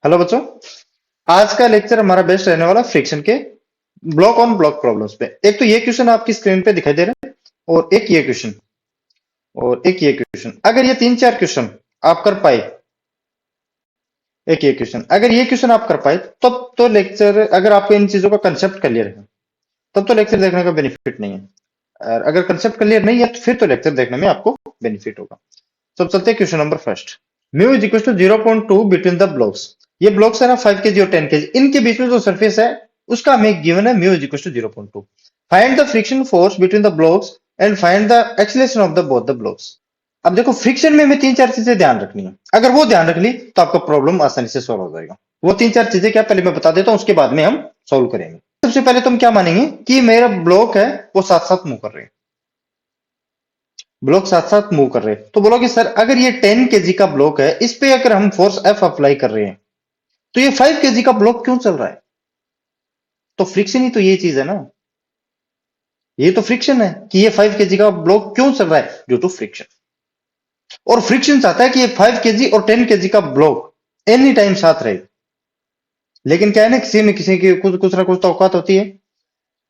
Hello बच्चों। आज का लेक्चर हमारा बेस्ट रहने वाला फ्रिक्शन के ब्लॉक ऑन ब्लॉक प्रॉब्लम्स पे। एक तो ये क्वेश्चन आपकी स्क्रीन पे दिखाई दे रहा है और एक ये क्वेश्चन अगर ये तीन चार क्वेश्चन आप कर पाए, एक ये क्वेश्चन अगर ये क्वेश्चन आप कर पाए तब तो लेक्चर, अगर आपको इन चीजों का कंसेप्ट क्लियर है तब तो लेक्चर देखने का बेनिफिट नहीं है, और अगर कंसेप्ट क्लियर नहीं है तो फिर तो लेक्चर देखने में आपको बेनिफिट होगा। सब चलते हैं question number first. Mu is equal to 0.2 between the blocks. ये ब्लॉक्स है ना 5 kg और 10 kg, इनके बीच में जो सरफेस है उसका हमें गिवन है mu is equal to 0.2। Find the friction force between the blocks and find the acceleration of the both the blocks. अब देखो फ्रिक्शन में हमें तीन चार चीजें ध्यान रखनी है, अगर वो ध्यान रख ली तो आपका प्रॉब्लम आसानी से सॉल्व हो जाएगा। वो तीन चार चीजें क्या, पहले मैं बता देता हूं, उसके बाद में हम सॉल्व करेंगे। सबसे पहले तुम क्या मानेंगे कि मेरा ब्लॉक है वो साथ साथ मूव कर रहे हैं, ब्लॉक साथ साथ मूव कर रहे हैं, तो बोलोगे सर अगर ये 10 kg का ब्लॉक है, इस पे अगर हम फोर्स एफ अप्लाई कर रहे हैं तो ये 5 kg का ब्लॉक क्यों चल रहा है? तो फ्रिक्शन ही तो ये चीज है ना, ये तो फ्रिक्शन है कि ये 5 kg का ब्लॉक क्यों चल रहा है, ड्यू टू फ्रिक्शन। और फ्रिक्शन चाहता है कि ये 5 kg और 10 kg का ब्लॉक एनी टाइम साथ रहे, लेकिन क्या है ना, किसी न किसी की कुछ ना कुछ तो औकात होती है।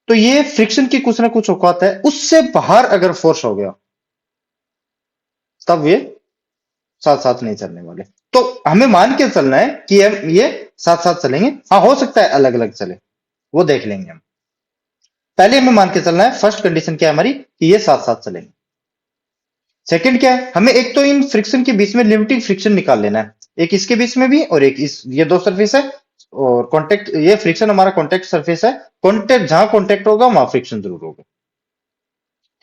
तो ये फ्रिक्शन की कुछ ना कुछ औकात है, उससे बाहर अगर फोर्स हो गया तब ये साथ साथ नहीं चलने वाले। तो हमें मान के चलना है कि हम ये साथ साथ चलेंगे। हाँ, हो सकता है अलग अलग चले, वो देख लेंगे हम। पहले हमें मान के चलना है, फर्स्ट कंडीशन क्या है हमारी, कि ये साथ साथ चलेंगे। सेकंड क्या है, हमें एक तो इन फ्रिक्शन के बीच में लिमिटिंग फ्रिक्शन निकाल लेना है, एक इसके बीच में भी और एक इस, ये दो सरफेस है और कॉन्टेक्ट, ये फ्रिक्शन हमारा कॉन्टेक्ट सरफेस है। कॉन्टेक्ट जहां कॉन्टेक्ट होगा वहां फ्रिक्शन जरूर होगा,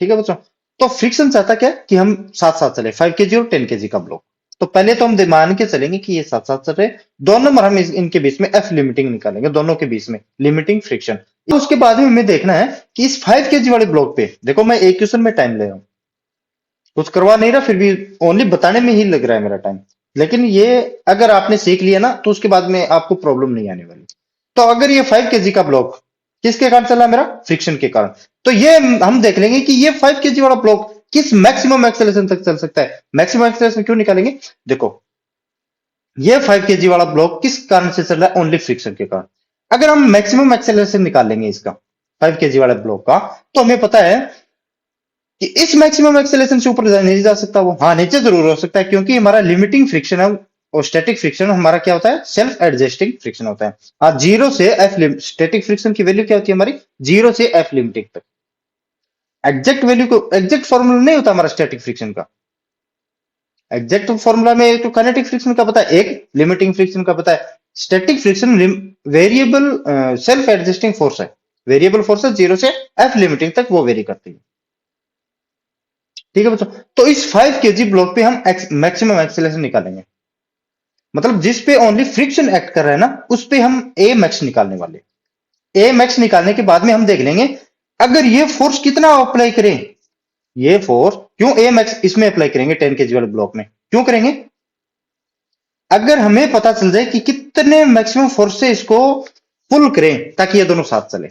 ठीक है बच्चों। तो फ्रिक्शन चाहता क्या कि हम साथ साथ चले, 5 kg और 10 kg का ब्लॉक। तो पहले तो हम मान के चलेंगे कि ये साथ साथ चल रहे, दो नंबर हम इनके बीच में एफ लिमिटिंग निकालेंगे, दोनों के बीच में लिमिटिंग फ्रिक्शन। उसके बाद में हमें देखना है कि इस 5 kg वाले ब्लॉक पे, देखो मैं एक क्वेश्चन में टाइम ले रहा हूं, कुछ करवा नहीं रहा, फिर भी ओनली बताने में ही लग रहा है मेरा टाइम। लेकिन ये अगर आपने सीख लिया ना तो उसके बाद में आपको प्रॉब्लम नहीं आने वाली। तो अगर ये 5 kg का ब्लॉक किसके कारण चला है, मेरा फ्रिक्शन के कारण, तो ये हम देख लेंगे कि ये 5 kg वाला ब्लॉक किस मैक्सिमम एक्सेलरेशन तक चल सकता है। मैक्सिमम एक्सेलरेशन क्यों निकालेंगे, देखो ये 5 kg वाला ब्लॉक किस कारण से चल रहा है, ओनली फ्रिक्शन के कारण। अगर हम मैक्सिमम एक्सेलरेशन निकाल लेंगे इसका 5 kg वाले ब्लॉक का, तो हमें पता है कि इस मैक्सिमम एक्सेलरेशन से ऊपर नहीं जा सकता वो, हाँ नीचे जरूर हो सकता है, क्योंकि हमारा लिमिटिंग फ्रिक्शन है और स्टैटिक फ्रिक्शन हमारा क्या होता है, सेल्फ एडजस्टिंग फ्रिक्शन होता है। हाँ, जीरो से एफ लिमिट, स्टैटिक फ्रिक्शन की वैल्यू क्या होती है हमारी, जीरो से एफ लिमिटिंग तक। एग्जैक्ट वैल्यू को, एग्जैक्ट फॉर्मूला नहीं होता हमारा स्टैटिक फ्रिक्शन का, एग्जैक्ट फॉर्मूला में एक तो काइनेटिक फ्रिक्शन का पता है, एक लिमिटिंग फ्रिक्शन का पता है। Static friction variable self adjusting force है, वेरिएबल फोर्स है, जीरो से एफ लिमिटिंग तक वो वेरी करती है, ठीक है बच्चों। तो इस 5 kg ब्लॉक पे हम मैक्सिमम एक्सेलरेशन निकालेंगे, मतलब जिस पे ओनली फ्रिक्शन एक्ट कर रहा है ना, उस पे हम ए मैक्स निकालने वाले। ए मैक्स निकालने के बाद में हम देख लेंगे अगर ये फोर्स कितना अप्लाई करें, ये फोर्स क्यों ए मैक्स इसमें अप्लाई करेंगे 10 kg वाले ब्लॉक में, क्यों करेंगे, अगर हमें पता चल जाए कि कितने मैक्सिमम फोर्स से इसको पुल करें ताकि ये दोनों साथ चले।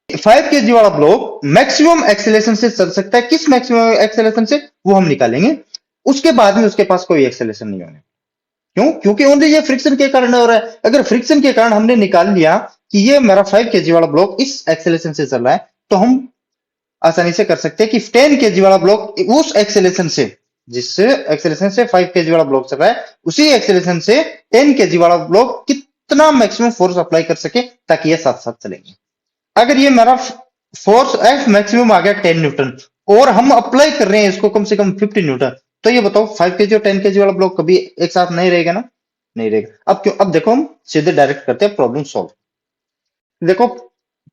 5 kg वाला ब्लॉक मैक्सिमम एक्सेलरेशन से चल सकता है, किस मैक्सिमम एक्सेलरेशन से, वो हम निकालेंगे। उसके बाद में उसके पास कोई एक्सेलरेशन नहीं होने, क्यों, क्योंकि ओनली ये फ्रिक्शन के कारण हो रहा है। अगर फ्रिक्शन के कारण हमने निकाल लिया कि ये मेरा 5 kg वाला ब्लॉक इस एक्सेलरेशन से चल रहा है, तो हम आसानी से कर सकते हैं कि 10 kg वाला ब्लॉक उस एक्सेलरेशन से, जिस एक्सेलरेशन से 5 kg वाला ब्लॉक चल रहा है, उसी एक्सेलरेशन से 10 kg वाला ब्लॉक कितना मैक्सिमम फोर्स अप्लाई कर सके ताकि ये साथ साथ चलेंगे। अगर ये मेरा फोर्स एफ मैक्सिमम आ गया 10 न्यूटन और हम अप्लाई कर रहे हैं इसको कम से कम 50 न्यूटन, तो ये बताओ 5 kg और 10 kg वाला ब्लॉक कभी एक साथ नहीं रहेगा ना, नहीं रहेगा। अब क्यों, अब देखो हम सीधे डायरेक्ट करते हैं प्रॉब्लम सॉल्व। देखो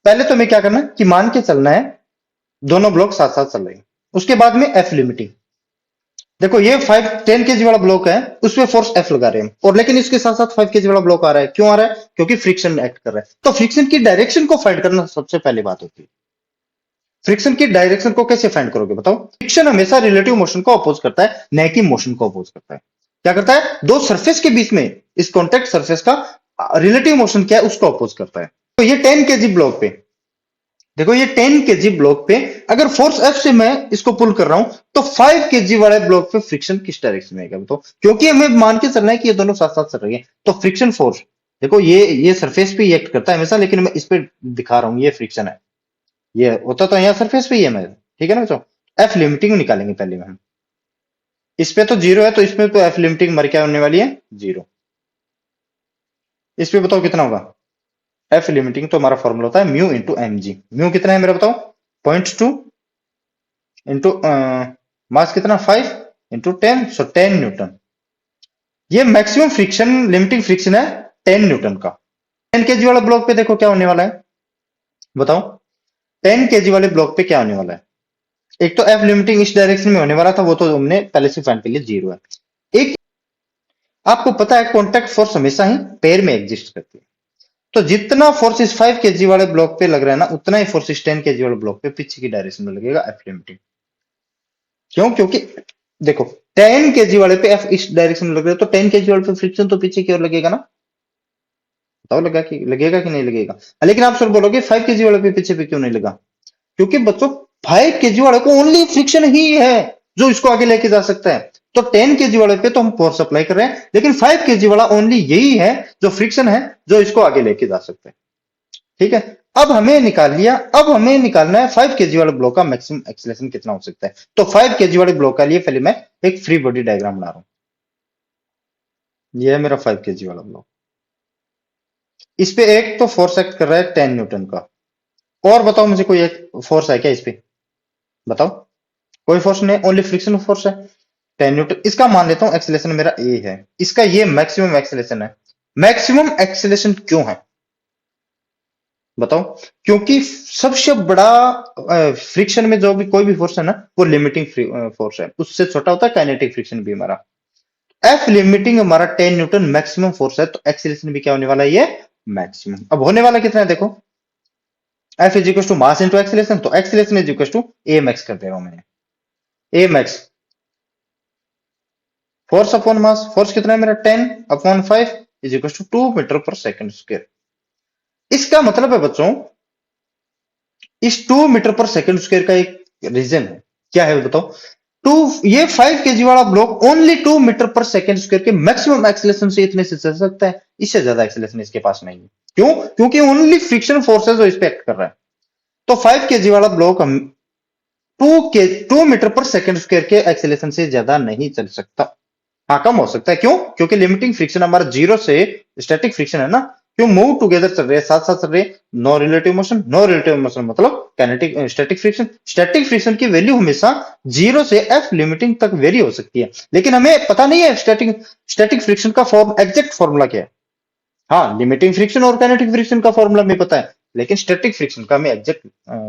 पहले तो हमें क्या करना है कि मान के चलना है दोनों ब्लॉक साथ साथ चल रहे हैं, उसके बाद में एफ लिमिटिंग। देखो ये 10 kg वाला ब्लॉक है, उसमें फोर्स एफ लगा रहे हैं, और लेकिन इसके साथ साथ 5 kg वाला ब्लॉक आ रहा है, क्यों आ रहा है, क्योंकि फ्रिक्शन एक्ट कर रहा है। तो फ्रिक्शन की डायरेक्शन को फाइंड करना सबसे पहली बात होती है। फ्रिक्शन की डायरेक्शन को कैसे फाइंड करोगे बताओ, फ्रिक्शन हमेशा रिलेटिव मोशन को अपोज करता है, न कि मोशन को अपोज करता है। क्या करता है, दो सरफेस के बीच में इस कॉन्टेक्ट सरफेस का रिलेटिव मोशन क्या है उसको अपोज करता है। तो ये 10 kg ब्लॉक पे, देखो ये 10 kg ब्लॉक पे अगर फोर्स एफ से मैं इसको पुल कर रहा हूं, तो 5 kg वाले ब्लॉक पे फ्रिक्शन किस डायरेक्शन में आएगा बताओ, क्योंकि हमें मान के चलना है कि ये दोनों साथ साथ चल रही है। तो फ्रिक्शन फोर्स, देखो ये सरफेस पे एक्ट करता है हमेशा, लेकिन मैं इस पे दिखा रहा हूँ, ये फ्रिक्शन है, ये होता तो यहाँ सरफेस पे ही है मेरे, ठीक है ना बच्चों। एफ लिमिटिंग निकालेंगे पहले में हम, इस पे तो जीरो है तो इसमें तो एफ लिमिटिंग मर क्या होने वाली है, जीरो। इस पे बताओ कितना होगा, एफ लिमिटिंग तो हमारा फॉर्मूला होता है म्यू इंटू एम जी। म्यू कितना है मेरा बताओ, 0.2 इंटू मास कितना 5 इंटू 10, सो 10 न्यूटन। ये मैक्सिमम फ्रिक्शन, लिमिटिंग फ्रिक्शन है 10 न्यूटन का। 10 केजी वाला ब्लॉक पे देखो क्या होने वाला है, बताओ 10 केजी वाले ब्लॉक पे क्या होने वाला है। एक तो एफ लिमिटिंग इस डायरेक्शन में होने वाला था, वो तो हमने पहले से फाइंड कर लिया, जीरो है। एक आपको पता है कॉन्टैक्ट फोर्स हमेशा ही पेयर में एग्जिस्ट करती है, तो जितना फोर्स इस 5 केजी वाले ब्लॉक पे लग रहा है ना, उतना ही फोर्स इस 10 केजी वाले ब्लॉक पे पीछे की डायरेक्शन में लगेगा, एफ लिमिटिंग। क्यों, क्योंकि देखो 10 केजी वाले पे एफ इस डायरेक्शन में लग रहा है, तो 10 केजी वाले पे फ्रिक्शन तो पीछे की ओर लगेगा ना, बताओ लगेगा कि नहीं लगेगा। लेकिन आप सर बोलोगे 5 केजी वाले पे पीछे पे क्यों नहीं लगा, क्योंकि बच्चों 5 केजी वाले को ओनली फ्रिक्शन ही है जो इसको आगे लेके जा सकता है। तो 10 केजी वाले पे तो हम फोर्स अप्लाई कर रहे हैं, लेकिन 5 केजी वाला ओनली यही है जो फ्रिक्शन है जो इसको आगे लेके जा सकता है, ठीक है। अब हमें निकाल लिया, अब हमें निकालना है 5 केजी वाले ब्लॉक का मैक्सिमम एक्सीलरेशन कितना हो सकता है। तो 5 केजी वाले ब्लॉक का लिए पहले मैं एक फ्री बॉडी डायग्राम बना रहा हूं। यह है मेरा 5 केजी वाला ब्लॉक, इस पे एक तो फोर्स एक्ट कर रहा है 10 न्यूटन का। और बताओ मुझे कोई एक फोर्स है क्या इस पे, बताओ। कोई फोर्स नहीं, ओनली फ्रिक्शन फोर्स है 10 न्यूटन। इसका मान लेता हूं एक्सीलरेशन मेरा ए है, इसका ये मैक्सिमम एक्सीलरेशन है। मैक्सिमम एक्सीलरेशन क्यों है बताओ, क्योंकि सबसे बड़ा फ्रिक्शन में जो भी कोई भी फोर्स है ना, वो लिमिटिंग फोर्स है, उससे छोटा होता है काइनेटिक फ्रिक्शन भी हमारा। एफ लिमिटिंग हमारा 10 न्यूटन मैक्सिमम फोर्स है, तो एक्सीलरेशन भी क्या होने वाला है, ये मैक्सिमम। अब होने वाला कितना है देखो, F is equal to mass into acceleration, तो acceleration is equal to a max कर दे रहा हूं मैंने, a max force upon mass. Force कितना है मेरा 10 upon 5 is equal to 2 metre पर सेकंड स्क्वायर। इसका मतलब है बच्चों, इस 2 मीटर पर सेकंड स्क्वायर का एक रीजन है, क्या है बताओ। टू, ये 5 केजी वाला ब्लॉक ओनली 2 मीटर पर सेकंड स्क्वायर के मैक्सिमम एक्सीलरेशन से इतने से चल सकता है, इससे ज्यादा एक्सीलरेशन इसके पास नहीं है। क्यों, क्योंकि ओनली फ्रिक्शन फोर्स है जो इस पे एक्ट कर रहा है। तो 5 केजी वाला ब्लॉक हम 2 मीटर पर सेकंड स्क्वायर के एक्सीलरेशन से ज्यादा नहीं चल सकता। हाँ, कम हो सकता है, क्यों, क्योंकि लिमिटिंग फ्रिक्शन हमारा जीरो से स्टैटिक फ्रिक्शन है ना, क्यों मूव टुगेदर चल रहे हैं, साथ साथ चल रहे हैं। No relative motion, no relative motion मतलब kinetic static friction. Static friction की वैल्यू हमेशा जीरो से एफ लिमिटिंग तक वेरी हो सकती है, लेकिन हमें पता नहीं है स्टैटिक फ्रिक्शन का फॉर्म एग्जैक्ट फॉर्मूला क्या है। हाँ, लिमिटिंग फ्रिक्शन और काइनेटिक फ्रिक्शन का फॉर्मूला हमें पता है, लेकिन स्टैटिक फ्रिक्शन का हमें एग्जैक्ट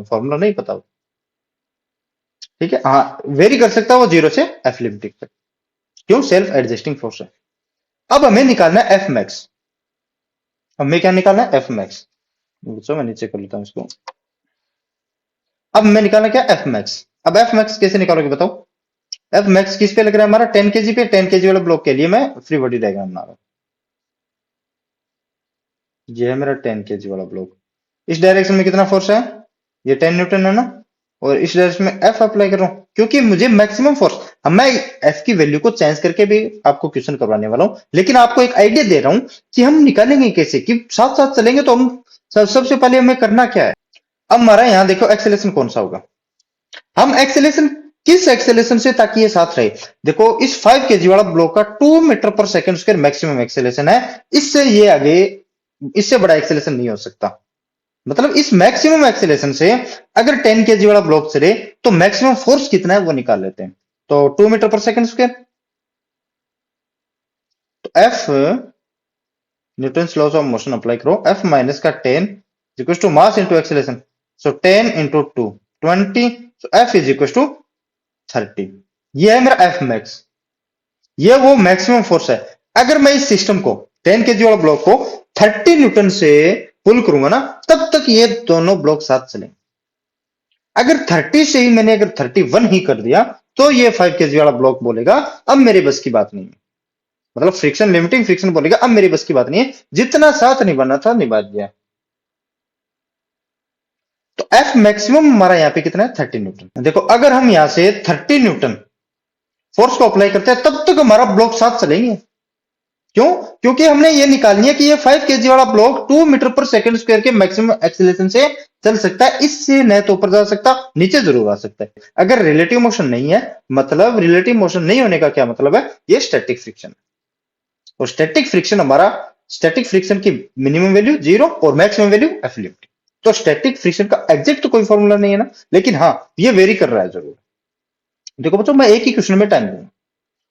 फॉर्मूला नहीं पता, ठीक है। हाँ, वेरी कर सकता है वो जीरो से एफ लिमिटिंग तक, क्यों, सेल्फ एडजस्टिंग फोर्स है। अब हमें निकालना है एफ मैक्स। हमें क्या निकालना है, एफ मैक्स। बच्चों मैं नीचे कर लेता हूं इसको। अब हमें निकालना क्या, एफ मैक्स। अब एफ मैक्स कैसे निकालोगे बताओ। एफ मैक्स किस पे लग रहा है हमारा, 10 केजी पे। 10 केजी वाले ब्लॉक के लिए मैं फ्री बॉडी डायग्राम बना रहा हूं। ये है मेरा 10 केजी वाला ब्लॉक, इस डायरेक्शन में कितना फोर्स है, ये 10 न्यूटन है ना, और इस डायरेक्शन में एफ अप्लाई कर रहा हूं, क्योंकि मुझे मैक्सिमम फोर्स, अब मैं एफ की वैल्यू को चेंज करके भी आपको क्वेश्चन करवाने वाला हूं, लेकिन आपको एक आइडिया दे रहा हूं कि हम निकालेंगे कैसे, कि साथ साथ चलेंगे तो हम सबसे पहले हमें करना क्या है। अब हमारा यहां देखो एक्सेलेशन कौन सा होगा, हम एक्सेलेशन किस एक्सेलेशन से, ताकि ये साथ रहे। देखो इस 5 केजी वाला ब्लॉक का 2 मीटर पर सेकंड स्क्वायर मैक्सिमम एक्सेलेशन है, इससे ये आगे, इससे बड़ा एक्सेलेशन नहीं हो सकता। मतलब इस मैक्सिमम एक्सेलेशन से अगर 10 केजी वाला ब्लॉक चले तो मैक्सिमम फोर्स कितना है वो निकाल लेते हैं। तो 2 मीटर पर सेकंड स्क्वायर, तो F Newton laws of motion apply करो, एफ माइनस का 10 equal to mass into acceleration, so 10 into 2 20, so F is equal to 30। ये है मेरा एफ मैक्स, ये वो मैक्सिमम फोर्स है। अगर मैं इस सिस्टम को 10 केजी वाला ब्लॉक को 30 न्यूटन से पुल करूंगा ना, तब तक ये दोनों ब्लॉक साथ चलेंगे। अगर 30 से ही मैंने अगर 31 ही कर दिया, तो ये 5 केजी वाला ब्लॉक बोलेगा अब मेरे बस की बात नहीं है, मतलब फ्रिक्शन, लिमिटिंग फ्रिक्शन बोलेगा अब मेरी बस की बात नहीं है, जितना साथ निभाना था निभा दिया। तो एफ मैक्सिमम हमारा यहां पे कितना है, 30 न्यूटन। देखो अगर हम यहां से 30 न्यूटन फोर्स को अप्लाई करते हैं, तब तक हमारा ब्लॉक साथ चलेंगे, क्यों? क्योंकि हमने ये निकालनी है कि ये 5 केजी वाला ब्लॉक 2 मीटर पर सेकंड स्क्वायर के मैक्सिमम एक्सीलरेशन से चल सकता है, इससे न तो ऊपर जा सकता, नीचे जरूर आ सकता है। अगर रिलेटिव मोशन नहीं है, मतलब रिलेटिव मोशन नहीं होने का क्या मतलब है? ये स्टैटिक फ्रिक्शन। और स्टैटिक फ्रिक्शन हमारा, स्टैटिक फ्रिक्शन की मिनिमम वैल्यू 0 और मैक्सिमम वैल्यू एफ लिमिट। तो स्टैटिक फ्रिक्शन का एग्जैक्ट तो कोई फॉर्मूला नहीं है ना, लेकिन हाँ ये वेरी कर रहा है जरूर। देखो बच्चों, मैं एक ही क्वेश्चन में टाइम दूंगा,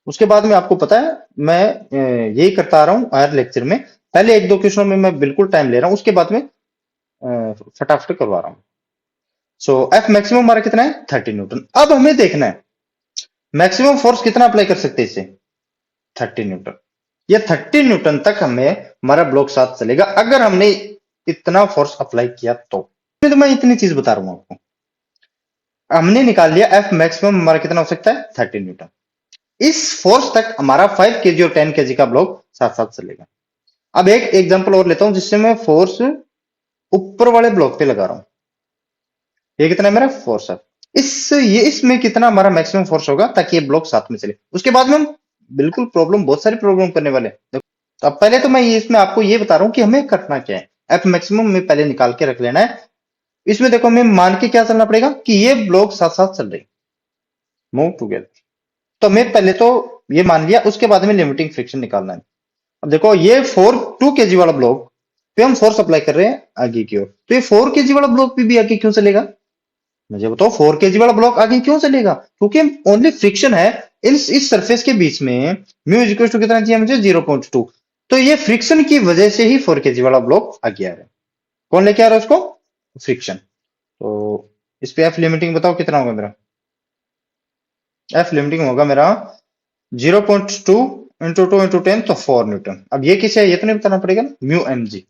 उसके बाद में आपको पता है मैं यही करता आ रहा हूं हर लेक्चर में। पहले एक दो क्वेश्चनों में मैं बिल्कुल टाइम ले रहा हूं, उसके बाद में फटाफट करवा रहा हूं। सो एफ मैक्सिमम हमारा कितना है? 30 न्यूटन। अब हमें देखना है मैक्सिमम फोर्स कितना अप्लाई कर सकते हैं इसे? 30 न्यूटन। ये 30 न्यूटन तक हमें हमारा ब्लॉक साथ चलेगा अगर हमने इतना फोर्स अप्लाई किया तो मैं इतनी चीज बता रहा हूं आपको। हमने निकाल लिया एफ मैक्सिमम हमारा कितना हो सकता है? 30 न्यूटन। इस फोर्स तक हमारा 5 केजी और 10 केजी का ब्लॉक साथ साथ चलेगा। अब एक एग्जांपल और लेता हूं जिससे मैं फोर्स ऊपर वाले ब्लॉक पे लगा रहा हूं। ये कितना है मेरा फोर्स है, ये इसमें कितना हमारा मैक्सिमम फोर्स होगा ताकि ये ब्लॉक साथ में चले। उसके बाद में हम बिल्कुल प्रॉब्लम, बहुत सारी प्रॉब्लम करने वाले हैं। देखो, तो अब पहले तो मैं ये इसमें आपको ये बता रहा हूं कि हमें करना क्या है। एफ मैक्सिमम में पहले निकाल के रख लेना है। इसमें देखो हमें मान के क्या चलना पड़ेगा कि ये ब्लॉक साथ साथ चल रहे, मूव टूगेदर। तो मैं पहले तो ये मान लिया, उसके बाद में लिमिटिंग फ्रिक्शन निकालना है। अब देखो ये 2 केजी वाला ब्लॉक पे हम फोर्स अप्लाई कर रहे हैं आगे की ओर, तो ये 4 केजी वाला ब्लॉक पे भी आगे क्यों चलेगा? मुझे बताओ 4 केजी वाला ब्लॉक आगे क्यों चलेगा? क्योंकि ओनली फ्रिक्शन है इस सरफेस के बीच में। म्यू इज इक्वल टू कितना चाहिए मुझे? 0.2। तो ये फ्रिक्शन की वजह से ही 4 केजी वाला ब्लॉक आगे आ रहा है। कौन लेके आ रहा है उसको? फ्रिक्शन। तो इस पे एफ लिमिटिंग बताओ कितना होगा मेरा? एफ लिमिटिंग होगा मेरा 0.2 इंटू 2 इंटू 10, तो 4 न्यूटन। अब ये किसे है ये तो नहीं बताना पड़ेगा ना, म्यू एम जी।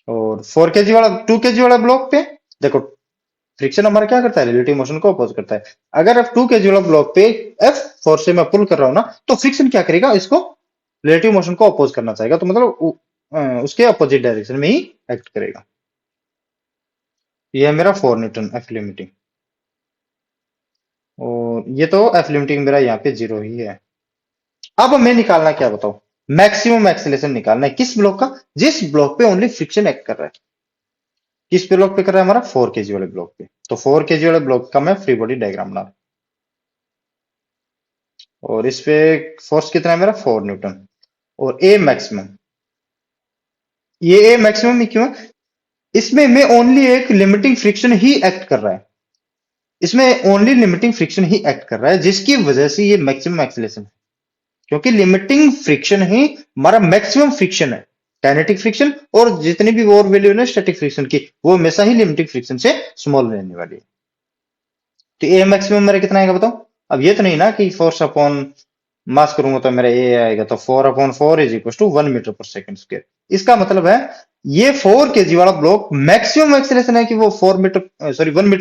और 4 केजी वाला, 2 केजी वाला ब्लॉक पे देखो फ्रिक्शन हमारा क्या करता है? रिलेटिव मोशन को अपोज करता है। अगर एफ 2 केजी वाला ब्लॉक पे एफ फोर्स से मैं पुल कर रहा हूं ना, तो फ्रिक्शन क्या करेगा? इसको रिलेटिव मोशन को अपोज करना चाहेगा, तो मतलब उसके अपोजिट डायरेक्शन में ही एक्ट करेगा। ये है मेरा 4 न्यूटन एफ लिमिटिंग। और ये तो एफ लिमिटिंग मेरा यहाँ पे 0 ही है। अब हमें निकालना क्या बताओ? मैक्सिमम एक्सीलरेशन निकालना है। किस ब्लॉक का? जिस ब्लॉक पे ओनली फ्रिक्शन एक्ट कर रहा है। किस ब्लॉक पे कर रहा है? हमारा 4 केजी वाले ब्लॉक पे। तो 4 केजी वाले ब्लॉक का मैं फ्री बॉडी डायग्राम बना रहा हूं। और इस पे फोर्स कितना है मेरा? 4 न्यूटन। और ए मैक्सिमम, ये ए मैक्सिमम ही क्यों है? इसमें में ओनली एक लिमिटिंग फ्रिक्शन ही एक्ट कर रहा है। इसमें ओनली लिमिटिंग फ्रिक्शन ही एक्ट कर रहा है, जिसकी वजह से ये मैक्सिमम एक्सीलरेशन है। क्योंकि लिमिटिंग फ्रिक्शन ही हमारा मैक्सिमम फ्रिक्शन है। काइनेटिक फ्रिक्शन और जितनी भी और वैल्यू है स्टैटिक फ्रिक्शन की, वो हमेशा ही लिमिटिंग फ्रिक्शन से स्मॉल रहने वाली है। तो ए मैक्सिमम मेरा कितना आएगा बताओ? अब ये तो नहीं ना कि फोर्स अपॉन मास करूंगा तो मेरा ए आएगा, तो 4/4 इज इक्वल टू 1 मीटर पर सेकंड स्क्वायर। इसका मतलब है ये 4 केजी वाला ब्लॉक मैक्सिमम एक्सीलरेशन है कि वो 1 मीटर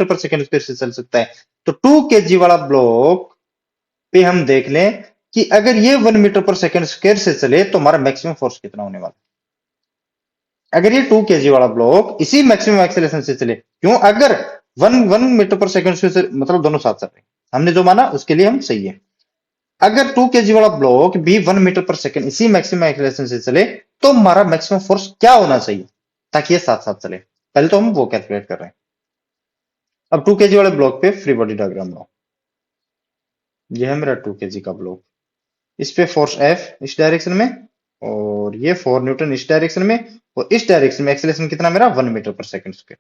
पर सेकंड स्क्वायर से चल सकता है। तो 2 केजी वाला ब्लॉक पे हम देख लें कि अगर ये 1 मीटर पर सेकंड स्क्वायर से चले तो हमारा मैक्सिमम फोर्स कितना होने वाला है? अगर ये 2 केजी वाला ब्लॉक इसी मैक्सिमम एक्सीलरेशन से चले, क्यों? अगर 1 मीटर पर सेकंड स्क्वायर से, मतलब दोनों साथ चल रहे हैं, हमने जो माना उसके लिए हम सही है। अगर 2 केजी वाला ब्लॉक भी 1 मीटर पर सेकंड इसी मैक्सिमम एक्सीलरेशन से चले, तो हमारा मैक्सिमम फोर्स क्या होना चाहिए ताकि ये साथ साथ चले? पहले तो हम वो कैलकुलेट कर रहे हैं। अब 2 केजी वाले ब्लॉक पे फ्री बॉडी डायग्राम बनाओ। ये है मेरा 2 केजी का ब्लॉक। इस पे फोर्स एफ इस डायरेक्शन में, और ये 4 न्यूटन इस डायरेक्शन में, और इस डायरेक्शन में एक्सीलरेशन कितना मेरा? 1 मीटर पर सेकंड स्क्वायर।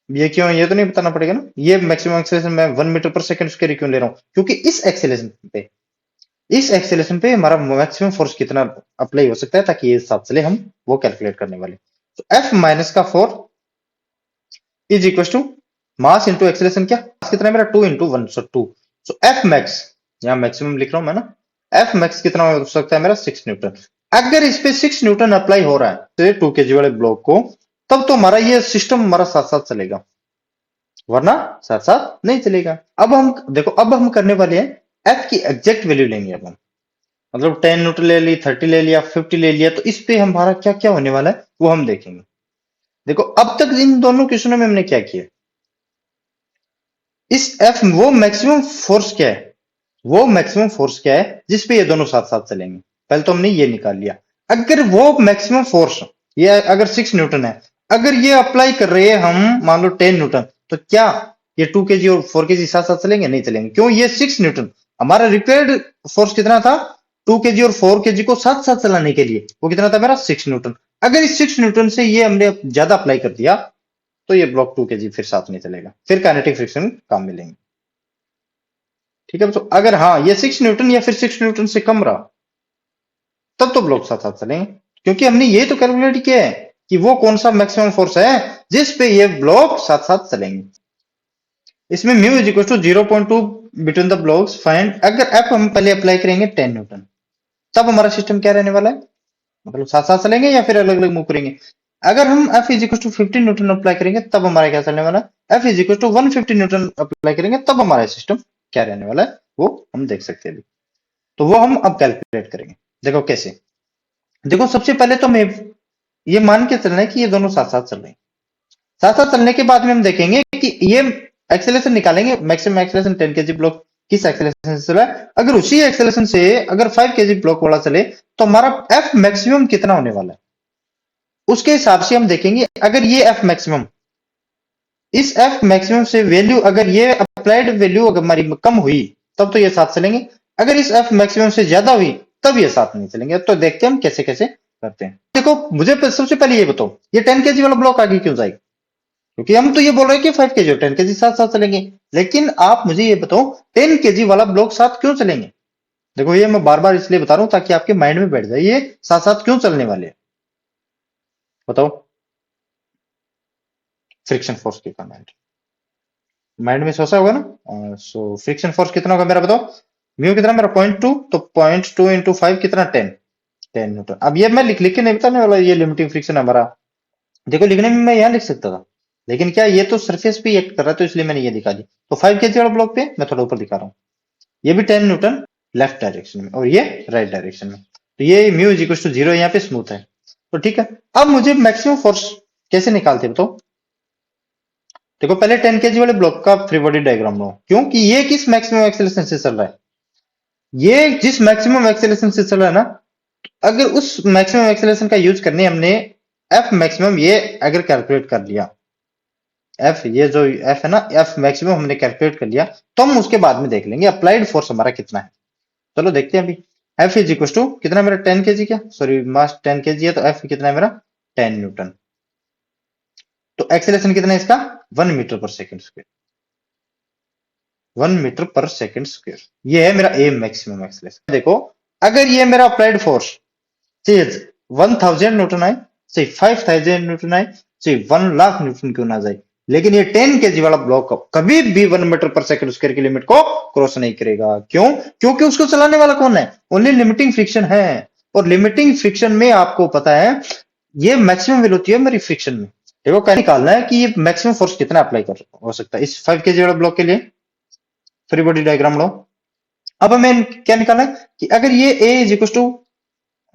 ये क्यों? ये तो नहीं बताना पड़ेगा ना। ये मैक्सिमम एक्सीलरेशन मैं 1 मीटर पर सेकंड स्क्वायर क्यों ले रहा हूं? क्योंकि इस एक्सेलेरेशन पे हमारा मैक्सिमम फोर्स कितना अप्लाई हो सकता है ताकि ये साथ चले, हम वो कैलकुलेट करने वाले। तो एफ माइनस का 4 is equal to mass into acceleration. क्या मास कितना है मेरा? 2 into 1, so 2। So F max, यहाँ मैक्सिमम लिख रहा हूं मैं ना, एफ मैक्स कितना हो सकता है मेरा? 6 न्यूटन। अगर इस पे 6 न्यूटन अप्लाई हो रहा है तो 2 केजी वाले ब्लॉक को, तब तो हमारा ये सिस्टम हमारा साथ साथ चलेगा, वरना साथ साथ नहीं चलेगा। अब हम देखो, अब हम करने वाले हैं एफ की एग्जैक्ट वैल्यू लेंगे। अब हम मतलब 10 न्यूटन ले ली, 30 ले लिया, 50 ले लिया, तो इस पे हमारा क्या क्या होने वाला है वो हम देखेंगे। देखो अब तक इन दोनों क्वेश्चनों में हमने क्या किया, इस एफ वो मैक्सिमम फोर्स क्या है जिसपे ये दोनों साथ साथ चलेंगे। पहले तो हमने ये निकाल लिया। अगर वो मैक्सिमम फोर्स, ये अगर 6 न्यूटन है, अगर ये अप्लाई कर रहे हैं हम मान लो 10 न्यूटन, तो क्या ये 2 केजी और 4 केजी साथ साथ चलेंगे? नहीं चलेंगे। क्यों? ये 6 न्यूटन, हमारा रिक्वायर्ड फोर्स कितना था 2 केजी और 4 केजी को साथ साथ चलाने के लिए, वो कितना था मेरा 6 न्यूटन। अगर इस 6 न्यूटन से ये हमने ज्यादा अप्लाई कर दिया तो ये ब्लॉक 2 केजी फिर साथ नहीं चलेगा, फिर काइनेटिक फ्रिक्शन काम मिलेंगे। ठीक है, तो अगर हाँ ये 6 न्यूटन या फिर 6 न्यूटन से कम रहा तब तो ब्लॉक साथ साथ चलेंगे, क्योंकि हमने ये तो कैलकुलेट किया है कि वो कौन सा मैक्सिमम फोर्स है जिस पे ये ब्लॉक साथ साथ चलेंगे। इसमें mu is equal to 0.2 between the blocks find. अगर एफ हम पहले अप्लाई करेंगे 10 न्यूटन, तब हमारा सिस्टम क्या रहने वाला है, मतलब साथ साथ चलेंगे या फिर अलग अलग मूव करेंगे। अगर हम F is equal to 15 newton apply करेंगे तब हमारा क्या चलने वाला है, F is equal to 150 newton apply करेंगे तब हमारा सिस्टम क्या रहने वाला है वो हम देख सकते हैं अभी। तो वो हम अब कैलकुलेट करेंगे। देखो कैसे, देखो सबसे पहले तो हमें ये मान के चलना है कि ये दोनों साथ साथ चल रहे हैं। साथ साथ चलने के बाद में हम देखेंगे कि ये एक्सेलरेशन निकालेंगे, मैक्सिमम एक्सेलरेशन 10 केजी ब्लॉक किस एक्सेलरेशन से चला है। अगर उसी एक्सेलरेशन से अगर 5 केजी ब्लॉक वाला चले तो हमारा एफ मैक्सिमम कितना होने वाला है, उसके हिसाब से हम देखेंगे। अगर ये एफ मैक्सिमम, इस एफ मैक्सिमम से वैल्यू अगर ये अप्लाइड वैल्यू अगर हमारी कम हुई तब तो ये साथ चलेंगे, अगर इस एफ मैक्सिमम से ज्यादा हुई तब ये साथ नहीं चलेंगे। तो देखते हैं हम कैसे कैसे करते हैं। देखो मुझे सबसे पहले ये बताओ, ये 10 केजी वाला ब्लॉक आगे क्यों जाएगा, क्योंकि हम तो ये बोल रहे हैं कि 5 केजी और 10 केजी साथ साथ चलेंगे। लेकिन आप मुझे ये बताओ 10 केजी वाला ब्लॉक साथ क्यों चलेंगे। देखो ये मैं बार बार इसलिए बता रहा हूं ताकि आपके माइंड में बैठ जाए ये साथ साथ क्यों चलने वाले हैं। बताओ, फ्रिक्शन फोर्स के कारण माइंड में सोचा होगा ना। सो फ्रिक्शन फोर्स कितना होगा मेरा बताओ, म्यू कितना मेरा 0.2, तो 0.2 इंटू 5 कितना 10 न्यूटन। अब ये मैं लिख लिख के नहीं बताने वाला ये लिमिटिंग फ्रिक्शन हमारा। देखो लिखने में मैं यहाँ लिख सकता था, लेकिन क्या ये तो सरफेस पे एक्ट कर रहा है तो इसलिए मैंने ये दिखा दी। तो 5 केजी वाला ब्लॉक पे मैं थोड़ा ऊपर दिखा रहा हूँ, ये भी 10 न्यूटन लेफ्ट डायरेक्शन में और ये राइट डायरेक्शन में। तो ये म्यू इज इक्वल टू 0 यहाँ पे स्मूथ है। तो ठीक है, अब मुझे मैक्सिमम फोर्स कैसे निकालते हैं बताओ। देखो पहले 10 केजी वाले ब्लॉक का फ्री बॉडी डायग्राम लो, क्योंकि ये किस मैक्सिमम एक्सेलरेशन से चल रहा है, ये जिस मैक्सिमम एक्सेलरेशन से चल रहा है ना, अगर उस मैक्सिमम एक्सेलरेशन का यूज करने हमने एफ मैक्सिमम ये अगर कैलकुलेट कर लिया, एफ ये जो एफ है ना, एफ मैक्सिमम हमने कैलकुलेट कर लिया, तो हम उसके बाद में देख लेंगे अप्लाइड फोर्स हमारा कितना है। चलो देखते हैं अभी। एफ इज इक्वल टू कितना मेरा 10 केजी, क्या सॉरी मास 10 केजी है, तो एफ कितना है मेरा 10 न्यूटन। तो एक्सेलरेशन कितना है इसका 1 मीटर पर सेकंड स्क्वायर, 1 मीटर पर सेकंड स्क्वायर। ये है मेरा एम मैक्सिमम एक्सेलरेशन। देखो अगर ये मेरा अप्लाइड फोर्स चाहिए 1000 न्यूटन आए, चाहिए 5000 न्यूटन आए, चाहिए 1 लाख न्यूटन क्यों ना जाए, लेकिन ये 10 केजी वाला ब्लॉक कभी भी 1 मीटर पर सेकंड स्क्वायर की लिमिट को क्रॉस नहीं करेगा। क्यों? क्योंकि उसको चलाने वाला कौन है, ओनली लिमिटिंग फ्रिक्शन है। और लिमिटिंग फ्रिक्शन में आपको पता है ये मैक्सिमम वैल्यू होती है मेरी फ्रिक्शन में। देखो क्या निकालना है कि ये मैक्सिमम फोर्स कितना अप्लाई कर हो सकता है इस 5 केजी वाला ब्लॉक के लिए। फ्री बॉडी डायग्राम लो। अब हमें क्या निकालना है कि अगर ये ए इज इक्वल टू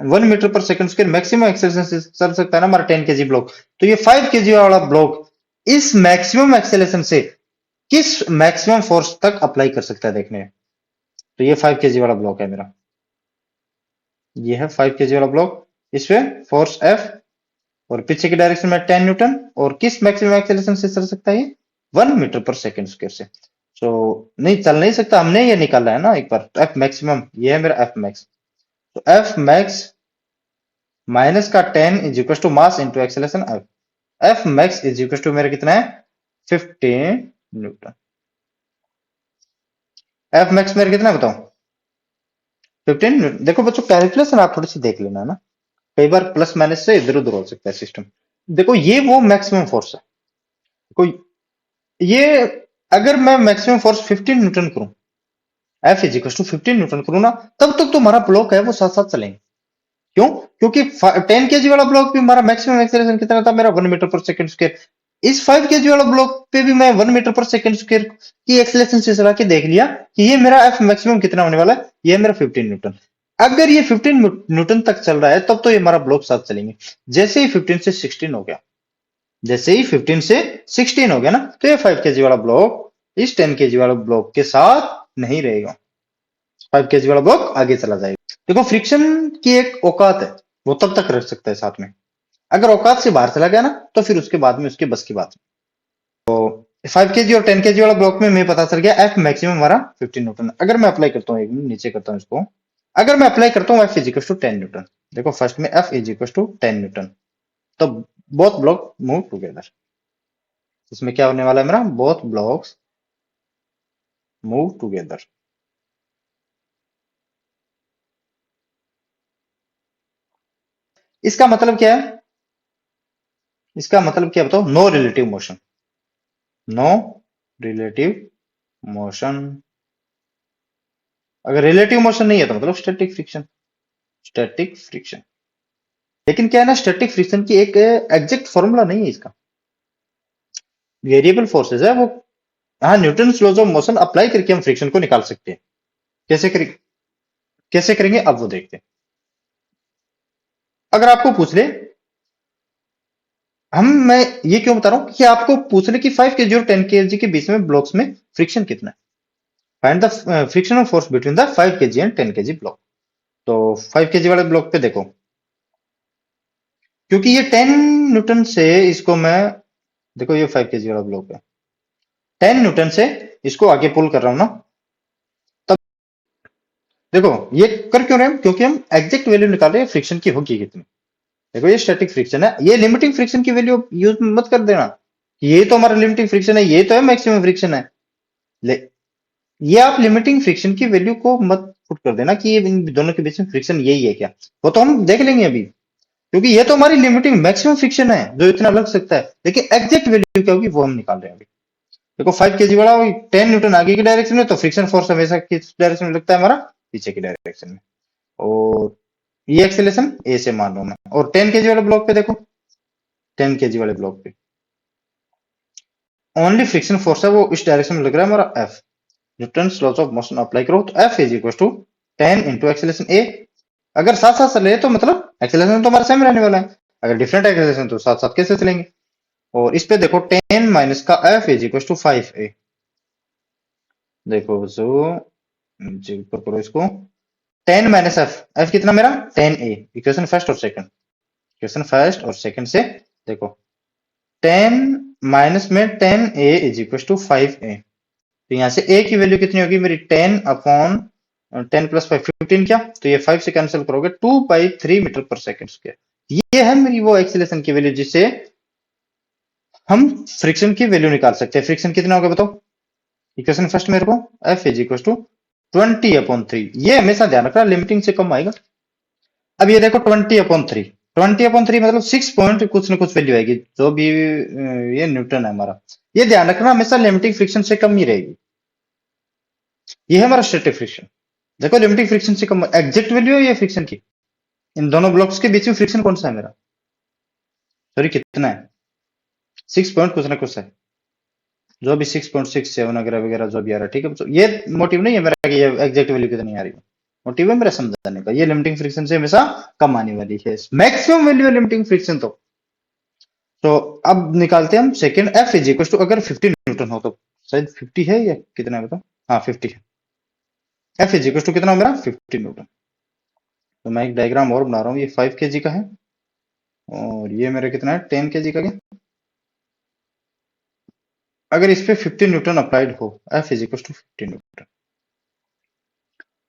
1 मीटर पर सेकंड स्क्वायर मैक्सिमम एक्सेलरेशन से चल सकता है ना हमारा 10 केजी ब्लॉक, तो ये 5 केजी वाला ब्लॉक इस मैक्सिमम एक्सेलरेशन से किस मैक्सिमम फोर्स तक अप्लाई कर सकता है देखने। तो ये 5 केजी वाला ब्लॉक है मेरा, ये है 5 केजी वाला ब्लॉक, इस पे फोर्स एफ और पीछे की डायरेक्शन में 10 न्यूटन, और किस मैक्सिमम एक्सेलरेशन से चल सकता है ये 1 मीटर पर सेकंड स्क्वायर से। तो नहीं चल नहीं सकता, हमने ये निकाला है ना एक बार। तो एफ मैक्सिमम ये है मेरा एफ मैक्स, तो एफ मैक्स माइनस का 10 is equal to mass into acceleration F. F max is equal to मेरा कितना है 15 न्यूटन। एफ मैक्स मेरा कितना है बताओ 15 न्यूटन। देखो बच्चों कैलकुलेशन आप थोड़ी सी देख लेना ना, कई बार प्लस माइनस से इधर उधर हो सकता है सिस्टम। देखो ये वो मैक्सिमम फोर्स है, देखो ये अगर मैं मैक्सिमम फोर्स 15 न्यूटन करूं, F is equal to 15 newton करूं ना, तब तक तो हमारा ब्लॉक है वो साथ साथ चलेंगे। क्यों? क्योंकि 10 केजी वाला ब्लॉक भी हमारा मैक्सिमम एक्सेलरेशन कितना था मेरा 1 मीटर पर सेकंड स्क्वायर। इस 5 केजी वाला ब्लॉक पे भी मैं 1 मीटर पर सेकंड स्क्वायर की एक्सेलरेशन से चला के देख लिया कि ये मेरा एफ मैक्सिमम कितना होने वाला है, ये मेरा 15 न्यूटन। अगर ये 15 न्यूटन तक चल रहा है तब तो ये हमारा ब्लॉक साथ चलेंगे। जैसे ही 15 से 16 हो गया, जैसे ही 15 से 16 हो गया ना, तो ये 5 केजी वाला ब्लॉक इस 10 केजी वाला ब्लॉक के साथ नहीं रहेगा, 5 केजी वाला ब्लॉक आगे चला जाएगा। देखो फ्रिक्शन की एक औकात है, वो तब तक रख सकता है साथ में। अगर औकात से बाहर चला गया ना, तो फिर उसके बाद में उसके बस की बात नहीं। 5 kg और 10 kg वाला ब्लॉक में मैं पता चल गया एफ मैक्सिमम हमारा 15 न्यूटन। अगर मैं अप्लाई करता हूँ, एक मिनट नीचे करता हूँ इसको। अगर मैं अप्लाई करता हूँ F is equal to 10 newton, देखो फर्स्ट में F is equal to 10 newton, तो बोथ ब्लॉक मूव टुगेदर। इसमें क्या होने वाला है मेरा, बोथ ब्लॉक्स मूव टुगेदर। इसका मतलब क्या है, इसका मतलब क्या बताओ, no relative motion, no relative motion. अगर रिलेटिव मोशन नहीं है तो मतलब स्टैटिक फ्रिक्शन, स्टैटिक फ्रिक्शन। लेकिन क्या है ना, स्टैटिक फ्रिक्शन की एक एग्जैक्ट फॉर्मूला नहीं है इसका, वेरिएबल फोर्सेस है वो। हाँ, newton laws of motion apply करके हम फ्रिक्शन को निकाल सकते हैं। कैसे करेंगे, कैसे करेंगे अब वो देखते हैं। अगर आपको पूछ ले, मैं ये क्यों बता रहा हूं कि आपको पूछ ले कि 5 kg और 10 kg के बीच में ब्लॉक्स में फ्रिक्शन कितना है, find the frictional force between the 5 kg and 10 kg block. तो 5 kg वाले ब्लॉक पे देखो, क्योंकि ये 10 न्यूटन से इसको मैं, देखो ये 5 kg वाला ब्लॉक है, 10 न्यूटन से इसको आगे पुल कर रहा हूं ना, तब देखो ये कर क्यों रहे हैं, क्योंकि हम एग्जैक्ट वैल्यू निकाल रहे हैं फ्रिक्शन की होगी कितनी। देखो ये स्टैटिक फ्रिक्शन है, ये लिमिटिंग फ्रिक्शन की वैल्यू यूज मत कर देना कि ये तो हमारा लिमिटिंग फ्रिक्शन है, ये तो है मैक्सिमम फ्रिक्शन है। ले, ये आप लिमिटिंग फ्रिक्शन की वैल्यू को मत पुट कर देना कि ये इन दोनों के बीच में फ्रिक्शन यही है क्या, वो तो हम देख लेंगे अभी, क्योंकि ये तो हमारी लिमिटिंग मैक्सिमम फ्रिक्शन है जो इतना लग सकता है, लेकिन एग्जैक्ट वैल्यू क्या होगी वो हम निकाल रहे हैं अभी। देखो 5 kg वाला 10 न्यूटन आगे की डायरेक्शन में, तो फ्रिक्शन फोर्स हमेशा किस डायरेक्शन में लगता है हमारा, पीछे की डायरेक्शन में। और ये एक्सेलेरेशन ए से मान रहा हूं मैं। और 10 kg वाले ब्लॉक पे देखो, 10 kg वाले ब्लॉक पे ओनली फ्रिक्शन फोर्स है वो इस डायरेक्शन में लग रहा है हमारा F. Newton laws of motion apply करो तो F is equal to 10 into acceleration a. अगर साथ साथ चले तो मतलब एक्सेलेरेशन तो हमारा सेम रहने वाला है, अगर डिफरेंट एक्सेलेरेशन तो साथ साथ कैसे चलेंगे। और इस पे देखो 10 माइनस का एफ इज इक्वल टू 5 ए। देखो जो ऊपर करो इसको, 10 माइनस एफ, एफ कितना मेरा 10 ए, इक्वेशन फर्स्ट और सेकंड, इक्वेशन फर्स्ट और सेकंड से देखो 10 माइनस में 10 ए इज इक्वल टू 5 ए। तो यहाँ से ए की वैल्यू कितनी होगी मेरी 10 अपॉन 10 + 5 15, क्या तो ये 5 से कैंसिल करोगे 2/3 मीटर पर सेकंड स्क्वायर। ये है मेरी वो एक्सीलरेशन की वैल्यू जिससे हम फ्रिक्शन की वैल्यू निकाल सकते हैं। फ्रिक्शन कितना होगा बताओ, इक्वेशन फर्स्ट मेरे को एफ इज इक्वल टू 20/3, ये हमेशा ध्यान रखना लिमिटिंग से कम आएगा। अब ये देखो 20/3, 20/3 मतलब 6 पॉइंट कुछ ना कुछ वैल्यू आएगी, जो भी ये न्यूटन है हमारा, ये ध्यान रखना हमेशा लिमिटिंग फ्रिक्शन से कम ही रहेगी। ये है हमारा स्टैटिक फ्रिक्शन। देखो लिमिटिंग फ्रिक्शन से कम एग्जैक्ट वैल्यू है ये फ्रिक्शन की, इन दोनों ब्लॉक्स के बीच में फ्रिक्शन कौन सा है मेरा, सॉरी कितना है, 6 पॉइंट कुछ ना कुछ है, जो भी 6.67 वगैरह वगैरह जो भी आ रहा है। ठीक है, तो ये मोटिव नहीं है मेरा कि ये एग्जैक्ट वैल्यू कितनी आ रही है, मोटिव है मेरा समझाने का, ये लिमिटिंग फ्रिक्शन से हमेशा कम आने वाली है, मैक्सिमम वैल्यू है लिमिटिंग फ्रिक्शन। तो अब निकालते हैं हम second, F is equal to अगर 50 न्यूटन हो तो, शायद 50 है या कितना है बताओ, हाँ 50 है। एफ इज इक्वल टू कितना हो मेरा 50 न्यूटन। तो मैं एक डायग्राम और बना रहा हूँ, ये 5 kg का है और ये मेरा कितना है 10 kg का। क्या अगर इस पे 50 न्यूटन अप्लाइड हो, F is equal to 50 newton,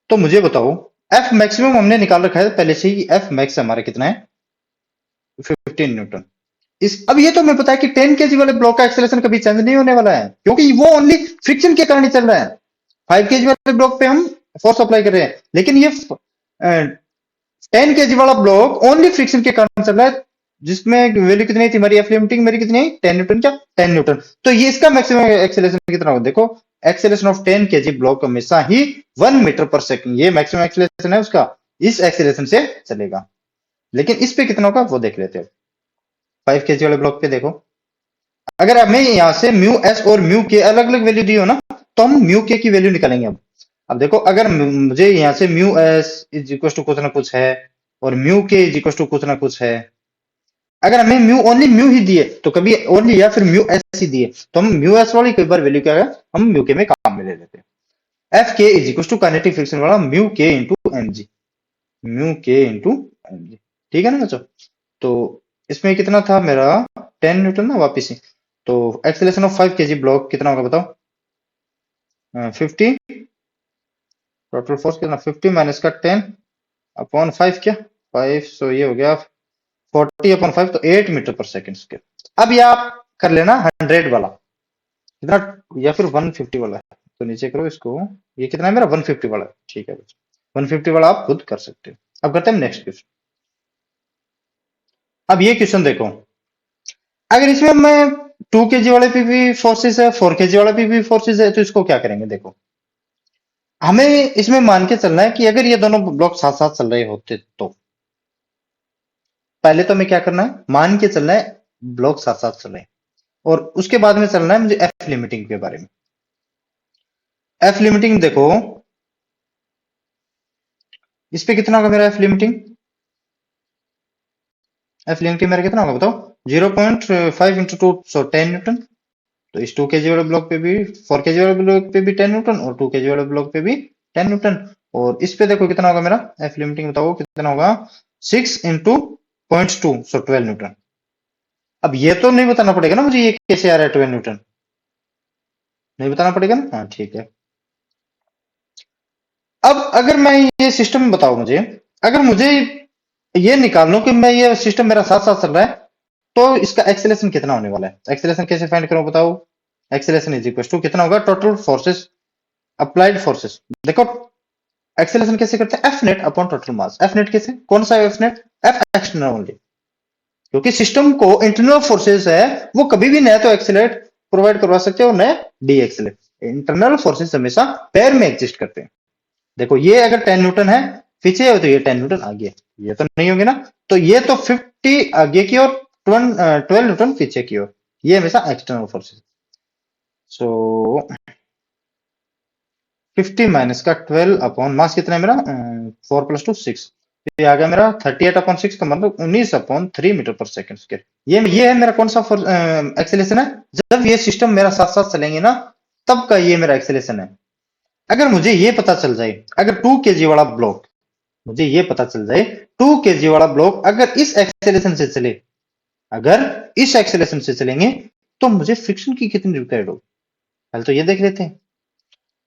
तो मुझे बताओ एफ मैक्सिमम हमने निकाल रखा है पहले से ही, एफ मैक्स हमारा कितना है 15 न्यूटन। इस अब ये तो मैं पता है कि 10 kg वाले ब्लॉक का एक्सेलरेशन कभी चेंज नहीं होने वाला है, क्योंकि वो ओनली फ्रिक्शन के कारण ही चल रहा है। 5 kg वाले ब्लॉक पे हम फोर्स अप्लाई कर रहे हैं, लेकिन ये 10 kg वाला ब्लॉक ओनली फ्रिक्शन के कारण चल रहा है, जिसमें वैल्यू कितनी थी हमारी एफ लिमिटिंग मेरी कितनी है 10 न्यूटन, क्या 10 न्यूटन। तो ये इसका मैक्सिमम एक्सेलरेशन कितना होगा, देखो एक्सेलरेशन ऑफ 10 kg ब्लॉक हमेशा ही 1 मीटर पर सेकंड, ये मैक्सिमम एक्सेलरेशन है उसका, इस एक्सेलरेशन से चलेगा। लेकिन इस पे कितना होगा वो देख लेते हैं। 5 kg वाले ब्लॉक पे देखो, अगर हमें यहां से म्यू एस और म्यू के अलग अलग वैल्यू दी हो ना, तो हम म्यू के की वैल्यू निकालेंगे। अब देखो अगर मुझे यहाँ से mu S is equal to कुछ ना कुछ है और म्यू के इज इक्वल टू कुछ ना कुछ है, अगर हमें म्यू ओनली म्यू ही दिए तो कभी ओनली, या फिर म्यू एस ही दिए तो हम म्यू एस वाली कई बार वैल्यू क्या है हम म्यू के में काम में ले लेते हैं। F K is equal to kinetic friction वाला म्यू के इंटू एम जी। Mu K into mg। ठीक है ना बच्चों? तो इसमें कितना था मेरा 10 न्यूटन ना वापिस ही। तो एक्सेलरेशन ऑफ 5 केजी ब्लॉक कितना होगा बताओ? 50। टोटल फोर्स कितना? 50 माइनस का 10 अपॉन 5 क्या 5, सो ये हो गया 40 अपॉन 5, तो 8 मीटर पर सेकंड स्क्वायर। अब ये आप कर लेना 100 वाला कितना, या फिर 150 वाला है तो नीचे करो इसको। ये कितना है मेरा 150 वाला है। ठीक है बच्चों, 150 वाला आप खुद कर सकते हो। अब करते हैं नेक्स्ट क्वेश्चन। अब ये क्वेश्चन देखो, अगर इसमें मैं 2 kg वाले पे भी फोर्सेस है, 4 kg वाले पे भी फोर्सेस है, तो इसको क्या करेंगे? देखो, हमें इसमें मान के चलना है कि अगर ये दोनों ब्लॉक साथ साथ चल रहे होते तो पहले तो हमें क्या करना है, मान के चलना है ब्लॉक साथ साथ चल रहे हैं, और उसके बाद में चलना है मुझे एफ लिमिटिंग के बारे में। एफ लिमिटिंग देखो, इस पे कितना होगा मेरा एफ लिमिटिंग? एफ लिमिटिंग मेरा कितना होगा बताओ? 0.5 इंटू 2, सो 10 न्यूटन। तो इस 2 kg वाले ब्लॉक पे भी, 4 kg वाले ब्लॉक पे भी 10 न्यूटन, और 2 kg वाले ब्लॉक पे भी 10 न्यूटन। और इस पे देखो कितना होगा मेरा एफ लिमिटिंग, बताओ कितना होगा? 6 इंटू 0.2, सो 12 न्यूटन। अब ये तो नहीं बताना पड़ेगा ना मुझे ये कैसे आ रहा है 12 न्यूटन, नहीं बताना पड़ेगा ना? हाँ ठीक है। अब अगर मैं ये सिस्टम बताओ मुझे, अगर मुझे ये निकालना कि मैं ये सिस्टम मेरा साथ साथ चल रहा है, तो इसका एक्सेलेरेशन कितना होने वाला है? एक्सेलेरेशन कैसे फाइंड करूं बताओ? एक्सेलेरेशन इज इक्वल टू कितना होगा? Total forces applied forces. देखो एक्सेलेरेशन कैसे करते हैं? एफ नेट अपॉन टोटल मास। एफ नेट कैसे, कौन सा F net? F external only, क्योंकि सिस्टम को इंटरनल फोर्सेस है, वो कभी भी नया तो एक्सेलरेट प्रोवाइड करवा सकते हैं और नया डी एक्सेलरेट। इंटरनल फोर्सेस हमेशा पेयर में एग्जिस्ट करते हैं। देखो ये अगर 10 न्यूटन है पीछे है, तो ये 10 न्यूटन आगे, ये तो नहीं होगी ना, तो ये तो 50 आगे की और 12 न्यूटन पीछे की ओर, ये हमेशा एक्सटर्नल फोर्सेस। सो 50 माइनस का 12 अपॉन मास कितना है मेरा? 4 + 2 6, ये आ गया मेरा 38 अपॉन 6 का मतलब 19 अपॉन 3 मीटर पर सेकंड स्क्वायर। ये है मेरा कौन सा एक्सेलेरेशन है? जब ये सिस्टम मेरा साथ साथ चलेंगे ना, तब का ये मेरा एक्सेलेरेशन है। अगर मुझे ये पता चल जाए, अगर 2 kg वाला ब्लॉक, मुझे ये पता चल जाए 2 kg वाला ब्लॉक अगर इस एक्सेलेरेशन से चले, अगर इस एक्सेलेरेशन से चलेंगे, तो मुझे फ्रिक्शन की कितनी रिक्वायर्ड होगी? पहले तो ये देख लेते हैं।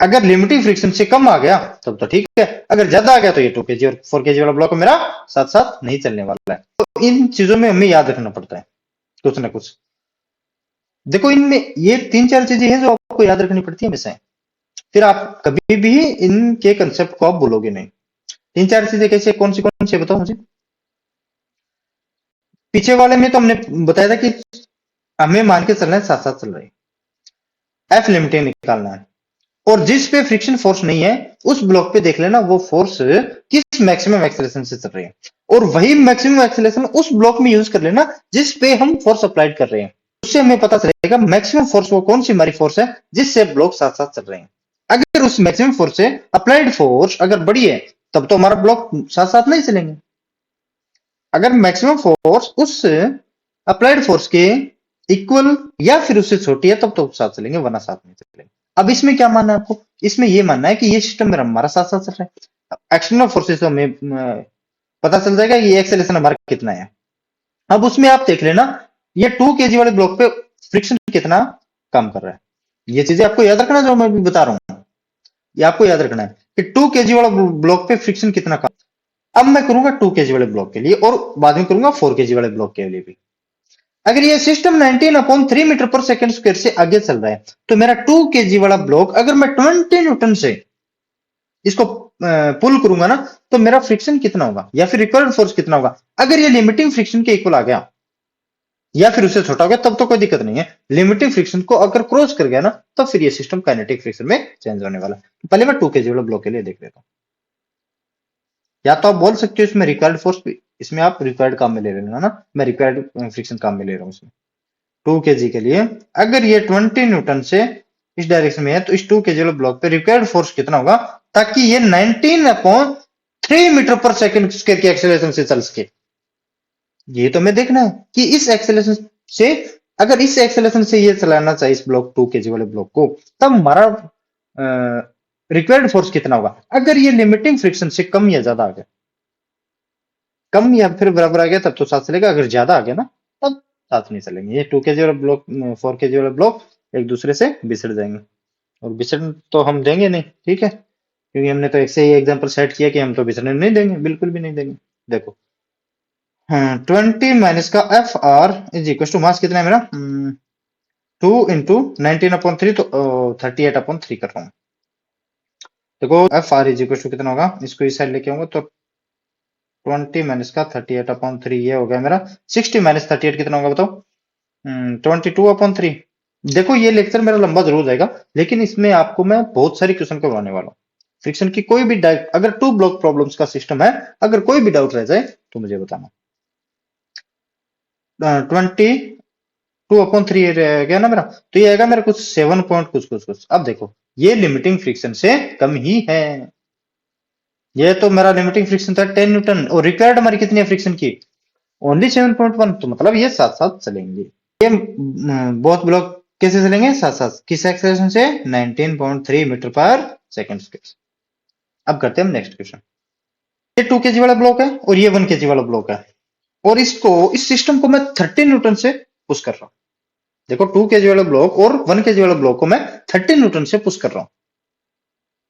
अगर लिमिटिंग फ्रिक्शन से कम आ गया तब तो ठीक है, अगर ज्यादा आ गया तो ये 2 kg और 4 kg वाला ब्लॉक मेरा साथ साथ नहीं चलने वाला है। तो इन चीजों में हमें याद रखना पड़ता है कुछ ना कुछ। देखो इनमें ये 3-4 चीजें हैं जो आपको याद रखनी पड़ती है हमेशा, फिर आप कभी भी इनके कंसेप्ट को आप भूलोगे नहीं। 3-4 चीजें कैसे, कौन सी बताओ मुझे? पीछे वाले में तो हमने बताया था कि हमें मान के चलना है साथ साथ चल रहे हैं, एफ लिमिटिंग निकालना है, और जिस पे फ्रिक्शन फोर्स नहीं है उस ब्लॉक पे देख लेना वो फोर्स किस मैक्सिमम एक्सेलरेशन से चल रही है, और वही मैक्सिमम एक्सेलरेशन उस ब्लॉक में यूज कर लेना जिस पे हम फोर्स अप्लाइड कर रहे हैं। उससे हमें पता चलेगा मैक्सिमम फोर्स वो कौन सी हमारी फोर्स है जिससे ब्लॉक साथ साथ चल रहे हैं। अगर उस मैक्सिमम फोर्स से अप्लाइड फोर्स अगर बड़ी है, तब तो हमारा ब्लॉक साथ साथ नहीं चलेंगे। अगर मैक्सिमम फोर्स उस अप्लाइड फोर्स के इक्वल या फिर उससे छोटी है, तब तो साथ चलेंगे, वरना साथ नहीं चलेंगे। अब इसमें क्या मानना है आपको? इसमें ये मानना है कि ये सिस्टम मेरा हमारा साथ साथ चल रहा है, एक्सटर्नल फोर्सेस हमें पता चल जाएगा ये एक्सेलरेशन हमारा कितना है। अब उसमें आप देख लेना ये 2 kg वाले ब्लॉक पे फ्रिक्शन कितना काम कर रहा है। ये चीजें आपको याद रखना जो मैं भी बता रहा हूँ, ये आपको याद रखना है कि 2 kg वाला ब्लॉक पे फ्रिक्शन कितना काम। अब मैं करूंगा 2 kg वाले ब्लॉक के लिए और बाद में करूंगा 4 kg वाले ब्लॉक के लिए भी। अगर ये सिस्टम 19/3 मीटर पर सेकंड स्क्वायर से आगे चल रहा है, तो मेरा 2 kg वाला ब्लॉक अगर मैं 20 न्यूटन से इसको पुल करूंगा ना, तो मेरा फ्रिक्शन कितना होगा या फिर रिक्वायर्ड फोर्स कितना होगा? अगर ये लिमिटिंग फ्रिक्शन के इक्वल आ गया या फिर उससे छोटा हो गया, तब तो कोई दिक्कत नहीं है। लिमिटिंग फ्रिक्शन को अगर क्रॉस कर गया ना, तो फिर ये सिस्टम काइनेटिक फ्रिक्शन में चेंज होने वाला है। पहले मैं 2 kg वाला ब्लॉक के लिए देख लेता हूँ। या तो आप बोल सकते हो इसमें रिक्वायर्ड फोर्स भी, इसमें आप रिक्वायर्ड काम में ले लेना ना, मैं रिक्वायर्ड फ्रिक्शन काम में ले रहा हूँ इसमें। 2 kg के लिए अगर ये 20 न्यूटन से इस डायरेक्शन में है, तो इस 2 kg वाले ब्लॉक पे रिक्वायर्ड फोर्स कितना होगा ताकि ये 19/3 मीटर पर सेकंड स्क्वायर की एक्सेलरेशन से चल सके। ये तो हमें देखना है कि इस एक्सेलरेशन से, अगर इस एक्सेलरेशन से ये चलाना चाहिए इस ब्लॉक 2 kg वाले ब्लॉक को, तब हमारा रिक्वायर्ड फोर्स कितना होगा। अगर ये लिमिटिंग फ्रिक्शन से कम या ज्यादा आ गया, कम या फिर बराबर आ गया तब तो साथ चलेगा, अगर ज्यादा आ गया ना तब साथ नहीं चलेंगे। ये 2 kg वाला ब्लॉक, 4 kg वाला ब्लॉक एक दूसरे से बिछड़ जाएंगे, और बिछड़ तो हम देंगे नहीं, ठीक है, क्योंकि हमने तो एक से ही एग्जाम्पल सेट किया कि हम तो बिछड़ने नहीं देंगे, बिल्कुल भी नहीं देंगे। देखो, हाँ, 20 - का FR इज मास कितना है मेरा, 2 × 19/3, तो 38/3 कर रहा हूँ। देखो FR कितना होगा, इसको इस साइड लेके आऊंगा तो 20 - का 38/3 ये हो गया मेरा। 60 - 38 कितना होगा बताओ, 22/3। देखो ये लेक्चर मेरा लंबा जरूर जाएगा, लेकिन इसमें आपको मैं बहुत सारी क्वेश्चन करवाने वाला हूँ। फ्रिक्शन की कोई भी डाउट, अगर 2 ब्लॉक प्रॉब्लम्स का सिस्टम है, अगर कोई भी डाउट रह जाए तो मुझे बताना। 22/3 रह गया ना मेरा, तो ये आएगा मेरा कुछ 7 पॉइंट कुछ कुछ कुछ। अब देखो ये लिमिटिंग फ्रिक्शन से कम ही है, ये तो मेरा लिमिटिंग फ्रिक्शन था 10 न्यूटन, और रिक्वायर्ड हमारी कितनी है फ्रिक्शन की, ओनली 7.1, तो मतलब ये साथ साथ चलेंगे। ये बहुत ब्लॉक कैसे चलेंगे साथ साथ, किस एक्सेलरेशन से, 19.3 मीटर पर सेकंड स्क्वायर। अब करते हैं हम नेक्स्ट क्वेश्चन। ये 2 kg वाला ब्लॉक है और ये 1 kg वाला ब्लॉक है, और इसको, इस सिस्टम को मैं 30 न्यूटन से पुश कर रहा हूं। देखो 2 kg वाला ब्लॉक और 1 kg वाला ब्लॉक को मैं 30 न्यूटन से पुश कर रहा हूं।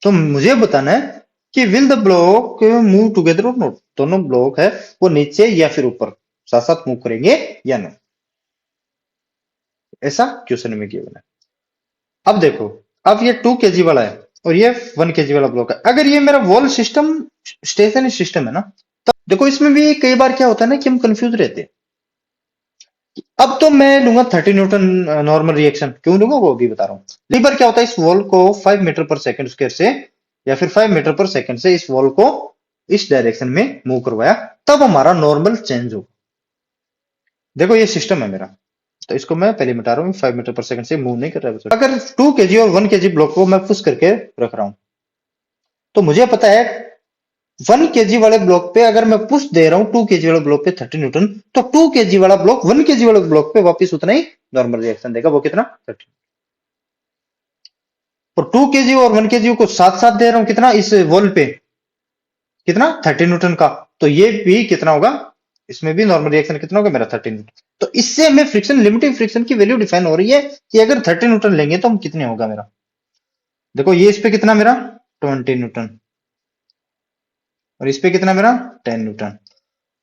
तो मुझे बताना है कि will the block move together और नॉट, दोनों ब्लॉक है वो नीचे या फिर ऊपर साथ साथ मूव करेंगे या नहीं, ऐसा क्वेश्चन में गिवन है। अब देखो, अब ये 2 kg वाला है और ये 1 kg वाला ब्लॉक है, अगर ये मेरा वॉल सिस्टम स्टेशनरी सिस्टम है ना, तब देखो इसमें भी कई बार क्या होता है ना कि हम कंफ्यूज रहते हैं। अब तो मैं लूंगा 30 न्यूटन नॉर्मल रिएक्शन, क्यों लूंगा वो भी बता रहा हूँ। कई बार क्या होता है, इस वॉल को 5 मीटर पर सेकंड स्क्वायर से या फिर 5 मीटर पर सेकंड से इस वॉल को इस डायरेक्शन में मूव करवाया, तब हमारा नॉर्मल चेंज होगा। देखो ये सिस्टम है मेरा, तो इसको मैं पहले मिटा रहा हूँ, 5 मीटर पर सेकंड से मूव नहीं कर रहा है। अगर 2 kg और 1 kg ब्लॉक को मैं पुश करके रख रहा हूं, तो मुझे पता है 1 kg वाले ब्लॉक पे अगर मैं पुश दे रहा हूं 2 kg वाले ब्लॉक पे 30 न्यूटन, तो 2 kg वाला ब्लॉक 1 kg वाले ब्लॉक पे वापस उतना ही नॉर्मल रिएक्शन देगा, वो कितना 30। और 2 kg और 1 kg को साथ साथ दे रहा हूं कितना, इस वॉल पे कितना 30 न्यूटन का, तो ये भी कितना होगा, इसमें भी नॉर्मल रिएक्शन कितना होगा मेरा 30 न्यूटन। तो इससे हमें फ्रिक्शन, लिमिटिंग फ्रिक्शन की वैल्यू डिफाइन हो रही है कि अगर 30 न्यूटन लेंगे तो हम कितने होगा मेरा। देखो ये इस पे कितना मेरा 20 न्यूटन, और इस पे कितना मेरा 10 न्यूटन।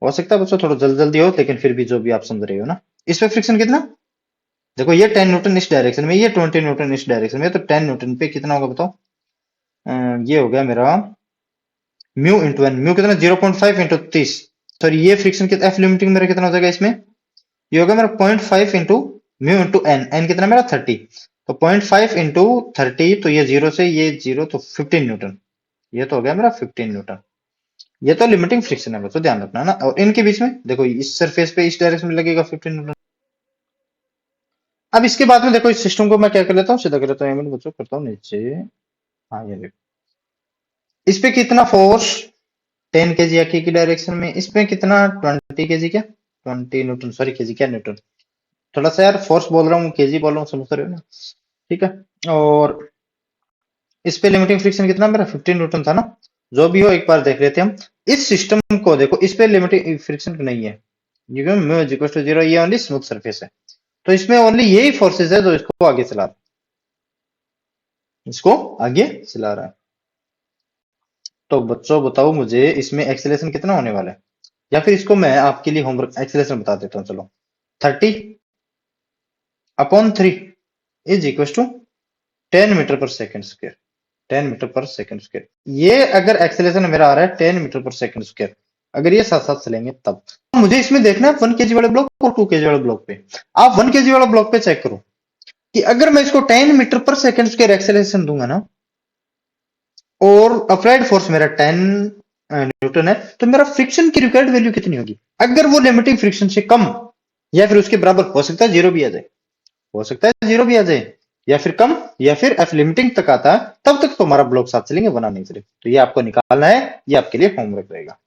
हो सकता है बच्चों थोड़ा जल्दी जल्दी हो, लेकिन फिर भी जो भी आप समझ रहे हो ना। इस पे फ्रिक्शन कितना, देखो ये 10 न्यूटन इस डायरेक्शन में, ये 20 न्यूटन इस डायरेक्शन में, तो 10 न्यूटन पे कितना होगा बताओ। ये हो गया मेरा म्यू इंटू एन, म्यू कितना 0.5 इंटू 30, सॉरी ये फ्रिक्शन कितना, एफ लिमिटिंग मेरा कितना हो जाएगा इसमें, ये होगा मेरा 0.5 into mu into N, N कितना मेरा 30, तो 0.5 इंटू 30, तो ये जीरो से ये जीरो, तो 15 न्यूटन, ये तो हो गया मेरा 15 न्यूटन। ये तो लिमिटिंग फ्रिक्शन है बच्चों, ध्यान रखना है ना। और इनके बीच में देखो इस सरफेस पे इस डायरेक्शन में लगेगा 15 न्यूटन। अब इसके बाद में देखो इस सिस्टम को मैं क्या कर लेता हूँ, सीधा कर लेता हूँ बच्चों, करता हूँ नीचे। हाँ ये देखो, इस पे कितना फोर्स 10 kg या की डायरेक्शन में, इस पे कितना 20 kg, क्या 20 न्यूटन, सॉरी केजी क्या न्यूटन, थोड़ा सा यार फोर्स बोल रहा हूँ केजी बोल रहा हूँ, समझ रहे हो ना, ठीक है। और इस पे लिमिटिंग फ्रिक्शन कितना मेरा 15 न्यूटन था ना, जो भी हो एक बार देख लेते हैं हम। इस सिस्टम को देखो, इस पे लिमिटिंग फ्रिक्शन नहीं है, म्यू इज इक्वल टू 0, ये ओनली स्मूथ सरफेस है, तो इसमें ओनली यही फोर्सेस है जो इसको आगे चला रहा है, इसको आगे चला रहा है। तो बच्चों बताओ मुझे इसमें एक्सेलरेशन कितना होने वाला है, या फिर इसको मैं आपके लिए होमवर्क एक्सेलरेशन बता देता हूँ, चलो 30/3 इज इक्वल टू 10 मीटर पर सेकंड स्क्वायर, 10 मीटर पर सेकंड स्क्वायर। ये अगर एक्सेलरेशन मेरा आ रहा है 10 मीटर पर सेकंड स्क्वायर, अगर ये साथ साथ चलेंगे तब मुझे इसमें देखना है 1 kg वाले ब्लॉक और 2 kg वाले ब्लॉक पे। आप 1 kg वाला ब्लॉक पे चेक करो कि अगर मैं इसको 10 मीटर पर सेकंड स्क्वायर एक्सेलरेशन दूंगा ना, और अप्लाइड फोर्स मेरा 10 न्यूटन है, तो मेरा फ्रिक्शन की रिक्वायर्ड वैल्यू कितनी होगी, अगर वो लिमिटिंग फ्रिक्शन से कम या फिर उसके बराबर, हो सकता है जीरो भी आ जाए, हो सकता है जीरो भी आ जाए, या फिर कम, या फिर एफ लिमिटिंग तक आता है, तब तक तो हमारा ब्लॉक साथ चलेंगे वरना नहीं चलेगा। तो ये आपको निकालना है, ये आपके लिए होमवर्क रहेगा।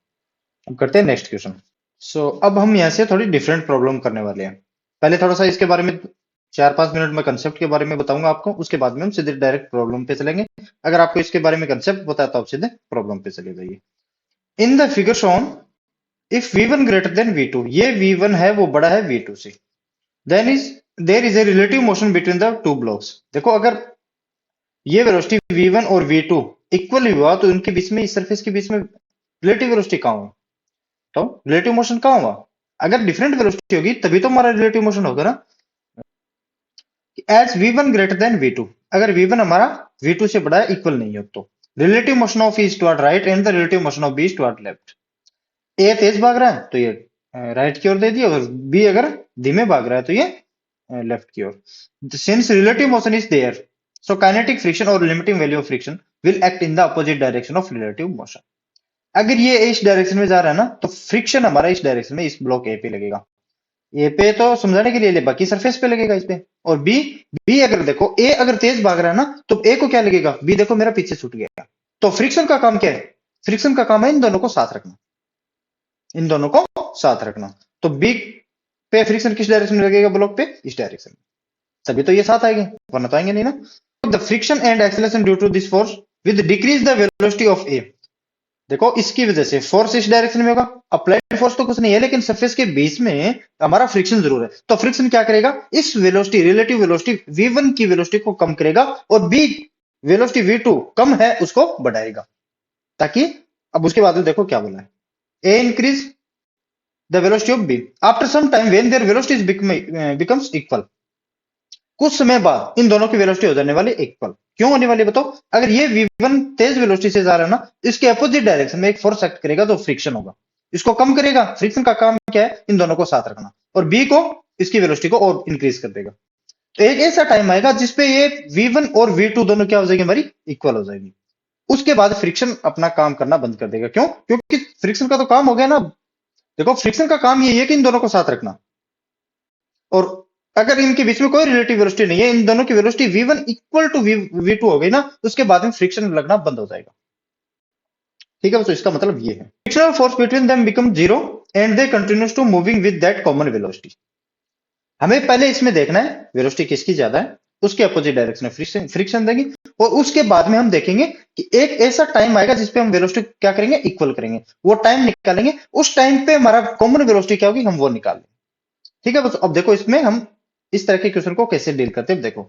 अब करते हैं नेक्स्ट क्वेश्चन। सो अब हम यहाँ से थोड़ी डिफरेंट प्रॉब्लम करने वाले हैं। पहले थोड़ा सा इसके बारे में 4-5 मिनट में कंसेप्ट के बारे में बताऊंगा आपको, उसके बाद में हम सीधे डायरेक्ट प्रॉब्लम पे चलेंगे। अगर आपको इसके बारे में कंसेप्ट पता है तो आप सीधे प्रॉब्लम पे चले जाइए। In the figure shown if v1 greater than v2, ये v1 है वो बड़ा है v2 से, then there is a relative motion between the two blocks. देखो अगर ये वेलोसिटी v1 और v2 इक्वल हुआ तो इनके बीच में, इस सरफेस के बीच में रिलेटिव वेलोसिटी कहाँ हुआ? तो रिलेटिव मोशन कहाँ हुआ? अगर डिफरेंट वेलोसिटी होगी तभी तो हमारा रिलेटिव मोशन होगा ना। As v1 greater than v2, अगर v1 हमारा v2 से बड़ा है, इक्वल नहीं हो, तो relative motion of is toward right and the relative motion of B is toward left. A तेज भाग रहा है तो ये राइट की ओर दे दिया, और बी अगर धीमे भाग रहा है तो ये लेफ्ट की ओर। Since relative motion is there, so kinetic friction और limiting value of friction will act in the opposite direction of relative motion. अगर ये इस डायरेक्शन में जा रहा है ना, तो फ्रिक्शन हमारा इस डायरेक्शन में, इस ब्लॉक ए पे लगेगा। ए पे तो समझाने के लिए ले, बाकी सरफेस पे लगेगा इस पे। और बी, बी अगर देखो ए अगर तेज भाग रहा है ना, तो ए को क्या लगेगा? बी देखो मेरा पीछे छूट गया। तो फ्रिक्शन का काम क्या है? फ्रिक्शन का काम है इन दोनों को साथ रखना, इन दोनों को साथ रखना। तो बी पे फ्रिक्शन किस डायरेक्शन में लगेगा? ब्लॉक पे इस डायरेक्शन में, तभी तो ये साथ आएंगे, वरना तो आएंगे नहीं ना। The friction and acceleration due to this force with decrease the velocity of a. देखो इसकी वजह से फोर्स इस डायरेक्शन में होगा, अप्लाइड फोर्स तो कुछ नहीं है, लेकिन सरफेस के बीच में हमारा फ्रिक्शन जरूर है। तो फ्रिक्शन क्या करेगा? इस वेलोसिटी, रिलेटिव वेलोसिटी v1 की वेलोसिटी को कम करेगा, और b वेलोसिटी v2 कम है उसको बढ़ाएगा, ताकि, अब उसके बाद में देखो क्या बोला है, a increase the velocity of b after some time when their velocities becomes equal. कुछ समय बाद इन दोनों की वेलोसिटी हो जाने वाली इक्वल। क्यों होने वाली बताओ? अगर ये v1 तेज वेलोसिटी से जा रहा है ना, इसके अपोजिट डायरेक्शन में एक फोर्स एक्ट करेगा तो फ्रिक्शन होगा, इसको कम करेगा। फ्रिक्शन का काम क्या है? इन दोनों को साथ रखना, और b को, इसकी वेलोसिटी को और इंक्रीज कर देगा। तो एक ऐसा टाइम आएगा जिसपे ये v1 और v2 दोनों क्या हो जाएगी? हमारी इक्वल हो जाएगी। उसके बाद फ्रिक्शन अपना काम करना बंद कर देगा। क्यों? क्योंकि फ्रिक्शन का तो काम हो गया ना। देखो फ्रिक्शन का काम ये है कि इन दोनों को साथ रखना, और अगर इनके बीच में कोई रिलेटिव वेलोसिटी नहीं है, इन दोनों की velocity v1 equal to v2 हो गई ना, उसके बाद में फ्रिक्शन लगना बंद हो जाएगा। ठीक है, तो इसका मतलब ये है, frictional force between them become zero and they continues to moving with that common velocity. हमें पहले इसमें देखना है वेलोसिटी किसकी ज्यादा है, उसके अपोजिट डायरेक्शन में फ्रिक्शन फ्रिक्शन देंगे, और उसके बाद में हम देखेंगे कि एक ऐसा टाइम आएगा जिसपे हम वेलोसिटी क्या करेंगे? इक्वल करेंगे। वो टाइम निकालेंगे, उस टाइम पे हमारा कॉमन वेलोसिटी क्या होगी, हम वो निकाल लेंगे। ठीक है, बस अब देखो इसमें हम इस तरह के क्वेश्चन को कैसे डील करते हैं। देखो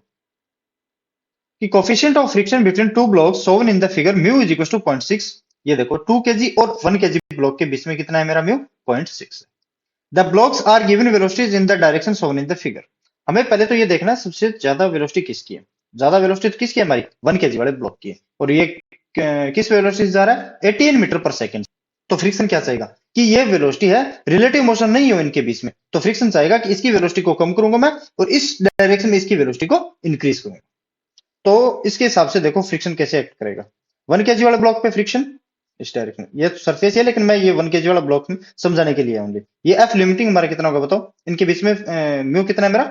कि coefficient of friction between two blocks shown in the figure mu is equal to 0.6। ये देखो 2 kg और 1 kg ब्लॉक के बीच में कितना है मेरा? Mu 0.6। The blocks are given velocities in the direction shown in the figure. हमें पहले तो ये देखना है सबसे ज्यादा वेलोसिटी किसकी है। ज्यादा वेलोसिटी तो किसकी है? हमारी 1 kg वाले ब्लॉक की है, और ये किस वेलोसिटी से जा रहा है? 18 मीटर पर सेकंड। तो फ्रिक्शन क्या चाहेगा? कि ये वेलोसिटी है, रिलेटिव मोशन नहीं हो इनके बीच में, तो फ्रिक्शन चाहेगा कि इसकी वेलोसिटी को कम करूंगा मैं, और इस डायरेक्शन में इसकी वेलोसिटी को इंक्रीज करूंगा। तो इसके हिसाब से देखो फ्रिक्शन कैसे एक्ट करेगा। 1 kg वाले ब्लॉक पे फ्रिक्शन इस डायरेक्शन, ये सरफेस है, लेकिन मैं ये 1 kg वाला ब्लॉक समझाने के लिए आऊंगी। ये एफ लिमिटिंग हमारा कितना होगा बताओ? इनके बीच में म्यू कितना है मेरा?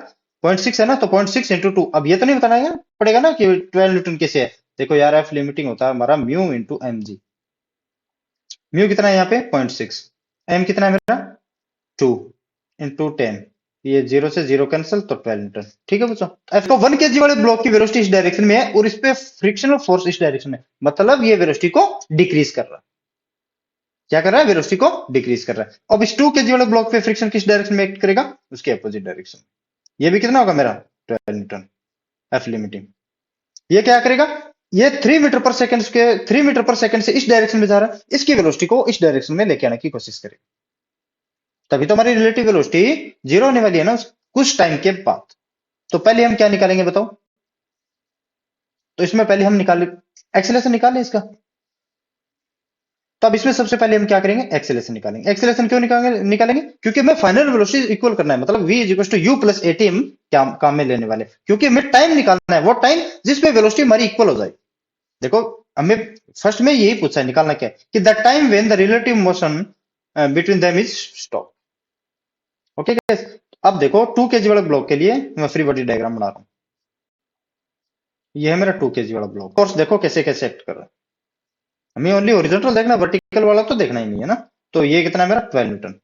0.6 है ना, तो 0.6 इंटू 2। अब ये तो नहीं बताना है पड़ेगा ना कि 12 न्यूटन कैसे है। देखो यार एफ लिमिटिंग होता है हमारा म्यू इंटू एम जी। म्यू कितना है यहाँ पे? 0.6। एम कितना है मेरा? 2 इंटू 10। ये 0 से 0 कैंसिल, तो 12 न्यूटन। ठीक है बच्चों, एफ को 1 kg वाले ब्लॉक की वेलोसिटी इस डायरेक्शन में है, और इस पे फ्रिक्शनल फोर्स इस डायरेक्शन में, मतलब ये वेलोसिटी को डिक्रीज कर रहा है। क्या कर रहा है? वेलोसिटी को डिक्रीज कर रहा है। अब इस 2 kg वाले ब्लॉक पे फ्रिक्शन किस डायरेक्शन में एक्ट करेगा? उसके अपोजिट डायरेक्शन। ये भी कितना होगा मेरा? 12 न्यूटन एफ लिमिटिंग। ये क्या करेगा? ये 3 मीटर पर सेकंड के 3 मीटर पर सेकंड से इस डायरेक्शन में जा रहा है, इसकी वेलोसिटी को इस डायरेक्शन में लेके आने की कोशिश करेगा, तभी तो हमारी रिलेटिव वेलोसिटी जीरो होने वाली है ना कुछ टाइम के बाद। तो पहले हम क्या निकालेंगे बताओ? तो इसमें पहले हम निकाले एक्सेलरेशन निकालें इसका। तो अब इसमें सबसे पहले हम क्या करेंगे? एक्सेलरेशन निकालेंगे। एक्सेलरेशन क्यों निकालेंगे? क्योंकि हमें फाइनल वेलोसिटी इक्वल करना है, मतलब v is equal to U plus AT हम काम में लेने वाले, क्योंकि हमें टाइम निकालना है, वो टाइम जिसपे वेलोसिटी हमारी इक्वल हो जाए। देखो हमें फर्स्ट में यही पूछा है, निकालना क्या है कि the time when the relative motion between them is stop. Okay guys, अब देखो 2 kg वाले ब्लॉक के लिए मैं फ्री बॉडी डायग्राम बना रहा हूं। ये है मेरा 2 kg वाला ब्लॉक। कोर्स देखो कैसे कैसे एक्ट कर रहा है। हमें ओनली हॉरिजॉन्टल देखना, वर्टिकल वाला तो देखना ही नहीं है ना। तो ये कितना है मेरा? 12 न्यूटन।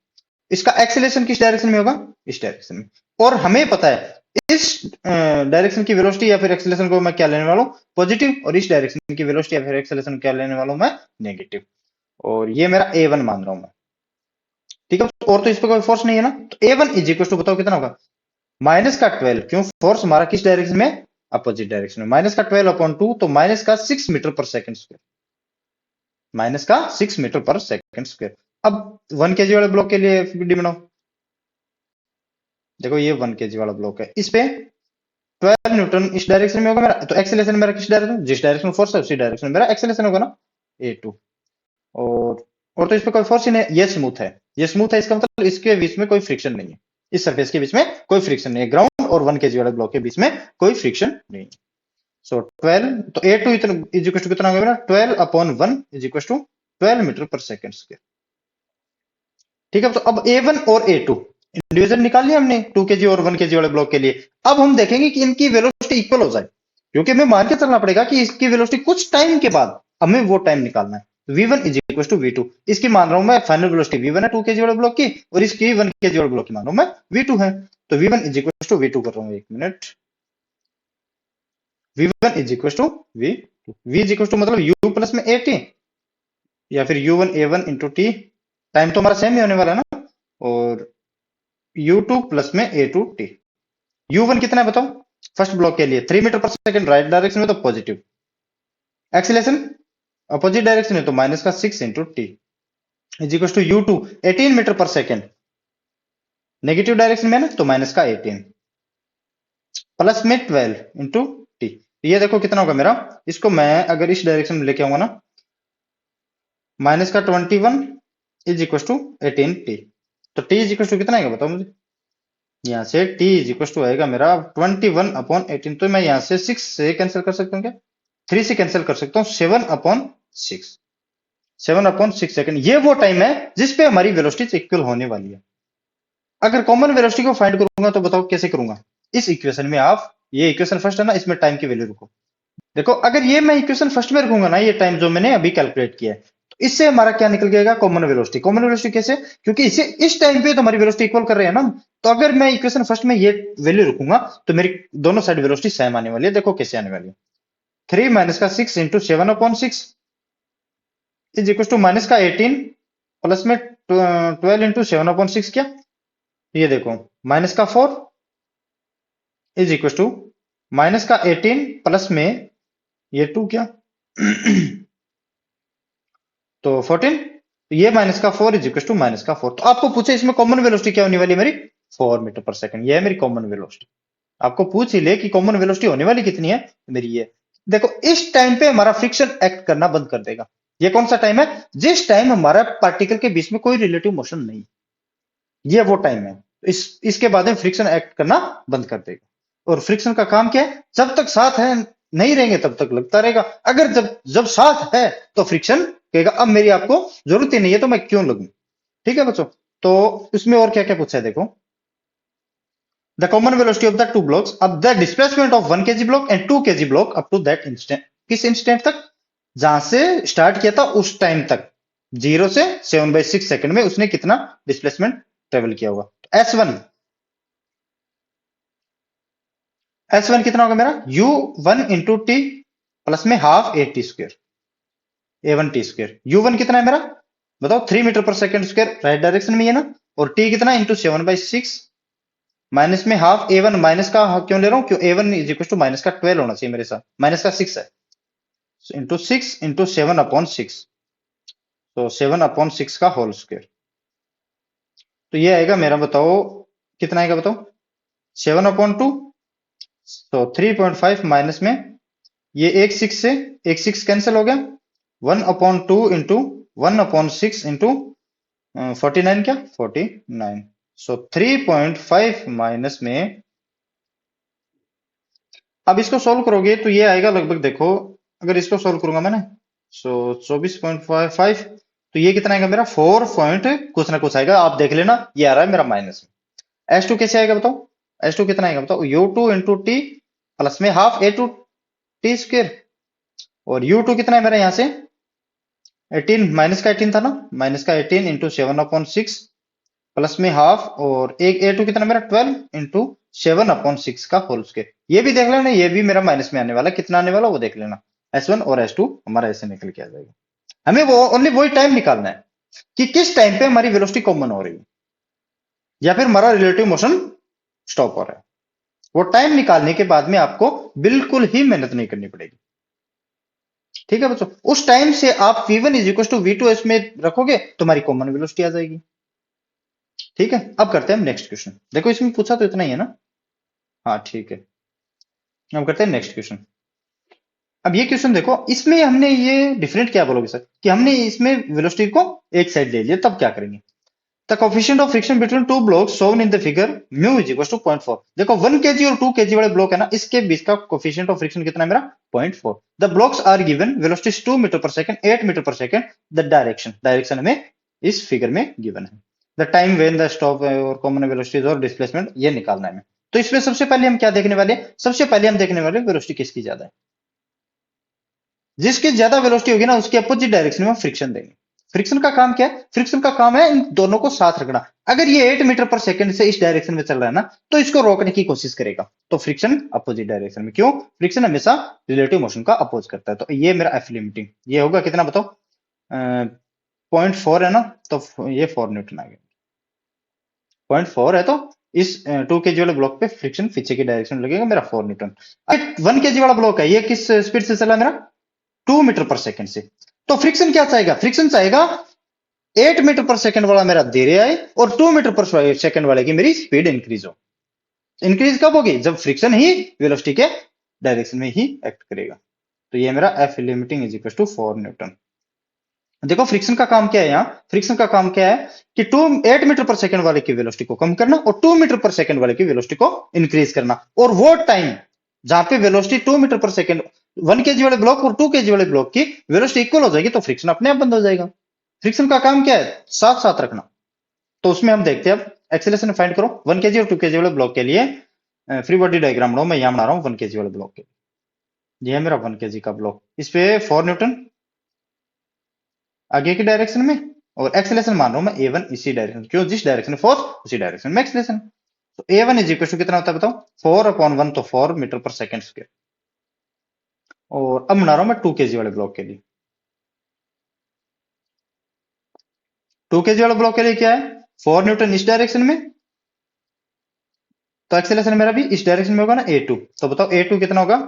इसका एक्सेलरेशन किस डायरेक्शन में होगा? इस डायरेक्शन में। और हमें पता है इस डायरेक्शन की वेलोसिटी या फिर एक्सेलरेशन को मैं क्या लेने वाला हूं? पॉजिटिव, और इस डायरेक्शन की वेलोसिटी या फिर एक्सेलरेशन क्या लेने वाला हूं मैं? नेगेटिव। और ये मेरा A1 मान रहा हूं मैं। ठीक है, और तो इस पे कोई फोर्स नहीं है ना, तो A1 इज इक्वल टू बताओ कितना होगा, माइनस का 12, क्यों फोर्स हमारा किस डायरेक्शन में, अपोजिट डायरेक्शन में, माइनस का 12/2 तो माइनस का 6 मीटर पर सेकंड स्क्वायर, माइनस का 6 मीटर पर सेकंड स्क्वायर। अब 1 kg वाले ब्लॉक के लिए FBD बनाओ, देखो ये 1 kg वाला ब्लॉक है, इस पे 12 न्यूटन इस डायरेक्शन में होगा मेरा, तो एक्सेलरेशन मेरा किस डायरेक्शन, जिस डायरेक्शन में फोर्स है उसी डायरेक्शन में मेरा एक्सेलरेशन होगा ना, A2। और तो इस पे कोई फोर्स ही नहीं, ये स्मूथ है, ये स्मूथ है, इसका मतलब इसके बीच में कोई फ्रिक्शन नहीं है, इस सरफेस के बीच में कोई फ्रिक्शन नहीं है, ग्राउंड और 1 kg वाले ब्लॉक के बीच में कोई फ्रिक्शन नहीं है। सो 12, तो A2 इतना इज इक्वल टू कितना होगा मेरा, 12/1 इज इक्वल टू 12 मीटर पर सेकंड स्क्वायर। ठीक है, तो अब A1 और A2 इंडिविजुअल निकाल लिया हमने 2 kg और 1 kg वाले ब्लॉक के लिए। अब हम देखेंगे कि इनकी वेलोसिटी इक्वल हो जाए, क्योंकि हमें मान के चलना पड़ेगा कि इसकी वेलोसिटी कुछ टाइम के बाद हमें वो टाइम निकालना है। V1 is equal to V2, इसकी मान रहा हूं मैं फाइनल वेलोसिटी V1 है 2 kg वाले ब्लॉक की, और इसकी 1 kg वाले ब्लॉक की मान रहा हूं मैं V2 है, तो V1 is equal to V2 कर रहा हूं, एक minute, V1 is equal to V2, V is equal to मतलब U प्लस में AT, या फिर U1 A1 into T, time तो हमारा सेम ही होने वाला है ना, और U2 प्लस में A2T। U1 कितना है बताओ, फर्स्ट ब्लॉक के लिए 3 मीटर पर सेकंड राइट डायरेक्शन में, तो पॉजिटिव, एक्सीलरेशन अपोजिट डायरेक्शन में, तो माइनस का 6 into T is equal to U2 18 metre पर सेकंड, नेगेटिव डायरेक्शन में ना, तो माइनस का 18 प्लस में 12 इंटू टी, ये देखो कितना होगा मेरा, इसको मैं अगर इस डायरेक्शन में लेके आऊंगा ना, माइनस का 21 इज इक्वल टू 18T, तो T इज इक्वल टू कितना आएगा बताओ मुझे, यहाँ से T इज इक्वल टू आएगा मेरा 21/18, तो मैं यहाँ से 6 से कैंसिल कर सकता हूँ क्या, 3 से कैंसिल कर सकता हूँ, 7/6, 7/6 सेकंड, ये वो टाइम है जिसपे हमारी वेलोसिटी इक्वल होने वाली है। अगर कॉमन वेलोसिटी को फाइंड करूंगा तो बताओ कैसे करूंगा, इस इक्वेशन में आप, ये इक्वेशन फर्स्ट है ना, इसमें टाइम की वैल्यू रखो, देखो अगर ये मैं इक्वेशन फर्स्ट में रखूंगा ना, ये टाइम जो मैंने अभी कैलकुलेट किया है, तो इससे हमारा क्या निकल जाएगा, कॉमन वेलोसिटी। कॉमन वेलोसिटी कैसे, क्योंकि इसे इस टाइम पे तो हमारी वेलोसिटी इक्वल कर रहे हैं ना, तो अगर मैं इक्वेशन फर्स्ट में ये वैल्यू रखूंगा तो मेरी दोनों साइड वेलोसिटी सेम आने वाली है, देखो कैसे आने वाली है, 3 माइनस का 6 into 7/6 is equal to minus का 18 प्लस में 12 इंटू 7/6 क्या, ये देखो माइनस का 4 इज इक्वल टू माइनस का 18 प्लस में ये 2 क्या तो 14, तो ये माइनस का 4 इज इक्वल टू माइनस का 4, तो आपको पूछे इसमें कॉमन वेलोसिटी क्या होने वाली है मेरी, 4 मीटर पर सेकंड, ये है मेरी कॉमन वेलोसिटी। आपको पूछ ही ले कि कॉमन वेलोसिटी होने वाली कितनी है, मेरी ये देखो, इस टाइम पे हमारा फ्रिक्शन एक्ट करना बंद कर देगा। ये कौन सा टाइम है, जिस टाइम हमारा पार्टिकल के बीच में कोई रिलेटिव मोशन नहीं, ये वो टाइम है, इसके बाद में फ्रिक्शन एक्ट करना बंद कर देगा। और फ्रिक्शन का काम क्या है, जब तक साथ है नहीं रहेंगे तब तक लगता रहेगा, अगर जब जब साथ है तो फ्रिक्शन कहेगा अब मेरी आपको जरूरत ही नहीं है तो मैं क्यों लगूं। ठीक है बच्चों, तो इसमें और क्या क्या पूछा है देखो, the common velocity of the two blocks, अब the displacement of 1 kg block and 2 kg block up to that instant, किस इंस्टेंट तक, जहां से स्टार्ट किया था उस टाइम तक, 0 से 7/6 सेकंड में उसने कितना डिस्प्लेसमेंट ट्रेवल किया होगा। S1 S1 कितना होगा मेरा, U1 इंटू टी प्लस में हाफ A1T स्क्वायर, U1 कितना है मेरा बताओ, 3 मीटर पर सेकंड स्क्वायर राइट डायरेक्शन में है ना, और T कितना इंटू 7/6 माइनस में हाफ A1, माइनस का क्यों ले रहा हूं, क्यों A1 is equal to minus का 12 होना चाहिए मेरे साथ, माइनस का 6 है, इंटू 6 इंटू 7/6, तो 7/6 का होल स्क्वायर, तो ये आएगा मेरा बताओ कितना आएगा बताओ, 7/2, तो 3.5 माइनस में ये एक 6 से एक 6 कैंसिल हो गया, 1/2 इंटू 1/6 इंटू 49 क्या 49, सो 3.5 माइनस में, अब इसको सोल्व करोगे तो ये आएगा लगभग, देखो अगर इसको सोल्व करूंगा मैं ना, सो 24.55, तो ये कितना आएगा मेरा 4 पॉइंट कुछ ना कुछ आएगा, आप देख लेना, ये आ रहा है मेरा माइनस में। S2 कैसे आएगा बताओ, S2 कितना आएगा बताओ, U2 इंटू टी प्लस में हाफ A2T स्क्वायर, और U2 कितना है मेरा यहाँ से 18, माइनस का 18 था ना, माइनस का 18 इंटू 7/6 प्लस में हाफ, और एक A2 कितना मेरा 12 इंटू 7/6 का होल स्क्वायर, ये भी देख लेना, ये भी मेरा माइनस में आने वाला, कितना आने वाला वो देख लेना, S1 और S2 हमारा ऐसे निकल के आ जाएगा। हमें वो ओनली वही टाइम निकालना है, कि किस टाइम पे हमारी वेलोसिटी कॉमन हो रही है या फिर हमारा रिलेटिव मोशन स्टॉप हो रहा है। वो टाइम निकालने के बाद में आपको बिल्कुल ही मेहनत नहीं करनी पड़ेगी। ठीक है बच्चों, उस टाइम से आप v1 is equal to v2 इसमें रखोगे तो हमारी कॉमन वेलोसिटी आ जाएगी। ठीक है, अब करते हैं हम नेक्स्ट क्वेश्चन। देखो इसमें पूछा तो इतना ही है ना। हाँ ठीक है, अब करते हैं नेक्स्ट क्वेश्चन। अब ये क्वेश्चन देखो, इसमें हमने ये डिफरेंट क्या बोलोगे सर, कि हमने इसमें वेलोसिटी को एक साइड ले लिया, तब क्या करेंगे। The coefficient of friction between two blocks shown in the figure mu is equal to 0.4। देखो 1 केजी और 2 केजी वाले ब्लॉक है ना, इसके बीच का कोफिशिएंट ऑफ फ्रिक्शन कितना है मेरा 0.4। The blocks are given velocity 2 metre पर सेकंड, 8 मीटर पर सेकंड। द डायरेक्शन हमें इस फिगर में गिवन है। The time when the stop और कॉमन वेलोसिटीज और डिस्प्लेसमेंट ये निकालना है हमें। तो इसमें सबसे पहले हम क्या देखने वाले हैं, सबसे पहले हम देखने वाले वेलोसिटी किसकी ज्यादा है। जिसकी ज्यादा वेलोसिटी होगी ना उसके अपोजिट डायरेक्शन में फ्रिक्शन देंगे। फ्रिक्शन का काम क्या है, फ्रिक्शन का काम है इन दोनों को साथ रखना। अगर ये 8 मीटर पर सेकंड से इस डायरेक्शन में चल रहा है ना, तो इसको रोकने की कोशिश करेगा, तो फ्रिक्शन अपोजिट डायरेक्शन में। क्यों, फ्रिक्शन हमेशा रिलेटिव मोशन का अपोज करता है। तो ये मेरा एफ लिमिटिंग ये होगा कितना बताओ, 0.4 है ना, तो ये 4 न्यूटन आ गया। 0.4 है तो इस 2 केजी वाले ब्लॉक पे फ्रिक्शन पीछे की डायरेक्शन में लगेगा मेरा 4 न्यूटन। 1 केजी वाला ब्लॉक है, ये किस स्पीड से चला मेरा 2 मीटर पर सेकंड से। तो फ्रिक्शन क्या चाहेगा, फ्रिक्शन चाहेगा 8 मीटर पर सेकंड वाला मेरा धीरे आए और 2 मीटर पर सेकंड वाले की मेरी स्पीड इंक्रीज हो। इंक्रीज कब होगी, जब फ्रिक्शन ही वेलोसिटी के डायरेक्शन में ही एक्ट करेगा। तो ये मेरा F limiting is equal to 4 newton. देखो फ्रिक्शन का काम क्या है, यहाँ फ्रिक्शन का काम क्या है कि 8 मीटर पर सेकंड वाले की वेलोसिटी को कम करना और 2 मीटर पर सेकंड वाले की वेलोसिटी को इंक्रीज करना। और वो टाइम जहां पे वेलोसिटी 2 मीटर पर सेकंड 1 केजी वाले ब्लॉक और 2 केजी वाले ब्लॉक की वेलोसिटी इक्वल हो जाएगी, तो फ्रिक्शन अपने आप बंद हो जाएगा। फ्रिक्शन का काम क्या है, साथ साथ रखना। तो उसमें हम देखते हैं अब एक्सेलरेशन फाइंड करो 1 केजी और 2 केजी वाले ब्लॉक के लिए। फ्री बॉडी डायग्राम बनाओ, मैं यहां बना रहा हूँ 1 केजी वाले ब्लॉक के। ये है मेरा 1 केजी का ब्लॉक, इस पे 4 न्यूटन आगे की डायरेक्शन में, और एक्सेलरेशन मान रहा हूं मैं A1 इसी डायरेक्शन, क्यों जिस डायरेक्शन में फोर्स उसी डायरेक्शन में एक्सेलरेशन। तो A1 इज इक्वल टू कितना होता है बताओ, 4/1, तो 4 मीटर पर सेकंड स्क्वायर। और अब बना रहा हूं मैं 2 केजी वाले ब्लॉक के लिए। 2 केजी वाले ब्लॉक के लिए क्या है, 4 न्यूटन इस डायरेक्शन में, तो एक्सेलरेशन मेरा भी इस डायरेक्शन में होगा ना A2। तो बताओ A2 कितना होगा,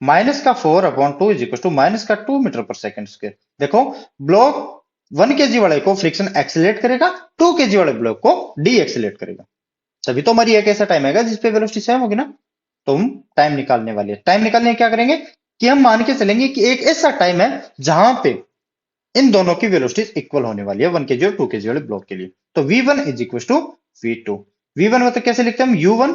माइनस का 4/2 इज इक्वल टू माइनस का 2 मीटर पर सेकंड स्क्वायर। देखो ब्लॉक 1 केजी वाले को फ्रिक्शन एक्सेलरेट करेगा, 2 केजी वाले ब्लॉक को डी एक्सेलरेट करेगा। तभी तो हमारी एक ऐसा टाइम आएगा जिसपे वेलोसिटी सेम होगी ना। तो हम टाइम निकालने वाले हैं, टाइम निकालने क्या करेंगे कि हम मान के चलेंगे कि एक ऐसा टाइम है जहां पे इन दोनों की वेलोसिटी इक्वल होने वाली है 1 केजी और 2 केजी वाले ब्लॉक के लिए। तो v1 is equal to v2। v1 मतलब कैसे लिखते हैं हम, u1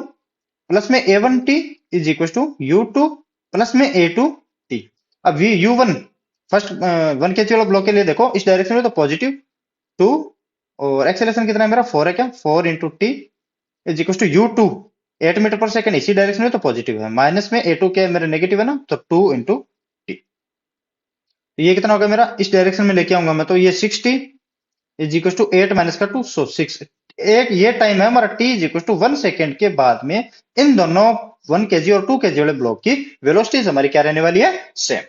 प्लस में a1t is equal to u2 plus में a2t। अब u1 फर्स्ट 1 केजी वाला ब्लॉक के लिए देखो इस डायरेक्शन में तो पॉजिटिव 2, और एक्सेलरेशन कितना है मेरा 4 है, क्या 4 into T is equal to u2 8 metre पर सेकंड, इसी डायरेक्शन में तो पॉजिटिव है, माइनस में a2 क्या है मेरा नेगेटिव है ना, तो 2 इंटू टी। तो ये कितना होगा मेरा, इस डायरेक्शन में लेके आऊंगा मैं, तो ये 60 इज इक्वल टू 8 माइनस का 2, सो 6। एक ये टाइम है हमारा t is equal to 1 second के बाद में इन दोनों 1 केजी और 2 केजी वाले ब्लॉक की वेलोसिटीज हमारी क्या रहने वाली है, सेम।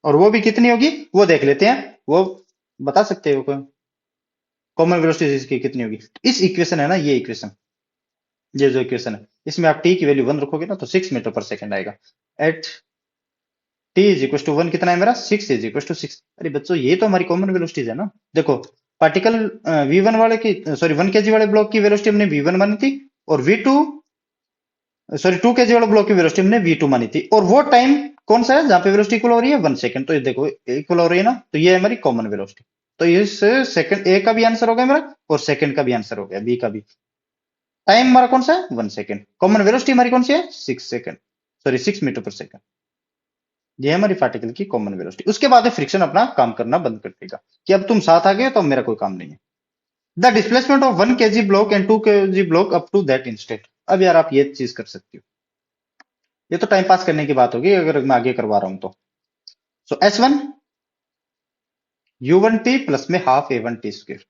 और वो भी कितनी होगी वो देख लेते हैं, वो बता सकते हो कॉमन वेलोसिटी इसकी कितनी होगी। इस इक्वेशन है ना, ये इक्वेशन, ये जो इक्वेशन है इसमें आप t की वैल्यू 1 रखोगे ना, तो 6 मीटर पर सेकंड आएगा। At t is equal to 1 कितना है मेरा, 6 इज इक्वल टू 6। अरे बच्चों ये तो हमारी कॉमन वेलोसिटीज है ना। देखो पार्टिकल v1 वाले की सॉरी 1 केजी वाले ब्लॉक की वेलोसिटी हमने v1 मानी थी, और v2 सॉरी 2 केजी वाले ब्लॉक की वेलोसिटी हमने v2 मानी थी। और वो टाइम कौन सा है जहां पे वेलोसिटी इक्वल हो रही है 1 सेकंड। तो ये देखो इक्वल हो रही है ना, तो ये है हमारी कॉमन वेलोसिटी। तो इस सेकंड ए का भी आंसर हो गया मेरा, और सेकंड का भी आंसर हो गया, बी का भी। टाइम हमारा कौन सा है 1 सेकंड, कॉमन वेलोसिटी हमारी कौन सी है 6 सेकंड, सॉरी 6 मीटर पर सेकंड। ये है हमारी पार्टिकल की कॉमन वेलोसिटी। उसके बाद फ्रिक्शन अपना काम करना बंद कर देगा कि अब तुम साथ आ गए तो अब मेरा कोई काम नहीं है। The displacement of 1 KG block and 2 KG block up to that instant. अब यार आप ये चीज कर सकती हो, ये तो टाइम पास करने की बात होगी अगर मैं आगे करवा रहा हूं तो। सो S1 u1t प्लस में हाफ a1t स्क्वायर।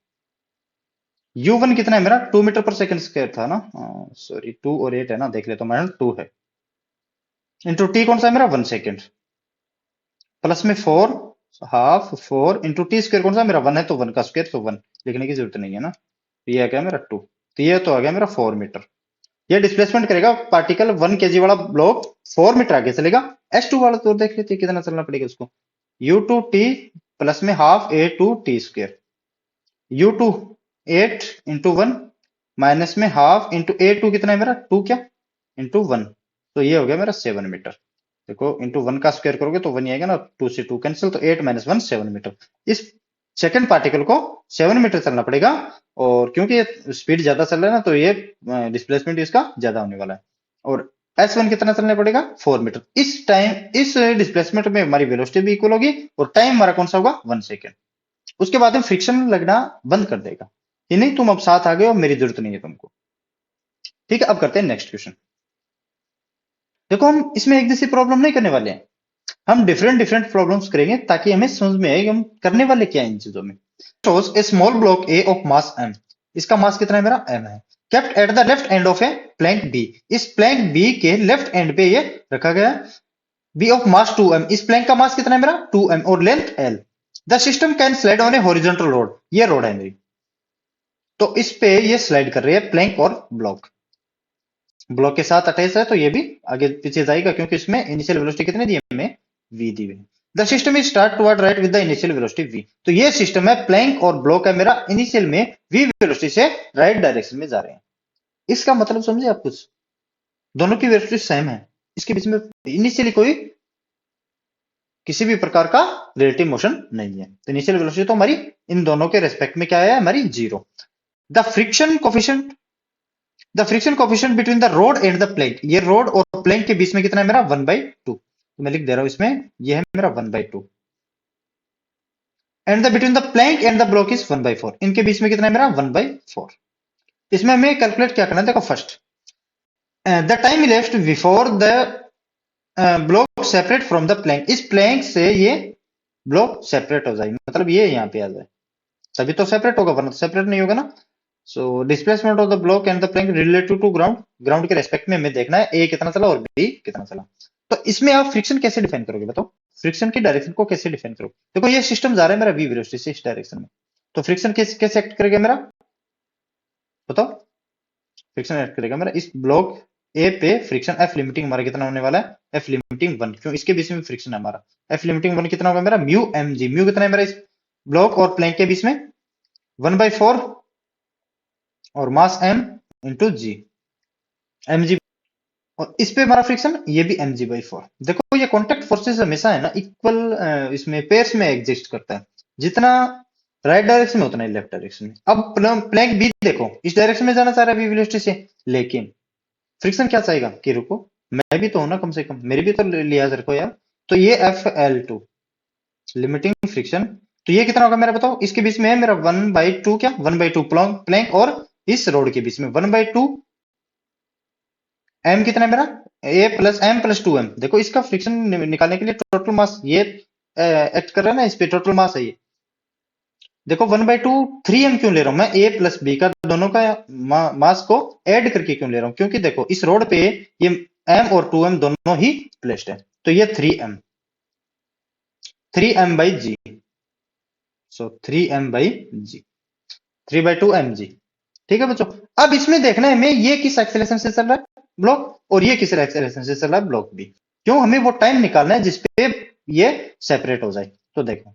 u1 कितना है मेरा 2 मीटर पर सेकंड स्क्वायर था ना, सॉरी 2 और 8 है ना, देख ले तो मैं 2 है, इंटू टी कौन सा है मेरा 1 सेकंड, प्लस में 4 हाफ 4 इंटू टी स्क्वायर कौन सा मेरा 1 है, तो 1 का स्क्वायर तो 1 लिखने की जरूरत नहीं है ना। तो ये आ गया मेरा 2, तो ये तो आ गया मेरा 4 मीटर। ये डिस्प्लेसमेंट करेगा पार्टिकल 1 kg वाला ब्लॉक 4 मीटर आगे चलेगा। S2 वाला तो देख लेते हैं कितना चलना पड़ेगा उसको। U2T प्लस में half A2T square, U2 8 into 1 minus में हाफ इंटू A2 कितना है मेरा 2 क्या इंटू 1, तो ये हो गया मेरा 7 मीटर। देखो इंटू 1 का स्क्वायर करोगे तो 1 ही आएगा ना, 2 से 2 कैंसिल, तो 8 माइनस 1 7 मीटर। इस सेकंड पार्टिकल को 7 मीटर चलना पड़ेगा, और क्योंकि ये स्पीड ज्यादा चल रहा है ना, तो ये डिस्प्लेसमेंट इसका ज्यादा होने वाला है। और S1 कितना चलना पड़ेगा 4 मीटर। इस डिस्प्लेसमेंट में हमारी वेलोसिटी भी इक्वल होगी, और टाइम हमारा कौन सा होगा 1 सेकेंड। उसके बाद में फ्रिक्शन लगना बंद कर देगा कि नहीं तुम अब साथ आ गए हो, मेरी जरूरत नहीं है तुमको। ठीक है, अब करते हैं नेक्स्ट क्वेश्चन। देखो हम इसमें एक जैसी प्रॉब्लम नहीं करने वाले हैं, हम डिफरेंट डिफरेंट प्रॉब्लम्स करेंगे ताकि हमें समझ में आए कि हम करने वाले क्या है इन चीजों में। Shows A small block A of mass m, इसका मास कितना है मेरा m है, kept at the left end of a plank b, इस प्लैंक b के लेफ्ट एंड पे ये रखा गया है, b ऑफ मास 2m, इस प्लैंक का मास कितना है मेरा 2m और length l। The system can slide on A horizontal road, ये रोड है मेरी, तो इस पे ये स्लाइड कर रही है प्लैंक और ब्लॉक, ब्लॉक के साथ अटैच है, तो ये भी आगे पीछे जाएगा क्योंकि इसमें इनिशियल वेलोसिटी कितनी दी है हमें v दी हुई है। The system is start toward right with the initial velocity v, तो ये सिस्टम है प्लैंक और ब्लॉक है मेरा इनिशियल में v वेलोसिटी से राइट डायरेक्शन में जा रहे हैं। इसका मतलब समझे आप कुछ, दोनों की वेलोसिटी सेम है, इसके बीच में इनिशियली कोई किसी भी प्रकार का रिलेटिव मोशन नहीं है, तो इनिशियल वेलोसिटी तो हमारी इन दोनों के रेस्पेक्ट में क्या है हमारी 0। The friction coefficient between the road and the Planck, ये रोड और प्लैंक के बीच में कितना है मेरा 1/2, तो मैं लिख दे रहा हूं इसमें, ये है मेरा 1/2। And the between the plank and the block is 1/4, इनके बीच में कितना है मेरा 1/4। इसमें हमें कैलकुलेट क्या करना है, देखो first the time elapsed before the block separate from the plank, इस प्लैंक से ये ब्लॉक सेपरेट हो जाए, मतलब ये यहाँ पे आ जाए तभी तो सेपरेट होगा, वरना तो सेपरेट नहीं होगा ना। So displacement of the block and the plank related to ground, ground के रेस्पेक्ट में हमें देखना है ए कितना चला और बी कितना चला। तो इसमें आप फ्रिक्शन कैसे डिफाइन करोगे बताओ, फ्रिक्शन की डायरेक्शन को कैसे डिफाइन करोगे। देखो ये सिस्टम जा रहा है मेरा v वेलोसिटी से इस डायरेक्शन में, तो फ्रिक्शन कैसे कैसे एक्ट करेगा मेरा बताओ। फ्रिक्शन एक्ट करेगा मेरा इस ब्लॉक ए पे, फ्रिक्शन एफ लिमिटिंग हमारा कितना होने वाला है, एफ लिमिटिंग 1, क्यों इसके बीच में फ्रिक्शन है हमारा, एफ लिमिटिंग 1 कितना होगा मेरा म्यू एम जी, म्यू कितना है मेरा इस ब्लॉक और प्लैंक के बीच में 1/4 और mass m into G M G, और इस पे हमारा फ्रिक्शन ये भी mg/4। देखो ये कॉन्टेक्ट फोर्सेस हमेशा है ना इक्वल, इसमें पेयर्स में एग्जिस्ट करता है, जितना राइट डायरेक्शन में उतना ही लेफ्ट डायरेक्शन में। अब प्लैंक बी देखो इस डायरेक्शन में जाना चाह रहा है v वेलोसिटी से, लेकिन फ्रिक्शन क्या चाहेगा कि रुको मैं भी तो हूं ना, कम से कम मेरी भी तो लिहाज रखो यार। तो ये FL2 लिमिटिंग फ्रिक्शन, तो ये कितना होगा मेरा बताओ, इसके बीच में है मेरा 1/2 क्या 1/2 प्लैंक और इस रोड के बीच में 1/2 m कितना है मेरा a plus m plus 2m। देखो इसका फ्रिक्शन निकालने के लिए टोटल मास ये एक्ट कर रहा है ना, इस पे टोटल मास है ये। देखो 1/2 3m क्यों ले रहा हूं मैं, a प्लस b का दोनों का मास को ऐड करके क्यों ले रहा हूं, क्योंकि देखो इस रोड पे ये m और 2m दोनों ही प्लेस्ड है, तो ये 3m by G, so 3m by G 3/2 mg। ठीक है बच्चों, अब इसमें देखना है हमें ये किस एक्सेलरेशन से चल रहा है ब्लॉक और ये किस एक्सेलरेशन से चल रहा है ब्लॉक बी, क्यों हमें वो टाइम निकालना है जिसपे ये सेपरेट हो जाए। तो देखो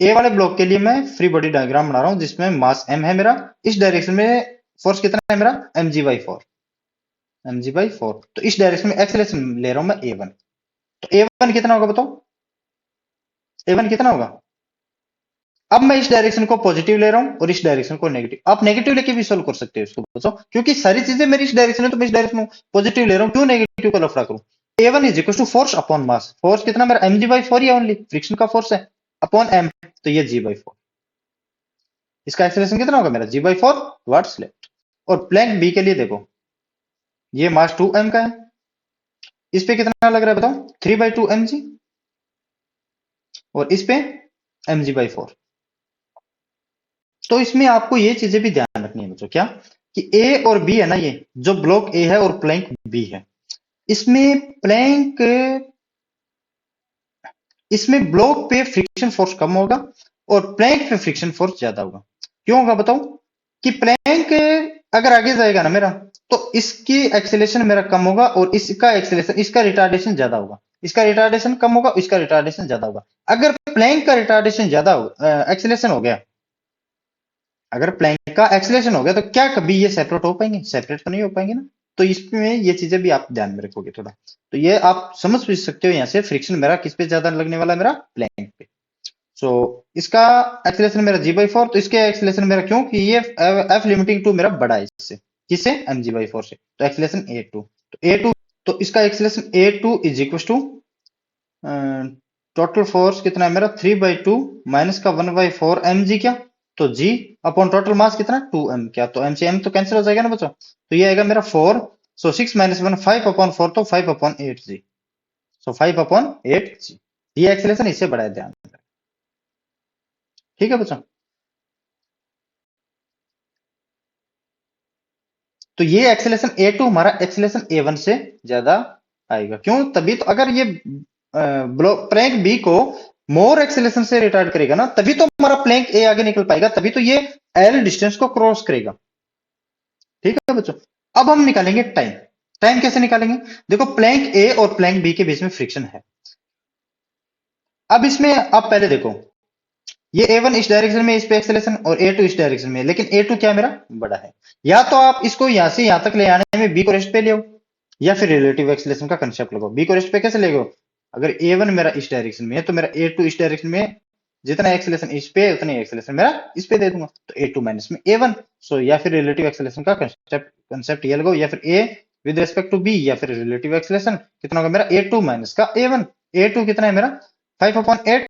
ए वाले ब्लॉक के लिए मैं फ्री बॉडी डायग्राम बना रहा हूं जिसमें मास m है मेरा, इस डायरेक्शन में फोर्स कितना है मेरा mg/4, तो इस डायरेक्शन में एक्सेलरेशन ले रहा हूं मैं a1, तो a1 कितना होगा बताओ, a1 कितना होगा। अब मैं इस डायरेक्शन को पॉजिटिव ले रहा हूं और इस डायरेक्शन को नेगेटिव, आप नेगेटिव लेके भी सोल्व कर सकते हो इसको बच्चों, क्योंकि सारी चीजें मेरी इस डायरेक्शन है तो मैं इस डायरेक्शन में पॉजिटिव ले रहा हूं, क्यों नेगेटिव को लफड़ा करूं। A1 is equal to force upon mass, force कितना मेरा mg/4 ही ओनली फ्रिक्शन का फोर्स है अपॉन m, तो ये g/4, इसका एक्सेलरेशन कितना होगा मेरा g/4 टुवर्ड्स लेफ्ट। और प्लैंक बी के लिए देखो ये मास 2m का है, इस पे कितना लग रहा है बताओ 3/2 mg, और इस पे mg/4। तो इसमें आपको ये चीजें भी ध्यान रखनी है बच्चों, क्या कि ए और बी है ना, ये जो ब्लॉक ए है और प्लैंक बी है, इसमें प्लैंक इसमें ब्लॉक पे फ्रिक्शन फोर्स कम होगा और प्लैंक पे फ्रिक्शन फोर्स ज्यादा होगा। क्यों होगा बताओ? कि प्लैंक अगर आगे जाएगा ना मेरा, तो इसकी एक्सेलेरेशन मेरा कम होगा और इसका एक्सेलेरेशन, इसका रिटार्डेशन ज्यादा होगा। इसका रिटार्डेशन कम होगा, इसका रिटार्डेशन ज्यादा होगा। अगर प्लैंक का रिटार्डेशन ज्यादा हो, एक्सेलेरेशन हो गया, अगर प्लैंक का एक्सेलेरेशन हो गया, तो क्या कभी ये सेपरेट हो पाएंगे? सेपरेट तो नहीं हो पाएंगे ना। तो इसमें ये चीजें भी आप ध्यान में रखोगे थोड़ा, तो ये आप समझ भी सकते हो। यहाँ से फ्रिक्शन मेरा किस पे ज्यादा लगने वाला है? मेरा प्लैंक पे। सो इसका एक्सेलेरेशन मेरा जी बाई फोर, तो इसके एक्सेलेरेशन मेरा, क्यों कि ये एफ लिमिटिंग टू मेरा बड़ा है इससे, किससे? एम जी बाई फोर से। तो एक्सेलेरेशन ए टू, तो ए टू, तो इसका acceleration A two is equal to total force कितना है मेरा? 3/2 माइनस का 1/4 एम जी, क्या? तो जी अपॉन टोटल मास कितना? 2m, क्या? तो एम से एम तो कैंसिल हो जाएगा ना बच्चों, तो ये आएगा मेरा 4। सो 6 माइनस 1 5/4, तो 5/8 जी। सो 5/8 जी। ये एक्सेलेरेशन इससे बड़ा है, ध्यान में। ठीक है बच्चों, तो ये एक्सेलेरेशन A2 हमारा एक्सेलेरेशन A1 से ज्यादा आएगा। क्यों? तभी तो अगर ये ब्लॉक प्लैंक बी को मोर एक्सेलेरेशन से रिटार्ड करेगा ना, तभी तो हमारा प्लैंक ए आगे निकल पाएगा, तभी तो ये एल डिस्टेंस को क्रॉस करेगा। ठीक है बच्चों, अब हम निकालेंगे टाइम। टाइम कैसे निकालेंगे? देखो, प्लैंक ए और प्लैंक बी के बीच में फ्रिक्शन है। अब इसमें आप पहले देखो, ये A1 इस डायरेक्शन में, इस पे एक्सेलेरेशन, और A2 इस डायरेक्शन में, लेकिन A2 क्या मेरा बड़ा है। या तो आप इसको यहां से यहां तक ले आने में B को रेस्ट पे ले आओ, या फिर रिलेटिव एक्सेलेरेशन का कंसेप्ट लगाओ। B को रेस्ट पे कैसे ले गो? अगर A1 मेरा इस डायरेक्शन में है, तो मेरा A2 इस डायरेक्शन में, जितना एक्सेलेरेशन इस पे उतनी एक्सेलेरेशन मेरा इस पे दे दूंगा, तो A2 माइनस में A1। सो या फिर रिलेटिव एक्सेलेरेशन का कंसेप्ट ये लगाओ, या फिर A with respect to B, या फिर रिलेटिव एक्सेलेरेशन कितना होगा मेरा? A2 माइनस का A1। A2 कितना है मेरा? 5/8,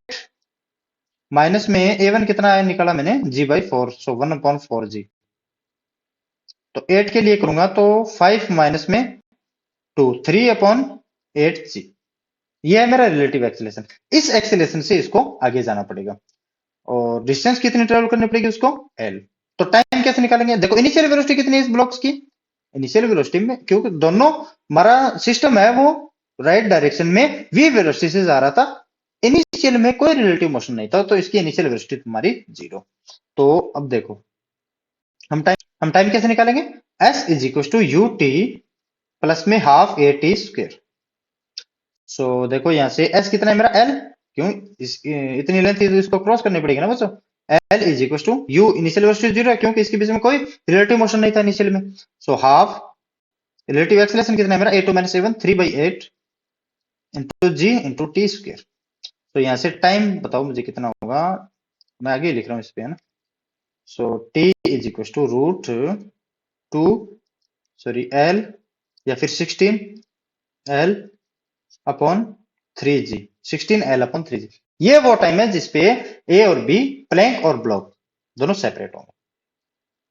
माइनस में A1 कितना है निकाला मैंने? G/4, सो 1/4G। तो 8 के लिए करूंगा तो 5 माइनस में 2, 3/8G। ये है मेरा रिलेटिव एक्सेलेरेशन। इस एक्सेलेरेशन से इसको आगे जाना पड़ेगा, और डिस्टेंस कितनी ट्रेवल करनी पड़ेगी उसको? L। तो टाइम कैसे निकालेंगे? देखो, इनिशियल वेलोसिटी कितनी है इस ब्लॉक्स की? इनिशियल वेलोसिटी में, क्योंकि दोनों हमारा सिस्टम है वो राइट डायरेक्शन में v वेलोसिटी से जा रहा था, इनिशियल में कोई रिलेटिव मोशन नहीं था, तो इसकी इनिशियल वेलोसिटी तुम्हारी 0। तो अब देखो, हम टाइम कैसे निकालेंगे? s is equal to U T plus में half A T square. So देखो, यहां से s कितना है मेरा? l। क्यों? इतनी लेंथ थी तो इसको क्रॉस करनी पड़ेगी ना बच्चों। l is equal to u, initial velocity 0 है क्योंकि इसके बीच में कोई रिलेटिव मोशन नहीं था इनिशियल में। सो हाफ रिलेटिव एक्सेलेरेशन कितना है मेरा? A2 माइनस A1, 3/8 इंटू जी इंटू टी स्क्वेयर। तो यहां से टाइम बताओ मुझे कितना होगा, मैं आगे लिख रहा हूँ इस पे, है ना। So t is equal to root 2, sorry L, या फिर 16L अपॉन 3G। 16L/3G। ये वो टाइम है जिसपे ए और बी, प्लैंक और ब्लॉक, दोनों सेपरेट होंगे।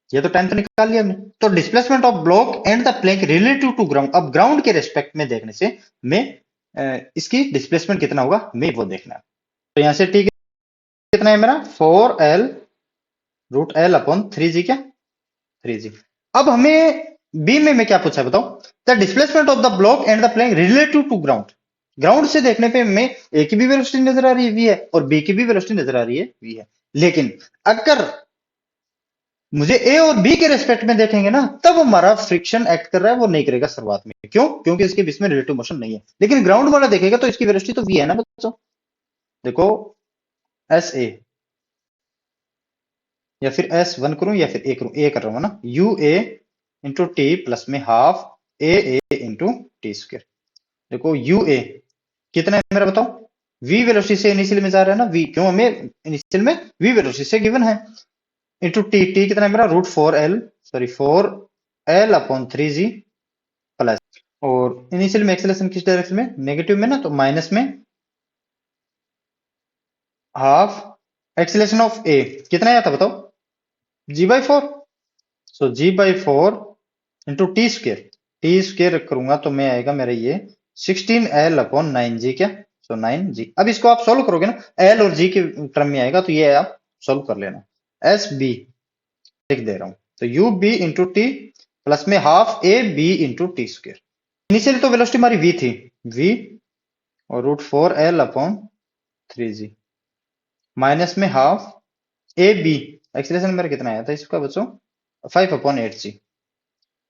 ये तो टाइम तो निकाल लिया हमने। तो displacement of block and the plank relative to ground, अब ग्राउंड के रेस्पेक्ट में देखने से मैं इसकी डिस्प्लेसमेंट कितना होगा मैं वो देखना है। तो यहां से टी कितना है मेरा? 4L√L/3G, क्या? 3G। अब हमें बी में मैं क्या पूछा बताओ? The displacement of the block and the plank relative to ground. Ground से देखने पे हमें ए की भी वेलोसिटी नजर आ रही है v है, और बी की भी वेलोसिटी नजर आ रही है v है। लेकिन अगर मुझे ए और बी के रेस्पेक्ट में देखेंगे ना, तब हमारा फ्रिक्शन एक्ट कर रहा है वो नहीं करेगा शुरुआत में। क्यों? क्योंकि इसके बीच में रिलेटिव मोशन नहीं है। लेकिन ग्राउंड वाला देखेगा तो इसकी वेलोसिटी तो v है ना बच्चों। देखो, एस ए, या फिर S1 करूं या फिर ए करूं, ए कर रहा हूं ना, U A into t plus में हाफ ए इंटू टी स्क्र। देखो, यू ए कितना है मेरा बताओ? v वेलोसिटी से इनिशियल में जा रहा है ना, v, क्यों? हमें इनिशियल में v वेलोसिटी से गिवन है, इंटू टी, टी कितना है मेरा? √4L, सॉरी 4L/3G प्लस, और इनिशियल में एक्सेलेरेशन किस डायरेक्शन में? नेगेटिव में ना, तो माइनस में हाफ एक्सेलेरेशन ऑफ ए कितना आया था बताओ? G/4। सो G/4 into t square. T square करूंगा तो मैं आएगा मेरा ये 16L/9G, क्या? सो 9G। अब इसको आप सोल्व करोगे ना, L और G के टर्म में आएगा, तो ये आप सोल्व कर लेना। एस बी लिख दे रहा हूं, तो u b into t plus में half a b into t square. Initially तो वेलोसिटी हमारी v थी, v और √4L/3G। माइनस में हाफ ए बी, एक्सेलरेशन मेरा कितना आया था इसका बच्चों 5/8 जी।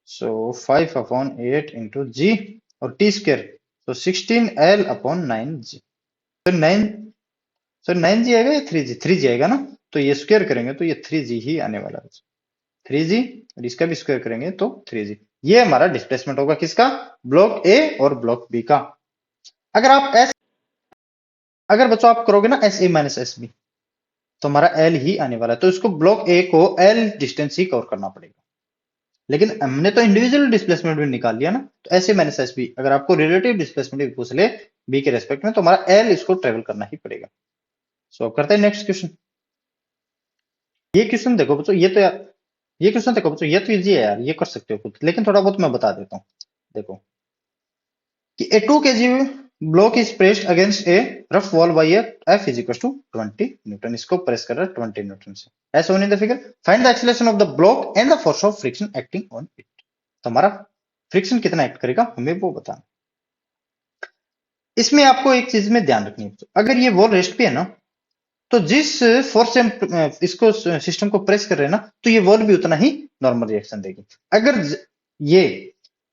सो 5/8 इंटू जी और टी स्क्र, तो 16L/9 जी। तो 9, सर 9 जी आएगा या 3 जी? 3 जी आएगा ना, तो ये स्क्वायर करेंगे तो ये 3 जी ही आने वाला है। 3 जी और इसका भी स्क्वायर करेंगे तो 3 जी। ये हमारा डिस्प्लेसमेंट होगा किसका, ब्लॉक ए और ब्लॉक बी का। अगर आप एस, अगर बच्चों आप करोगे ना S A minus S B, तो हमारा एल ही आने वाला है, तो इसको ब्लॉक ए को एल डिस्टेंस ही कवर करना पड़ेगा। लेकिन हमने तो इंडिविजुअल डिस्प्लेसमेंट भी निकाल लिया ना, तो S A minus S B, अगर आपको रिलेटिव डिस्प्लेसमेंट भी पूछ ले बी के रेस्पेक्ट में, तो हमारा एल इसको ट्रेवल करना ही पड़ेगा। सो अब करते हैं नेक्स्ट क्वेश्चन। ये क्वेश्चन देखो बच्चों, ये क्वेश्चन देखो बच्चों, ये तो इजी है यार, ये कर सकते हो खुद, लेकिन थोड़ा बहुत मैं बता देता हूँ। देखो कि a 2 kg block is pressed against a rough wall by a F is equals to 20 Newton, इसको प्रेस कर रहा है 20 न्यूटन से। as shown in the figure, find the acceleration of the block and the force of friction acting on it। तो हमारा friction कितना act करेगा हमें वो बताना। इसमें आपको एक चीज में ध्यान रखनी है, अगर ये वॉल रेस्ट पे है ना, तो जिस फोर्स से हम इसको सिस्टम को प्रेस कर रहे हैं ना, तो ये वॉल भी उतना ही नॉर्मल रिएक्शन देगी। अगर ये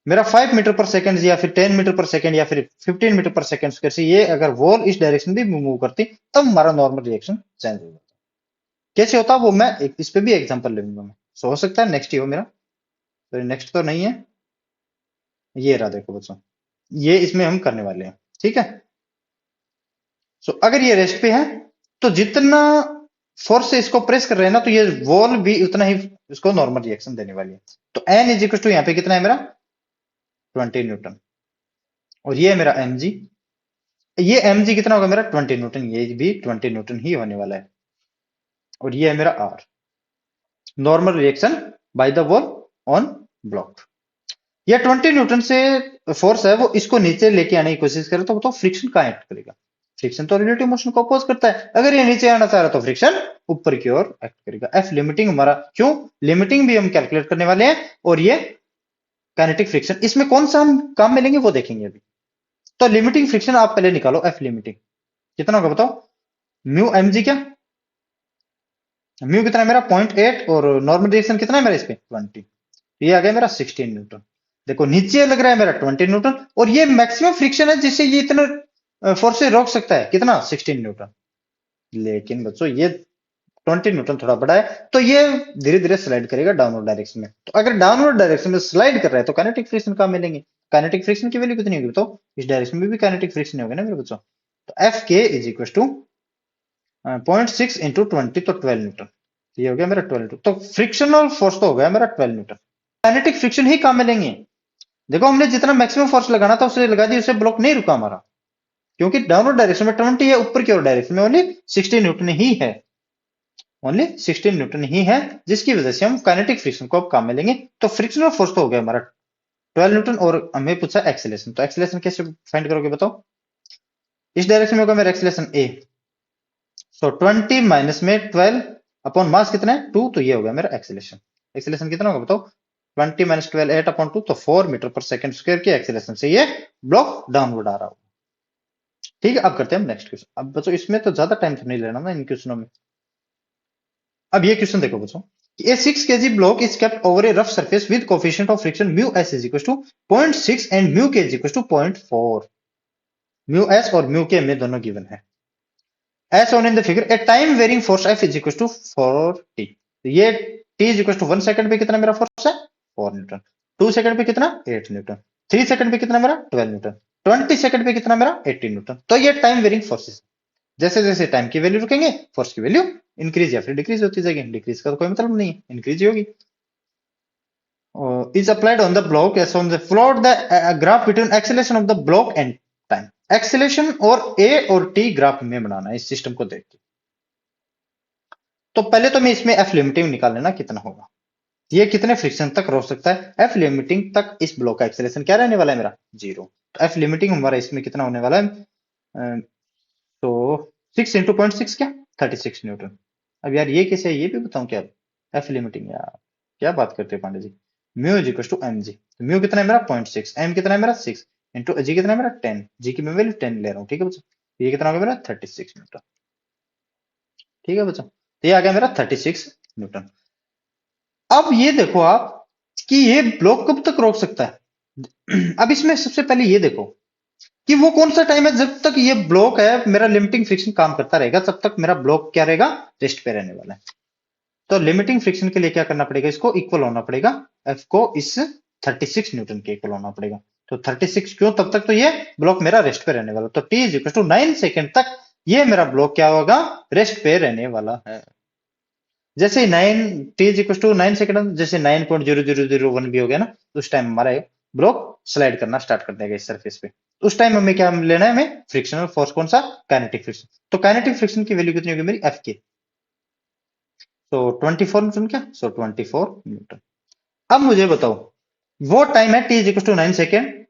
मेरा 5 मीटर पर सेकंड या फिर 10 मीटर पर सेकंड या फिर 15 मीटर पर सेकंड स्क्वायर से ये अगर वॉल इस डायरेक्शन भी मूव करती, तब हमारा नॉर्मल रिएक्शन चेंज हो जाता। कैसे होता वो मैं इस पे भी एग्जांपल ले लूंगा मैं। सो हो सकता है नेक्स्ट ही हो मेरा, तो नेक्स्ट तो नहीं है, ये रहा देखो बच्चों, ये इसमें हम करने वाले हैं, ठीक है। सो अगर ये रेस्ट पे है, तो जितना फोर्स से इसको प्रेस कर रहे हैं ना, तो ये वॉल भी उतना ही इसको नॉर्मल रिएक्शन देने वाली है। तो एन इज इक्वल टू यहाँ पे कितना है मेरा 20 न्यूटन, और ये है मेरा एम जी, ये एम जी कितना होगा मेरा 20 न्यूटन, ये भी 20 न्यूटन ही होने वाला है। और ये है मेरा R, normal reaction by the wall on block. ये 20 न्यूटन से फोर्स है वो इसको नीचे लेके आने की कोशिश करे, तो बताओ फ्रिक्शन कहाँ एक्ट करेगा। फ्रिक्शन तो रिलेटिव मोशन को अपोज करता है, अगर ये नीचे आना चाह रहा है तो फ्रिक्शन ऊपर की ओर एक्ट करेगा। एफ लिमिटिंग हमारा, क्यों लिमिटिंग भी हम कैलकुलेट करने वाले हैं, और ये काइनेटिक फ्रिक्शन इसमें कौन सा हम काम में लेंगे वो देखेंगे अभी। तो लिमिटिंग फ्रिक्शन आप पहले निकालो, एफ लिमिटिंग कितना होगा बताओ, म्यू एम जी, क्या म्यू कितना है मेरा 0.8, और नॉर्मल रिएक्शन कितना है मेरा इस पे 20, ये आ गया मेरा 16 न्यूटन। देखो नीचे लग रहा है मेरा 20 न्यूटन, और ये मैक्सिमम फ्रिक्शन है जिससे ये इतना फोर्स से रोक सकता है, कितना 16 न्यूटन। लेकिन बच्चों ये 20 न्यूटन थोड़ा बड़ा है, तो ये धीरे धीरे स्लाइड करेगा डाउनवर्ड डायरेक्शन में। तो अगर डाउनवर्ड डायरेक्शन में स्लाइड कर रहा है तो काइनेटिक फ्रिक्शन कहाँ मिलेंगे, काइनेटिक फ्रिक्शन की वैल्यू कितनी होगी तो इस डायरेक्शन में भी काइनेटिक फ्रिक्शन होगा ना मेरे बच्चों। तो F K is equal to 0.6 into 20, तो 12 न्यूटन, ये हो गया मेरा 12 न्यूटन। तो फ्रिक्शनल फोर्स तो हो गया मेरा 12 न्यूटन। काइनेटिक फ्रिक्शन ही काम में लेंगे। देखो हमने जितना मैक्सिमम फोर्स लगाना था उसे लगा दिया, उसे ब्लॉक नहीं रुका हमारा, क्योंकि डाउनवर्ड डायरेक्शन में 20 है, ऊपर की ओर डायरेक्शन में ओनली 16 न्यूटन ही है, ओनली 16 न्यूटन ही है, जिसकी वजह से हम काइनेटिक फ्रिक्शन को अब काम में लेंगे। तो फ्रिक्शनल फोर्स तो हो गया हमारा 12 न्यूटन, और हमें पूछा एक्सेलेरेशन, तो एक्सेलेरेशन कैसे फाइंड करोगे बताओ। इस डायरेक्शन में होगा मेरा एक्सेलेरेशन ए, सो 20 माइनस में 12 अपॉन मास कितना है 2, तो ये हो गया मेरा एक्सेलेरेशन। एक्सेलेरेशन कितना होगा बताओ, 20 माइनस 12 8/2, तो 4 मीटर पर सेकंड स्क्वायर के एक्सेलेरेशन से ये ब्लॉक डाउनवर्ड आ रहा होगा। ठीक है, अब करते हैं हम नेक्स्ट क्वेश्चन। अब बच्चों इसमें तो ज्यादा टाइम तो नहीं लेना ना इन क्वेश्चनों में। अब ये क्वेश्चन देखो बच्चों, a 6 kg block is kept over a rough surface with coefficient of friction mu s is equals to 0.6 and mu k is equals to 0.4। mu s और mu k में दोनों गिवन है। as shown in the figure, a time varying force f is equals to 4t। तो ये t is equals to 1 second पे कितना मेरा force है 4 न्यूटन, 2 सेकंड पे कितना 8 न्यूटन, 3 सेकंड पे कितना मेरा 12 न्यूटन, 20 सेकंड पे कितना मेरा 18 न्यूटन। तो ये टाइम वेरिंग फोर्सेस, जैसे जैसे टाइम की वैल्यू रुकेंगे फोर्स की वैल्यू इंक्रीज या फिर डिक्रीज होती जाएगी। डिक्रीज का तो कोई मतलब नहीं है, इंक्रीज ही होगी। is applied on the block as on the plot the graph between acceleration of the block and time। Acceleration और a और t ग्राफ में बनाना है इस सिस्टम को देख के। तो पहले तो मैं इसमें f लिमिटिंग निकाल लेना कितना होगा, ये कितने फ्रिक्शन तक रोक सकता है। f लिमिटिंग तक इस ब्लॉक का एक्सेलेरेशन क्या रहने वाला है मेरा 0। तो f लिमिटिंग हमारा इसमें कितना होने वाला है, तो 6 इंटू 0.6 क्या 36 न्यूटन। अब यार ये कैसे है ये भी बताऊं क्या, एफ लिमिटिंग यार क्या बात करते हैं Pandey ji. Mu is equal to M G, mu कितना है मेरा 0.6, एम कितना है मेरा 6, इंटू जी कितना है मेरा 10, जी की मैं वैल्यू 10 ले रहा हूँ, ठीक है बच्चों। ये कितना होगा मेरा 36 न्यूटन। ठीक है बच्चों, तो ये आ गया मेरा 36 न्यूटन। अब ये देखो आप कि ये ब्लॉक कब तक रोक सकता है। अब इसमें सबसे पहले ये देखो कि वो कौन सा टाइम है जब तक ये ब्लॉक है मेरा लिमिटिंग फ्रिक्शन काम करता रहेगा, तब तक मेरा ब्लॉक क्या रहेगा, रेस्ट पे रहने वाला है। तो लिमिटिंग फ्रिक्शन के लिए क्या करना पड़ेगा, इसको इक्वल होना पड़ेगा, एफ को इस 36 न्यूटन के इक्वल होना पड़ेगा। तो 36 क्यों, तब तक तो ये ब्लॉक मेरा रेस्ट पे रहने वाला, तो T is equal to 9 second तक ये मेरा ब्लॉक क्या होगा, रेस्ट पे रहने वाला है। जैसे 9 T is equal to 9 second, जैसे 9.0001 भी हो गया ना, तो उस टाइम हमारा ब्लॉक स्लाइड करना स्टार्ट कर देगा इस सरफेस पे। उस टाइम हमें क्या लेना है, हमें फ्रिक्शनल फोर्स कौन सा, काइनेटिक फ्रिक्शन। तो काइनेटिक फ्रिक्शन की वैल्यू कितनी होगी मेरी, एफ की, तो 24 न्यूटन, क्या, सो 24 न्यूटन। अब मुझे बताओ वो टाइम है T is equal to 9 second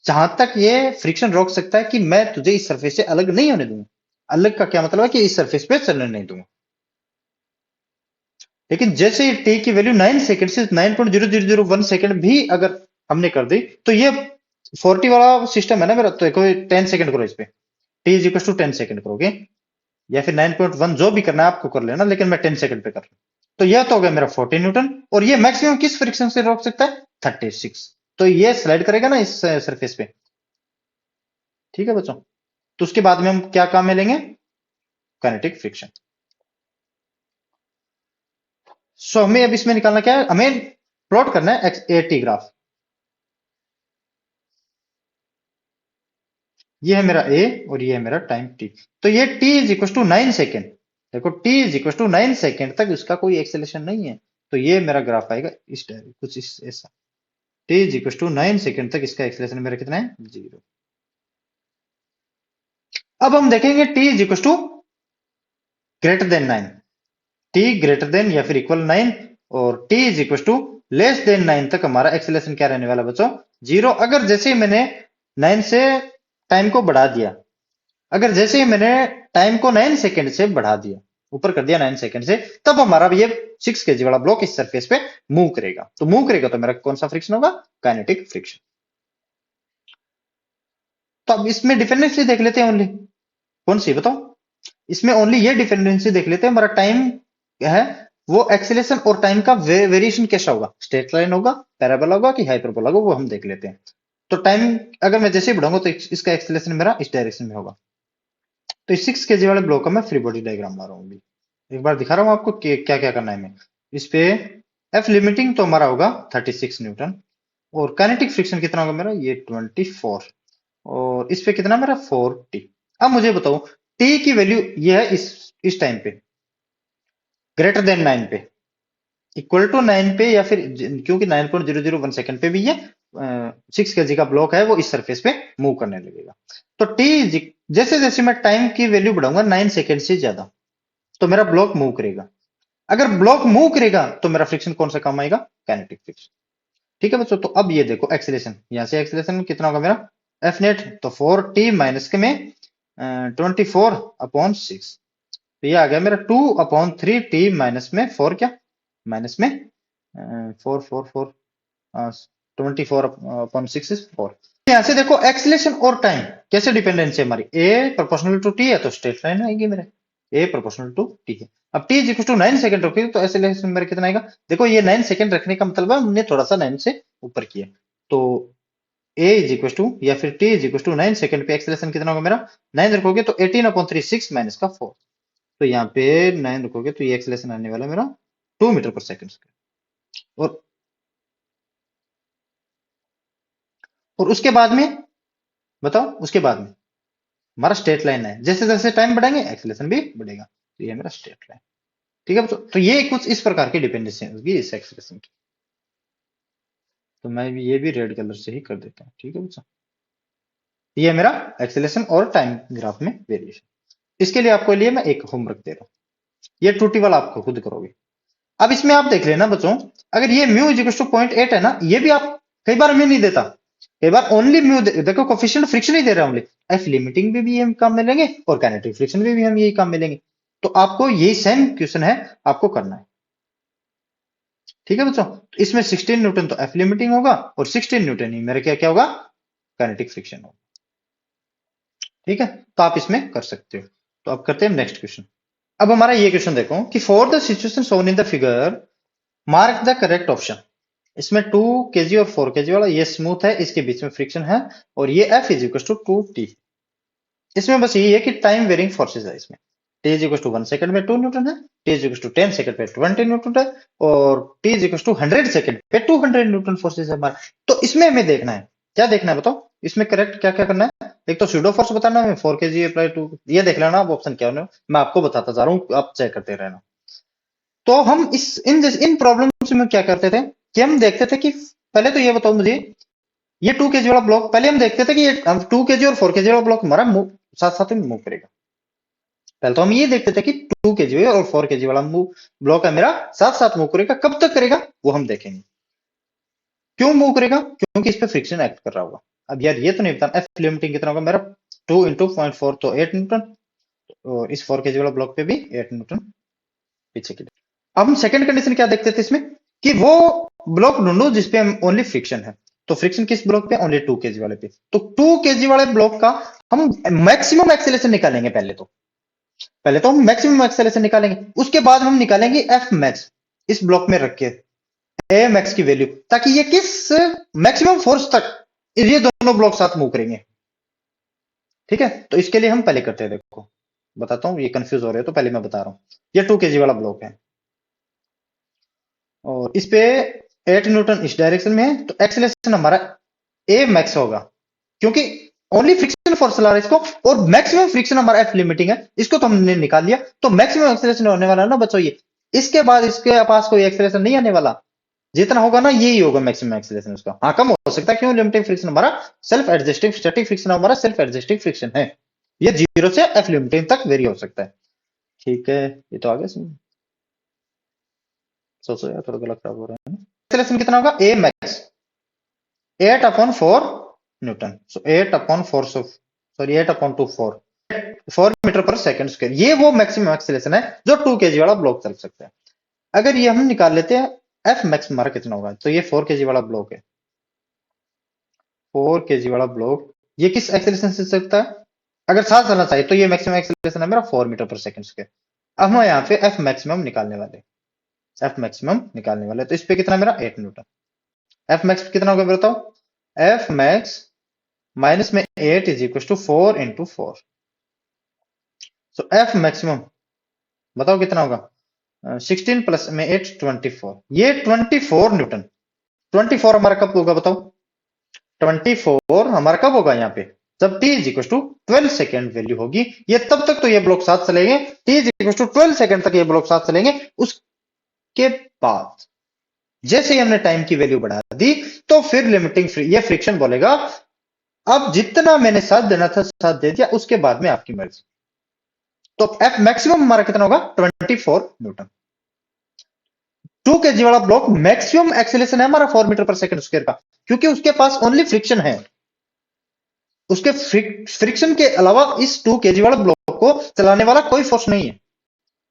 जहां तक ये फ्रिक्शन रोक सकता है कि मैं तुझे इस सरफेस से अलग नहीं होने दूंगा। अलग का क्या मतलब है कि इस सरफेस पे चलने नहीं दूंगा। लेकिन जैसे ही टी की वैल्यू 9 सेकंड से 9.0001 सेकंड भी अगर हमने कर दी, तो ये 40 वाला सिस्टम है ना मेरा, तो देखो 10 सेकंड करो इस पे, T is equal to 10 second करोगे, या फिर 9.1 जो भी करना है आपको कर लेना, लेकिन मैं 10 सेकंड पे कर रहा हूं। तो यह तो हो गया मेरा 40 न्यूटन, और ये मैक्सिमम किस फ्रिक्शन से रोक सकता है, 36। तो ये स्लाइड करेगा ना इस सरफेस पे। ठीक है बच्चों, तो उसके बाद में हम क्या काम में लेंगे, काइनेटिक फ्रिक्शन। सो हमें अब इसमें निकालना क्या है, हमें प्लॉट करना है एक्स ए टी ग्राफ। ये है मेरा ए और ये है मेरा टाइम टी। तो ये t is equal to 9 second, देखो t is equal to 9 second तक इसका कोई एक्सेलेरेशन नहीं है, तो ये मेरा ग्राफ आएगा इस कुछ इस ऐसा। T is equal to 9 second तक इसका एक्सेलेरेशन मेरा कितना है, 0। अब हम देखेंगे T is equal to greater than 9, T greater than या फिर इक्वल 9, और T is equal to less than 9 तक हमारा एक्सेलेरेशन क्या रहने वाला बच्चों, 0। अगर जैसे ही मैंने 9 से टाइम को बढ़ा दिया, अगर जैसे ही मैंने टाइम को 9 सेकंड से बढ़ा दिया, ऊपर कर दिया 9 सेकंड से, तब हमारा ये 6 केजी वाला ब्लॉक इस सरफेस पे मूव करेगा। तो मूव करेगा तो मेरा कौन सा फ्रिक्शन होगा, काइनेटिक फ्रिक्शन। तो अब इसमें डिपेंडेंसी देख लेते हैं ओनली, कौन सी बताओ, इसमें ओनली ये डिपेंडेंसी देख लेते हैं, हमारा टाइम है वो एक्सेलेरेशन और टाइम का वेरिएशन कैसा होगा, स्ट्रेट लाइन होगा, पैराबोला होगा कि हाइपरबोला होगा, वो हम देख लेते हैं। तो टाइम अगर मैं जैसे ही बढ़ाऊंगा तो इसका एक्सेलेरेशन मेरा इस डायरेक्शन में होगा। तो इस 6 केजी वाले ब्लॉक का मैं फ्री बॉडी डायग्राम बना रहा हूँ अभी। एक बार दिखा रहा हूँ आपको कि क्या क्या करना है हमें। इस पे एफ लिमिटिंग तो हमारा होगा 36 न्यूटन, और काइनेटिक फ्रिक्शन कितना होगा मेरा, ये 24, और इस पे कितना मेरा 40। अब मुझे बताओ टी की वैल्यू ये है इस टाइम पे ग्रेटर देन 9 पे, इक्वल टू 9 पे, या फिर क्योंकि 9.001 सेकंड पे भी ये 6 केजी का ब्लॉक है वो इस सरफेस पे मूव करने लगेगा। तो टी जैसे जैसे मैं टाइम की वैल्यू बढ़ाऊंगा 9 सेकंड से ज्यादा, तो मेरा ब्लॉक मूव करेगा। अगर ब्लॉक मूव करेगा तो मेरा फ्रिक्शन कौन सा काम आएगा, काइनेटिक फ्रिक्शन। ठीक है बच्चों, तो अब ये देखो एक्सेलेरेशन, यहां से एक्सेलेरेशन कितना होगा मेरा, एफ नेट, तो 4t माइनस के में 24/6, तो ये आ गया मेरा 2/3t माइनस में 4, क्या माइनस में 4 24/6 इज 4। यहां से देखो एक्सेलेरेशन और टाइम कैसे डिपेंडेंसी है हमारी, ए प्रोपोर्शनल टू टी है तो स्ट्रेट लाइन आएगी मेरे, ए प्रोपोर्शनल टू टी है। अब T is equal to 9 second रखी तो एक्सेलेरेशन मेरा कितना आएगा, देखो ये 9 सेकंड रखने का मतलब है हमने थोड़ा सा 9 से ऊपर किया, तो ए इज इक्वल टू या फिर T is equal to 9 second पे एक्सेलेरेशन कितना होगा मेरा, 9 रखोगे तो 18/36 माइनस का 4, तो यहाँ पे 9 रखोगे तो ये एक्सेलेरेशन आने वाला है मेरा 2 मीटर पर सेकंड। और उसके बाद में बताओ, उसके बाद में हमारा स्ट्रेट लाइन है, जैसे जैसे टाइम बढ़ाएंगे एक्सेलेरेशन भी बढ़ेगा, तो ये मेरा स्ट्रेट लाइन। ठीक है तो ये कुछ इस प्रकार की डिपेंडेंसी होगी इस एक्सप्रेशन की। तो मैं भी ये भी रेड कलर से ही कर देता हूँ। ठीक है बच्चों, ये मेरा एक्सेलेरेशन और टाइम ग्राफ में वेरिएशन। इसके लिए आपको लिए मैं एक होमवर्क दे रहा हूँ, ये टूटी वाला आपको खुद करोगे। अब इसमें आप देख लेना बच्चों, अगर ये म्यू इज इक्वल टू 0.8 है ना, ये भी आप कई बार म्यू नहीं देता, कई बार ओनली म्यू देखो कोफिशिएंट फ्रिक्शन ही दे रहा हूं ओनली, एफ लिमिटिंग भी हम काम में लेंगे और काइनेटिक फ्रिक्शन भी हम यही काम में लेंगे। तो आपको यही सेम क्वेश्चन है, आपको करना है। ठीक है बच्चों, तो इसमें 16 न्यूटन तो एफ लिमिटिंग होगा और 16 न्यूटन ही मेरे क्या क्या होगा, काइनेटिक फ्रिक्शन होगा। ठीक है, तो आप इसमें कर सकते हो। तो अब करते हैं नेक्स्ट क्वेश्चन। अब हमारा ये क्वेश्चन देखो कि for the situation shown in the figure mark the correct option. इसमें 2 kg और 4 kg वाला ये स्मूथ है, इसके बीच में फ्रिक्शन है, और ये F is equal to 2T। इसमें बस यही है कि टाइम वेरिंग फोर्सेज है। इसमें T is equal to 1 second में 2 न्यूटन है, T is equal to 10 second पे 20 न्यूटन है, और T is equal to 100 second पे 200 न्यूटन फोर्सेज है हमारा। तो इसमें हमें देखना है, क्या देखना है बताओ, इसमें करेक्ट क्या क्या करना है। एक तो स्यूडो फोर्स बताना है, 4 kg अप्लाई टू, ये देख लेना आप ऑप्शन क्या होने, मैं आपको बताता जा रहा हूँ, आप चेक करते रहना। तो हम इन प्रॉब्लम्स में क्या करते थे कि हम देखते थे कि पहले तो ये बताओ मुझे, ये 2 kg वाला ब्लॉक, पहले हम देखते थे कि ये 2 kg और 4 kg वाला ब्लॉक हमारा साथ साथ में मूव करेगा। पहले तो हम ये देखते थे कि 2 kg और 4 kg वाला ब्लॉक है मेरा साथ साथ मूव करेगा, कब तक करेगा वो हम देखेंगे। क्यों मूव करेगा, क्योंकि इस पे फ्रिक्शन एक्ट कर रहा होगा। अब यार ये तो नहीं पता एफ लिमिटिंग कितना होगा मेरा, 2 इंटू 0.4 तो 8 न्यूटन, और इस 4 kg वाला ब्लॉक पे भी 8 न्यूटन पीछे के लिए। अब हम सेकंड कंडीशन क्या देखते थे इसमें कि वो ब्लॉक ढूंढो जिसपे हम ओनली फ्रिक्शन है। तो फ्रिक्शन किस ब्लॉक पे, ओनली 2 kg वाले पे। तो 2 kg वाले ब्लॉक का हम मैक्सिमम एक्सेलरेशन निकालेंगे। पहले तो हम मैक्सिमम एक्सेलरेशन निकालेंगे, उसके बाद हम निकालेंगे एफ मैक्स इस ब्लॉक में रख के ए मैक्स की वैल्यू, ताकि ये किस मैक्सिमम फोर्स तक ये दोनों ब्लॉक साथ मूव करेंगे। ठीक है, तो इसके लिए हम पहले करते हैं, देखो बताता हूं, ये कंफ्यूज हो रहे हो तो पहले मैं बता रहा हूं। ये 2 kg वाला ब्लॉक है और इस पे 8 न्यूटन इस डायरेक्शन में है, तो एक्सेलरेशन हमारा ए मैक्स होगा, क्योंकि ओनली फ्रिक्शन फोर्स चला रहा है इसको, और मैक्सिमम फ्रिक्शन हमारा एफ लिमिटिंग है, इसको तो हमने निकाल लिया। तो मैक्सिमम एक्सेलरेशन होने वाला है ना बच्चों ये, इसके बाद इसके पास कोई एक्सेलरेशन नहीं आने वाला, जितना होगा ना यही होगा मैक्सिमम एक्सेलरेशन उसका। हाँ कम हो सकता है, क्यों, लिमिटिंग फ्रिक्शन हमारा सेल्फ एडजस्टिंग, स्टैटिक फ्रिक्शन हमारा सेल्फ एडजस्टिंग फ्रिक्शन है, ये 0 से एफ लिमिटिंग तक वेरी हो सकता है। ठीक है, ये तो आगे सोचो यार, थोड़ा गलत खराब हो रहा है ना। एक्सेलरेशन कितना होगा, ए मैक्स 8/4 न्यूटन, सो 8/4, सॉरी 8/2 4 मीटर पर सेकंड स्क्वायर, ये वो मैक्सिमम एक्सेलरेशन है जो 2 kg वाला ब्लॉक चल सकता है। अगर ये हम निकाल लेते हैं एफ मैक्स हमारा कितना होगा, तो ये 4 kg वाला ब्लॉक है, 4 kg वाला ब्लॉक ये किस एक्सेलरेशन से चलता है, अगर साथ चलना चाहिए तो ये मैक्सिमम एक्सेलरेशन है मेरा 4 मीटर पर सेकंड स्क्वायर। अब हम यहाँ पे एफ मैक्सिमम निकालने वाले, तो इस पे कितना मेरा 8 न्यूटन। एफ मैक्स कितना होगा बताओ, एफ मैक्स माइनस में 8 is equal to 4 into 4, so F maximum बताओ कितना होगा, 16 प्लस में 8 24, ये 24 न्यूटन। 24 हमारा कब होगा बताओ, 24 हमारा कब होगा यहाँ पे, जब t is equal to 12 second value होगी। ये तब तक तो ये ब्लॉक साथ चलेंगे, t is equal to 12 second तक ये ब्लॉक साथ चलेंगे। उसके बाद जैसे ही हमने टाइम की वैल्यू बढ़ा दी, तो फिर लिमिटिंग ये फ्रिक्शन बोलेगा अब जितना मैंने साथ देना था साथ दे दिया, उसके बाद में आपकी मर्जी। तो एफ मैक्सिमम हमारा कितना होगा, 24 न्यूटन। 2 kg वाला ब्लॉक मैक्सिमम एक्सेलरेशन है हमारा 4 मीटर पर सेकंड स्क्वायर का, क्योंकि उसके पास ओनली फ्रिक्शन है, उसके फ्रिक्शन के अलावा इस 2 kg वाला ब्लॉक को चलाने वाला कोई फोर्स नहीं है।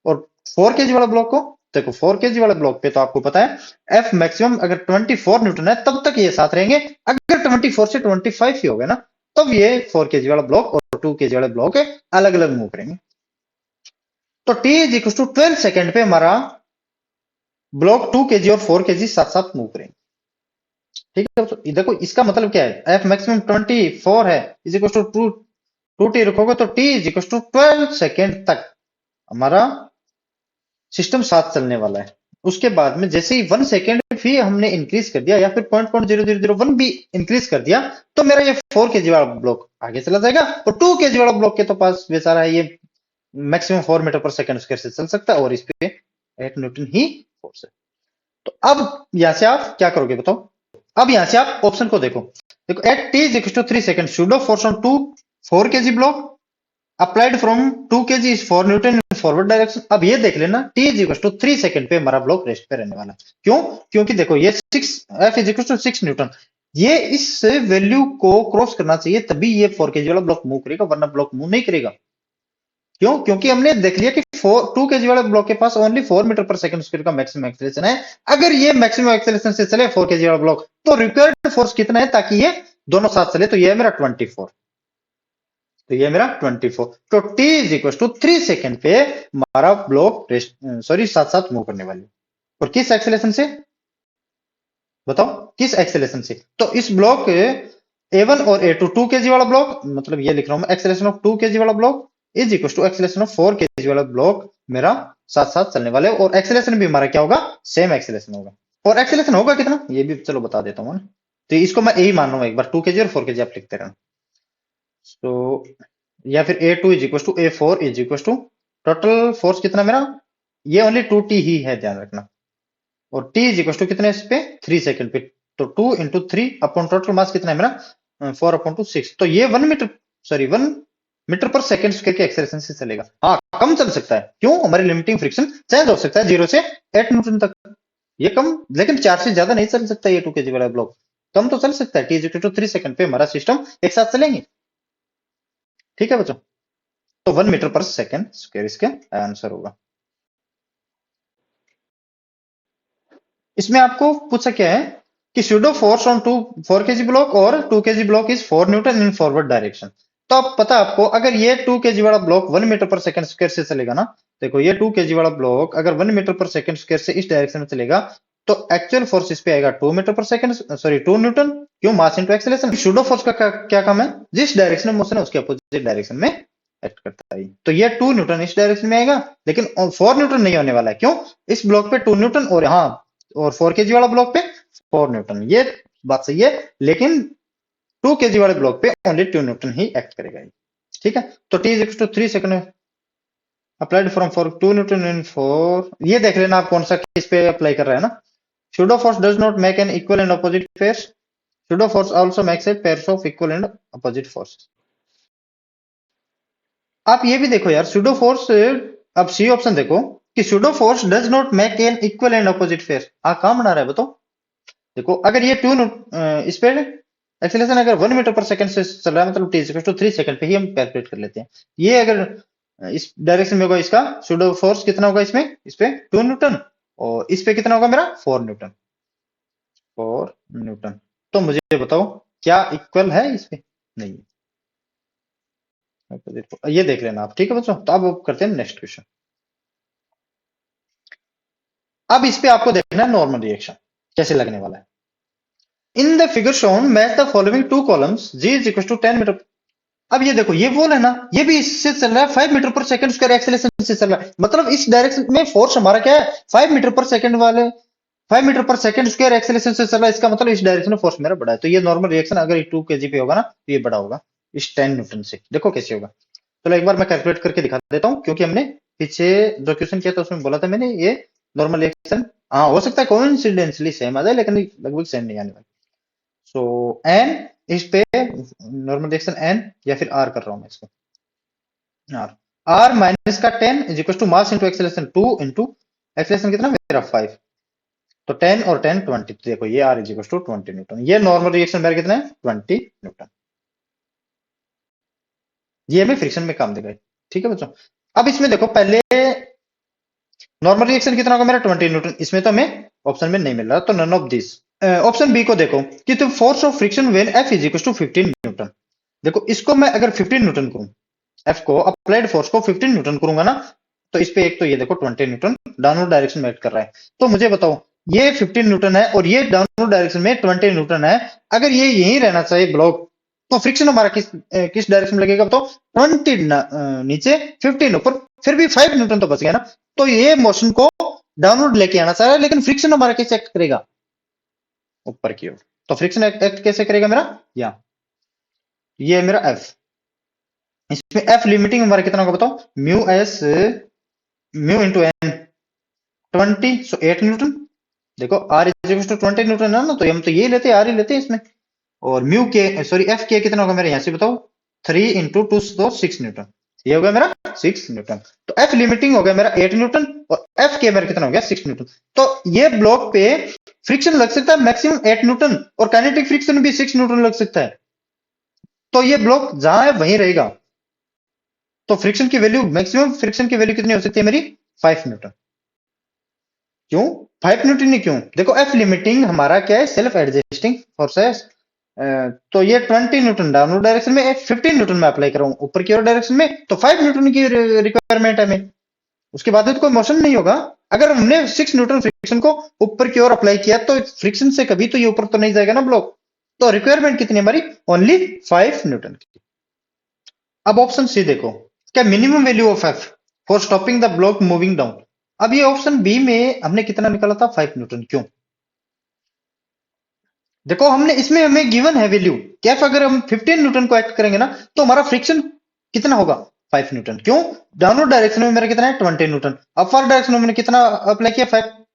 और 4 kg वाला ब्लॉक को देखो, 4 kg वाले ब्लॉक पे तो आपको पता है एफ मैक्सिमम अगर 24 न्यूटन है तब तक ये साथ रहेंगे, अगर 24 से 25 ही हो गए ना, तब ये 4 kg वाला ब्लॉक और 2 kg वाले ब्लॉक है अलग अलग मूव करेंगे। तो t is equal to 12 second पे हमारा ब्लॉक 2 kg और 4 kg साथ साथ मूव करेंगे। ठीक है, तो देखो इसका मतलब क्या है, एफ मैक्सिमम 24 है इज इक्वल टू 2t रखोगे तो t is equal to 12 second तक हमारा सिस्टम साथ चलने वाला है। उसके बाद में जैसे ही 1 सेकेंड भी हमने इंक्रीज कर दिया या फिर 0.0001 भी इंक्रीज कर दिया, तो मेरा ये 4 kg वाला ब्लॉक आगे चला जाएगा, और 2 kg वाला ब्लॉक के तो पास बेचारा है, ये मैक्सिमम 4 मीटर पर सेकंड स्क्वायर से चल सकता है, और इस पे 8 न्यूटन ही फोर्स है। तो अब यहां से आप क्या करोगे बताओ, अब यहां से आप ऑप्शन को देखो, at t is equal to 3 second pseudo force on 4 kg block applied from 2 kg is 4 newton in forward direction. अब ये देख लेना t is equal to 3 second पे हमारा ब्लॉक रेस्ट पे रहने वाला है। क्यों, क्योंकि देखो ये 6 f is equal to 6 newton, ये इस वैल्यू को क्रॉस करना चाहिए तभी ये 4 kg वाला ब्लॉक मूव करेगा, वरना ब्लॉक मूव नहीं करेगा। क्यों, क्योंकि हमने देख लिया कि 2 kg वाले ब्लॉक के पास ओनली 4 मीटर पर सेकंड स्क्वायर का मैक्सिमम एक्सेलरेशन है। अगर ये मैक्सिमम एक्सेलरेशन से चले 4 kg वाला ब्लॉक, तो रिक्वायर्ड फोर्स कितना है ताकि ये दोनों साथ चले, तो ये है मेरा 24। तो ये मेरा 24। तो t is equal to 3 second पे हमारा ब्लॉक साथ साथ मूव करने वाली। और किस एक्सेलेरेशन से बताओ, किस एक्सेलेरेशन से? तो इस ब्लॉक A1 और A2 2 kg वाला ब्लॉक, मतलब ये लिख रहा हूं मैं, एक्सेलेरेशन ऑफ 2 kg वाला block is equal to acceleration of 4 kg वाला ब्लॉक मेरा साथ साथ चलने वाले, और एक्सेलेरेशन भी हमारा क्या होगा, सेम एक्सेलेरेशन होगा। और एक्सेलेरेशन होगा कितना, ये भी चलो बता देता हूँ। तो इसको मैं यही मान रहा हूँ, एक बार 2 kg और 4 kg आप लिखते रहना। तो या फिर A2 is equal to A4 is equal to total force कितना मेरा, ये ओनली 2t ही है, ध्यान रखना। और t इज इक्वल टू कितने इस पे, 3 सेकंड पे। तो 2 इंटू 3 अपॉन टोटल मास कितना है मेरा, 4 अपॉन टू 6। तो ये 1 मीटर पर सेकंड स्क्वायर के एक्सेलरेशन से चलेगा। हाँ, कम चल सकता है, क्यों, हमारी लिमिटिंग फ्रिक्शन चेंज हो सकता है 0 से 8 न्यूटन तक, ये कम, लेकिन 4 से ज्यादा नहीं चल सकता ये 2 kg वाला ब्लॉक। कम तो चल सकता है, t is equal to 3 second पे हमारा सिस्टम एक साथ चलेंगे। ठीक है बच्चों, तो 1 मीटर पर सेकंड स्क्वायर इसका आंसर होगा। इसमें आपको पूछा क्या है कि pseudo force on 4 kg block और 2 kg block is 4 newton in forward direction. तो अब पता आपको, अगर ये 2 kg वाला ब्लॉक 1 मीटर पर सेकंड स्क्वायर से चलेगा ना, देखो ये 2 kg वाला ब्लॉक अगर 1 मीटर पर सेकंड स्क्वायर से इस डायरेक्शन में चलेगा, तो एक्चुअल फोर्स इस पे आएगा 2 मीटर पर सेकंड, सॉरी 2 न्यूटन। क्यों, mass into acceleration. Pseudo force का क्या काम है, जिस डायरेक्शन में मोशन है उसके अपोजिट डायरेक्शन में एक्ट करता है। तो ये 2 न्यूटन इस डायरेक्शन में आएगा, लेकिन 4 न्यूटन नहीं होने वाला है। क्यों, इस ब्लॉक पे 2 न्यूटन और यहाँ और 4 kg वाला ब्लॉक पे 4 न्यूटन, ये बात सही है, लेकिन 2 kg वाले ब्लॉक पे ओनली 2 न्यूटन ही एक्ट करेगा। ठीक है, तो t is equal to 3 second applied from 4 2 newton in 4। ये देख लेना आप कौन सा किस पे अप्लाई कर रहा है ना। Pseudo force does not make an equal and opposite pairs. Pseudo force also makes a pairs of equal and opposite forces. आप ये भी देखो यार, pseudo force, अब सी ऑप्शन देखो कि pseudo force does not make an equal and opposite pairs। कहाँ बना रहा है बताओ। देखो अगर ये 2 इस पे एक्सेलरेशन अगर 1 मीटर पर सेकंड से चल रहा है, मतलब t इक्वल टू 3 सेकंड पे ही हम कैलकुलेट कर लेते हैं। ये अगर इस डायरेक्शन में होगा, इसका pseudo force कितना होगा, इसमें इस पे 2 न्यूटन और इस पे कितना होगा मेरा 4 न्यूटन, 4 न्यूटन। तो मुझे बताओ क्या इक्वल है इस पे, नहीं है। ये देख लेना आप, ठीक है बच्चों। तो अब करते हैं नेक्स्ट क्वेश्चन। अब इस पे आपको देखना है नॉर्मल रिएक्शन कैसे लगने वाला है। In the figure shown match the following two columns g is equal to 10 metre. अब ये देखो, ये वॉल है ना, ये भी इससे चल रहा है 5 मीटर पर सेकंड स्क्वायर एक्सेलरेशन से चल रहा है, मतलब इस डायरेक्शन में फोर्स हमारा क्या है 5 मीटर पर सेकंड वाले 5 मीटर पर सेकंड स्क्वायर एक्सेलरेशन से चल रहा है। इसका मतलब इस डायरेक्शन में फोर्स मेरा बड़ा है। तो ये नॉर्मल रिएक्शन अगर 2 kg पे होगा ना, तो ये बड़ा होगा इस 10 न्यूटन से। देखो कैसे होगा, चलो एक बार मैं कैलकुलेट करके दिखा देता हूँ, क्योंकि हमने पीछे जो क्वेश्चन किया था उसमें बोला था मैंने ये नॉर्मल रिएक्शन, हाँ हो सकता है कोइंसिडेंटली सेम आ जाए, लेकिन लगभग सेम नहीं आने वाली। सो एन इस पे नॉर्मल रिएक्शन एन, या फिर आर कर रहा हूं मैं इसको, आर आर माइनस का 10 is equal to mass into acceleration 2 into acceleration कितना मेरा 5। तो 10 और 10 20। तो देखो ये R is equal to 20 newton. ये नॉर्मल रिएक्शन मेरा कितना है 20 न्यूटन। ये हमें फ्रिक्शन में काम देगा। ठीक है बच्चों, अब इसमें देखो पहले नॉर्मल रिएक्शन कितना होगा मेरा 20 न्यूटन, इसमें तो हमें ऑप्शन में नहीं मिल रहा, तो none of this. Option B को देखो कि तो force of friction when F is equal to 15 newton. देखो इसको मैं अगर 15 न्यूटन करूं, एफ को अप्लाइड फोर्स को 15 न्यूटन करूंगा ना, तो इस पे एक तो ये देखो 20 न्यूटन डाउनवर्ड डायरेक्शन में एक्ट कर रहा है। तो मुझे बताओ ये 15 न्यूटन है और ये डाउनवर्ड डायरेक्शन में 20 न्यूटन है, अगर ये यहीं रहना चाहिए ब्लॉक, तो फ्रिक्शन हमारा किस डायरेक्शन में लगेगा। तो 20 नीचे 15 ऊपर, फिर भी 5 न्यूटन तो बच गया ना। तो ये मोशन को डाउनवर्ड लेके आना चाह रहा है, लेकिन फ्रिक्शन हमारा कैसे एक्ट करेगा ऊपर की ओर। तो फ्रिक्शन एक्ट कैसे करेगा मेरा, यहाँ ये मेरा एफ, इसमें एफ लिमिटिंग हमारा कितना होगा बताओ, mu S mu into N 20, so 8 newton. देखो R is equal to 20 newton है ना, तो हम तो ये लेते आर ही लेते हैं इसमें। और म्यू के सॉरी एफ के कितना होगा मेरे, यहाँ से बताओ 3 इंटू 2 तो 6 न्यूटन, ये हो गया मेरा 6 न्यूटन। तो एफ लिमिटिंग हो गया मेरा 8 न्यूटन और एफ के मेरा कितना हो गया 6 न्यूटन। तो ये ब्लॉक पे फ्रिक्शन लग सकता है मैक्सिमम 8 न्यूटन और काइनेटिक फ्रिक्शन भी 6 न्यूटन लग सकता है। तो ये ब्लॉक जहां है वहीं रहेगा। तो फ्रिक्शन की वैल्यू, मैक्सिमम फ्रिक्शन की वैल्यू कितनी हो सकती है मेरी 5 न्यूटन। क्यों 5 न्यूटन ही क्यों, देखो एफ लिमिटिंग हमारा क्या है सेल्फ एडजस्टिंग फोर्स है, तो ये 20 न्यूटन डाउनवर्ड डायरेक्शन में, 15 न्यूटन में अप्लाई कर रहा हूँ ऊपर की ओर डायरेक्शन में, तो 5 न्यूटन की रिक्वायरमेंट है हमें। उसके बाद तो कोई मोशन नहीं होगा। अगर हमने 6 न्यूटन फ्रिक्शन को ऊपर की ओर अप्लाई किया तो फ्रिक्शन से कभी तो ये ऊपर तो नहीं जाएगा ना ब्लॉक। तो रिक्वायरमेंट कितनी हमारी, ओनली 5 न्यूटन की। अब ऑप्शन सी देखो, क्या minimum value of F for stopping the block moving down. अब ये ऑप्शन बी में हमने कितना निकाला था, 5 न्यूटन। क्यों, देखो हमने इसमें हमें गिवन है वैल्यू क्या, अगर हम 15 न्यूटन को एक्ट करेंगे ना तो हमारा फ्रिक्शन कितना होगा, 5 न्यूटन। क्यों, डाउनवर्ड डायरेक्शन में मेरा कितना है, 20 न्यूटन। अपवर्ड डायरेक्शन में मैंने कितना अप्लाई किया,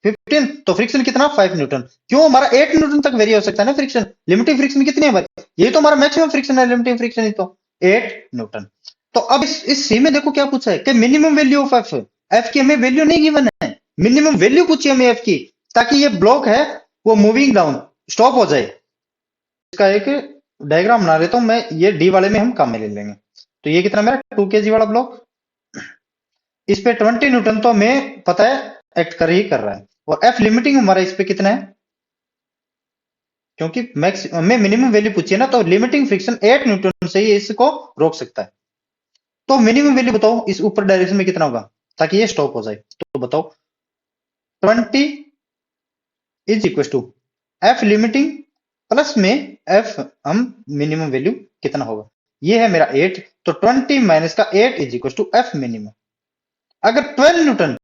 15, तो फ्रिक्शन कितना, 5 न्यूटन। क्यों, हमारा 8 न्यूटन तक वेरी हो सकता है ना फ्रिक्शन। लिमिटिंग फ्रिक्शन कितनी है भाई, ये तो हमारा मैक्सिमम फ्रिक्शन है, लिमिटिंग फ्रिक्शन ही तो 8 न्यूटन। तो अब इस सी में देखो क्या पूछा है कि minimum value of F. F की हमें वैल्यू नहीं गिवन है, मिनिमम वैल्यू पूछी हमें एफ की, ताकि ये ब्लॉक है वो मूविंग डाउन स्टॉप हो जाए। इसका एक डायग्राम बना लेता हूं मैं, ये डी वाले में हम काम में ले लेंगे। तो ये कितना मेरा 2 kg वाला ब्लॉक, इस पे 20 न्यूटन तो हमें पता है एक्ट कर ही कर रहा है, और एफ लिमिटिंग हमारा इस पे कितना है, क्योंकि मैक्स में मिनिमम वैल्यू पूछी है ना, तो लिमिटिंग फ्रिक्शन 8 न्यूटन से ही इसको रोक सकता है। तो मिनिमम वैल्यू बताओ इस ऊपर डायरेक्शन में कितना होगा ताकि ये स्टॉप हो जाए। तो बताओ 20 is equal to F limiting plus में एफ हम मिनिमम वैल्यू कितना होगा, ये है मेरा 8, तो 20 माइनस का 8 is equal to F minimum. अगर 12 न्यूटन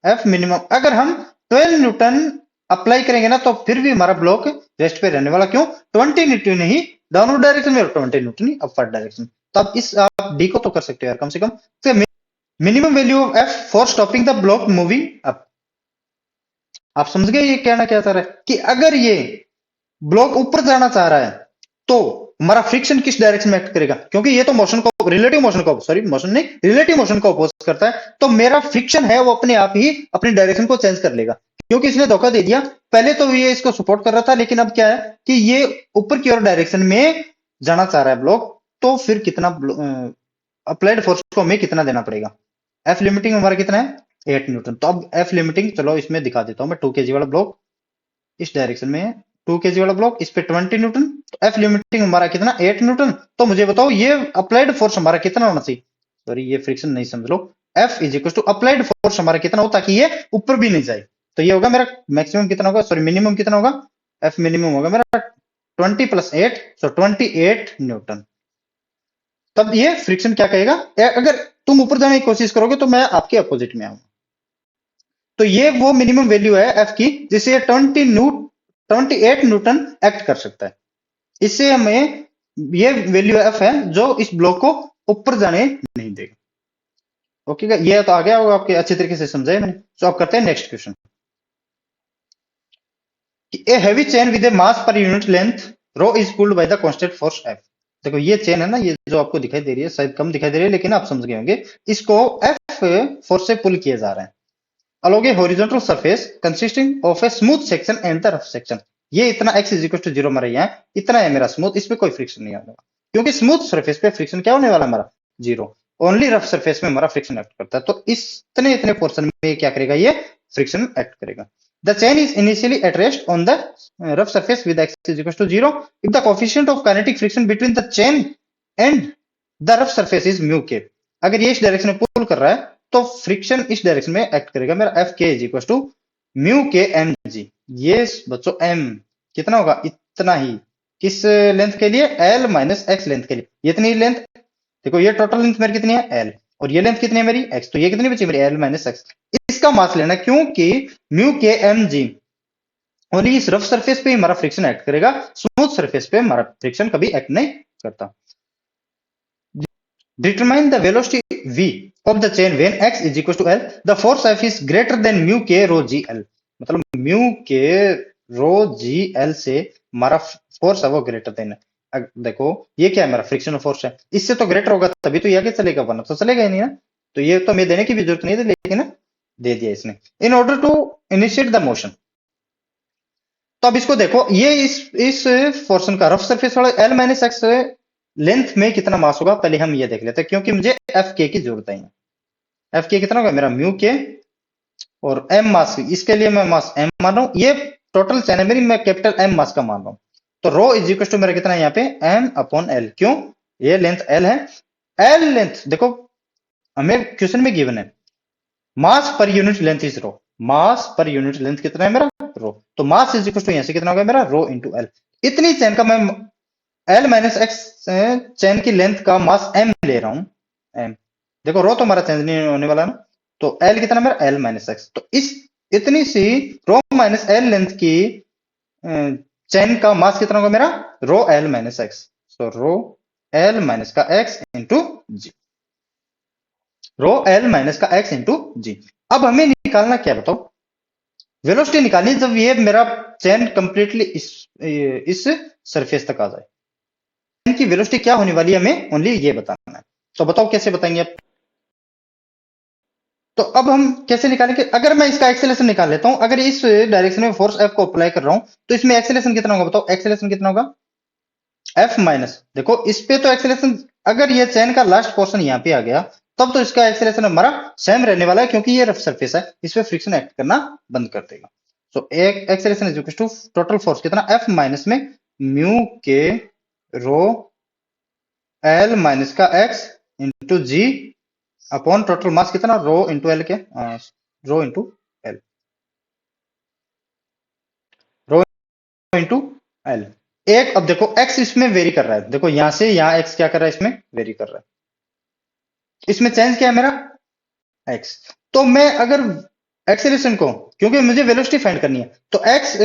एफ मिनिमम, अगर हम 12 न्यूटन अप्लाई करेंगे ना तो फिर भी हमारा ब्लॉक रेस्ट पे रहने वाला। क्यों, 20 न्यूटन ही डाउनवर्ड डायरेक्शन में और 20 न्यूटन ही अपवर्ड डायरेक्शन। तो अब इस आप डी को तो कर सकते हो यार कम से कम। तो minimum value of F for stopping the block moving up. आप समझ गए ये कहना क्या चाह रहा है, कि अगर ये ब्लॉक ऊपर जाना चाह रहा है तो हमारा फ्रिक्शन किस डायरेक्शन में एक्ट करेगा, क्योंकि ये तो मोशन को रिलेटिव मोशन को, सॉरी मोशन नहीं, रिलेटिव मोशन को अपोज करता है। तो मेरा फ्रिक्शन है वो अपने आप ही अपनी डायरेक्शन को चेंज कर लेगा, क्योंकि इसने धोखा दे दिया। पहले तो ये इसको सपोर्ट कर रहा था, लेकिन अब क्या है कि ये ऊपर की ओर डायरेक्शन में जाना चाह रहा है ब्लॉक। तो फिर कितना अप्लाइड फोर्स को हमें कितना देना पड़ेगा, एफ लिमिटिंग हमारा कितना है 8 न्यूटन। तो अब एफ लिमिटिंग चलो इसमें दिखा देता हूं मैं, 2 kg वाला ब्लॉक इस डायरेक्शन में है, 2 kg वाला ब्लॉक, इस पे 20 न्यूटन, तो एफ लिमिटिंग हमारा कितना 8 न्यूटन। तो मुझे बताओ ये अप्लाइड फोर्स हमारा कितना होना चाहिए, सॉरी ये फ्रिक्शन नहीं समझ लो, f is equal to applied force हमारा कितना हो ताकि ये ऊपर भी नहीं जाए। तो ये होगा मेरा मैक्सिमम कितना होगा, सॉरी मिनिमम कितना होगा, एफ मिनिमम होगा मेरा 20 + 8, सो 28 न्यूटन। तब ये फ्रिक्शन क्या कहेगा, अगर तुम ऊपर जाने की कोशिश करोगे तो मैं आपके अपोजिट में आऊंगा। तो ये वो मिनिमम वैल्यू है एफ की जिससे 28 न्यूटन एक्ट कर सकता है। इससे हमें ये वैल्यू एफ है जो इस ब्लॉक को ऊपर जाने नहीं देगा। ओके, ये तो आ गया होगा आपके, अच्छे तरीके से समझाया मैंने। तो अब करते हैं next question. A heavy chain with a mass per unit length rho is pulled by the constant force F. देखो ये चेन है ना, ये जो आपको दिखाई दे रही है, शायद कम दिखाई दे रही है लेकिन आप समझ गए होंगे, इसको एफ फोर्स से पुल किया जा रहा है along a horizontal surface consisting of a smooth section and the rough section। ये इतना x इज इक्वल टू 0 हमारा यहाँ, इतना है मेरा स्मूथ, इस पे कोई फ्रिक्शन नहीं आने वाला, क्योंकि स्मूथ सरफेस पे फ्रिक्शन क्या होने वाला हमारा 0। ओनली रफ सरफेस में हमारा फ्रिक्शन एक्ट करता है। तो इतने इतने पोर्शन में क्या करेगा, ये फ्रिक्शन एक्ट करेगा। The chain is initially at rest on the rough surface with x is equal to 0 if the coefficient of kinetic friction between the chain and the rough surface is mu K. अगर ये इस direction में पुल कर रहा है तो friction इस direction में एक्ट करेगा मेरा F K is equal to mu के एम जी। ये बच्चों एम कितना होगा, इतना ही, किस लेंथ के लिए, एल माइनस एक्स लेंथ के लिए। ये इतनी लेंथ, देखो ये टोटल लेंथ मेरी कितनी है एल, और ये लेंथ कितनी है मेरी एक्स, तो ये कितनी बची मेरी एल माइनस एक्स। इसका मास लेना, क्योंकि म्यू के एम जी ओनली इस रफ सरफेस पे हमारा फ्रिक्शन एक्ट करेगा, स्मूथ सरफेस पे हमारा फ्रिक्शन कभी एक्ट नहीं करता। Determine the velocity v of the chain when x is equal to l. The force F is greater than mu k rho g l। मतलब mu k rho g l से हमारा force है वो greater than है। देखो ये क्या है, मेरा फ्रिक्शन फोर्स है, इससे तो ग्रेटर होगा तभी तो ये आगे चलेगा, वरना तो चलेगा ही नहीं ना। तो ये तो मैं देने की भी जरूरत नहीं थी, लेकिन दे दिया इसने। In order to initiate the motion, तो अब इसको देखो, ये इस पोर्शन का रफ सरफेस वाला एल माइनस एक्स लेंथ में कितना मास होगा, पहले हम ये देख लेते हैं, क्योंकि मुझे एफ के की जरूरत है। एफ के कितना होगा मेरा म्यू के, और एम मास, इसके लिए मैं मास एम मान रहा हूं, ये टोटल चैन है मेरी, मैं कैपिटल एम मास का मान रहा हूं। तो रो इज इक्वल टू मेरा कितना है यहाँ पे m अपॉन एल। क्यों? ये लेंथ एल है। एल लेंथ देखो हमें क्वेश्चन में गिवन है mass per unit length is rho. Mass per unit length कितना है मेरा? रो। तो मास इज इक्वल टू यहाँ से कितना होगा मेरा? रो इंटू एल। इतनी चेन का मैं एल माइनस एक्स चेन की लेंथ का मास एम ले रहा हूं। एम देखो रो तो हमारा चेंज नहीं होने वाला ना, तो एल कितना मेरा? L minus x. तो इस इतनी सी रो माइनस एल लेंथ की चेन का मास कितना होगा मेरा? Rho L minus x. So rho L minus का x into g. Rho L minus का एक्स इंटू जी। अब हमें निकालना क्या बताओ? वेलोसिटी निकालनी जब ये मेरा चेन कंप्लीटली इस सरफेस तक आ जाए। की वेलोसिटी क्या होने वाली है हमें ओनली ये बताना है। तो बताओ कैसे बताएंगे आप? तो अब हम कैसे निकालेंगे? अगर मैं इसका एक्सेलेरेशन निकाल लेता हूं, अगर इस डायरेक्शन में फोर्स एफ को अप्लाई कर रहा हूं तो इसमें एक्सेलेरेशन कितना होगा बताओ? एक्सेलेरेशन कितना होगा? एफ माइनस, देखो इस पे तो एक्सेलेरेशन, अगर ये चेन का लास्ट पोर्शन यहाँ पे आ गया तब तो इसका एक्सेलेरेशन हमारा सेम रहने वाला है क्योंकि ये रफ सरफेस है, इस पे फ्रिक्शन एक्ट करना बंद कर देगा। सो एक acceleration is equal to total force कितना? एफ माइनस में म्यू के रो एल माइनस का एक्स इंटू जी अपॉन टोटल मास कितना? रो इंटू एल के rho into L, rho into L. एक अब देखो एक्स इसमें वेरी कर रहा है, देखो यहां से यहां एक्स क्या कर रहा है? इसमें वेरी कर रहा है। इसमें चेंज क्या है मेरा? एक्स। तो मैं अगर एक्सेलेरेशन को, क्योंकि मुझे वेलोसिटी फाइंड करनी है, तो x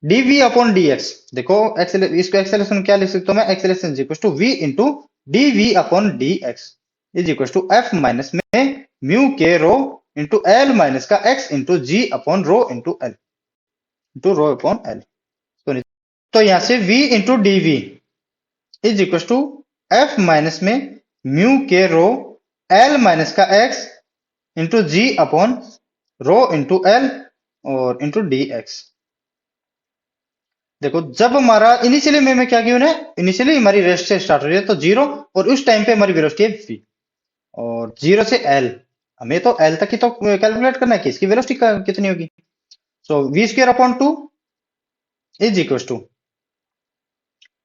d v upon d x, देखो इसको एक्सेलेरेशन क्या लिख सकता हूं मैं? Acceleration is equal to v into d v upon d x is equal to f minus में म्यू के रो इंटू एल माइनस का एक्स इंटू जी upon rho into l into rho upon l. तो यहां से v into d v is equal to f minus में mu के rho L minus का x into जी upon rho into L और into D x. देखो जब हमारा इनिशियली में क्या गिवन है? इनिशियली हमारी रेस्ट से स्टार्ट हो रही है तो जीरो, और उस टाइम पे हमारी वेलोसिटी है v, और जीरो से एल, हमें तो एल तक ही तो कैलकुलेट करना है कि इसकी वेलोसिटी कितनी होगी। So V square upon two is equal to,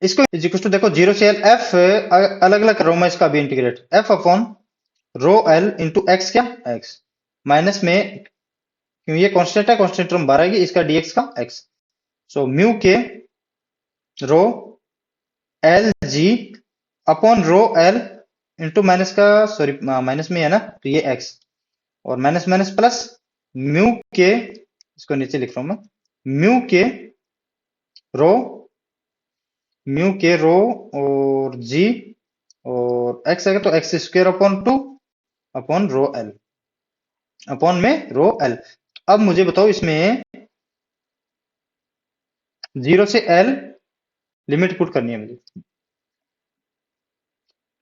इसको इज इक्वल टू देखो जीरो से एल एफ अलग अलग कर रहा हूं मैं इसका भी integrate, F upon rho L into X, क्या एक्स माइनस में, क्यों ये कांस्टेंट है, कांस्टेंट टर्म बाहर आएगी, इसका डीएक्स का एक्स। सो म्यू के rho L G upon rho L into minus का, सॉरी माइनस में है ना तो ये एक्स, और माइनस माइनस प्लस म्यू के, इसको नीचे लिख रहा हूं मैं, म्यू के रो, म्यू के रो और जी और एक्स आएगा तो x square upon two upon rho L upon में रो एल। अब मुझे बताओ इसमें जीरो से एल लिमिट पुट करनी है मुझे,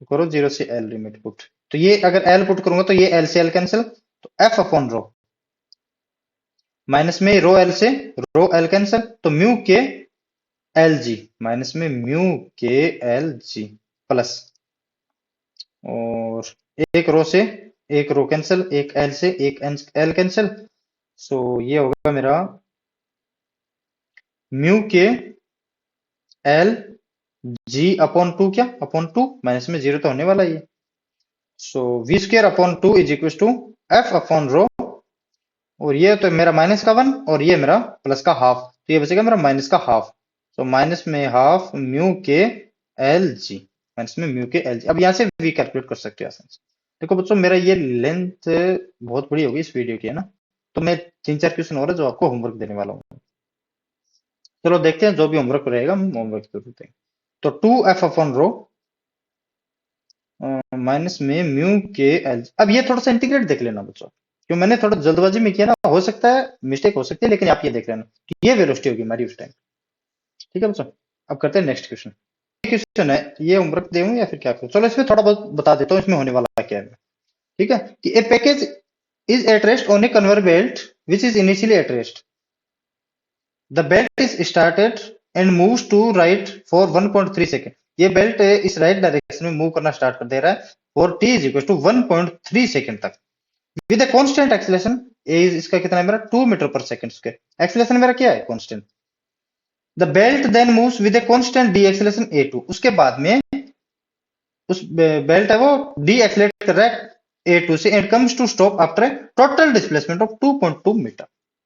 तो करो जीरो से एल लिमिट पुट। तो ये अगर एल पुट करूंगा तो ये एल से एल कैंसिल, तो एफ अपॉन रो माइनस में रो एल से रो एल कैंसिल, तो म्यू के एल जी माइनस में म्यू के एल जी प्लस, और एक रो से एक रो कैंसिल, एक एल से एक एल कैंसिल। सो ये होगा मेरा mu K L G upon two, क्या अपॉन टू माइनस में जीरो तो होने वाला ही है। So V square upon two is equal to F upon rho, और ये तो मेरा माइनस का वन और ये मेरा प्लस का हाफ, तो ये बचेगा मेरा माइनस का हाफ। सो माइनस में हाफ म्यू के एल जी माइनस में म्यू के एल जी। अब यहाँ से वी कैलकुलेट कर सकते हो आसानी से। देखो बच्चों मेरा ये लेंथ बहुत बड़ी होगी इस वीडियो की, है ना, तो मैं तीन चार क्वेश्चन और है जो आपको होमवर्क देने वाला हूँ। चलो देखते हैं, जो भी होमवर्क रहेगा हम होमवर्क जरूर देंगे। तो two F upon rho minus में म्यू के एल, अब ये थोड़ा सा इंटीग्रेट देख लेना बच्चों, क्यों मैंने थोड़ा जल्दबाजी में किया ना, हो सकता है मिस्टेक हो सकती है, लेकिन आप ये देख लेना कि ये वेलोसिटी होगी हमारी उस टाइम। ठीक है बच्चों, अब करते हैं नेक्स्ट क्वेश्चन। क्वेश्चन है, ये होमवर्क देऊं या फिर क्या करूं? चलो इसमें थोड़ा बहुत बता देता हूँ इसमें होने वाला क्या है। ठीक है, कि a package is at rest on a conveyor belt which is initially at rest, the belt is started and moves to right for 1.3 second. ये बेल्ट इस राइट डायरेक्शन में मूव करना स्टार्ट कर दे रहा है और T is equal to 1.3 second तक विद ए कांस्टेंट एक्सेलरेशन। इसका कितना है मेरा? 2 मीटर पर सेकेंड स्क्वायर। एक्सेलरेशन मेरा क्या है? Constant. The belt then moves with a constant deceleration a2। उसके बाद में उस बेल्ट है वो डी एक्सेलरेट कर रहा है a2 से and comes to stop after a total displacement of 2.2 metre.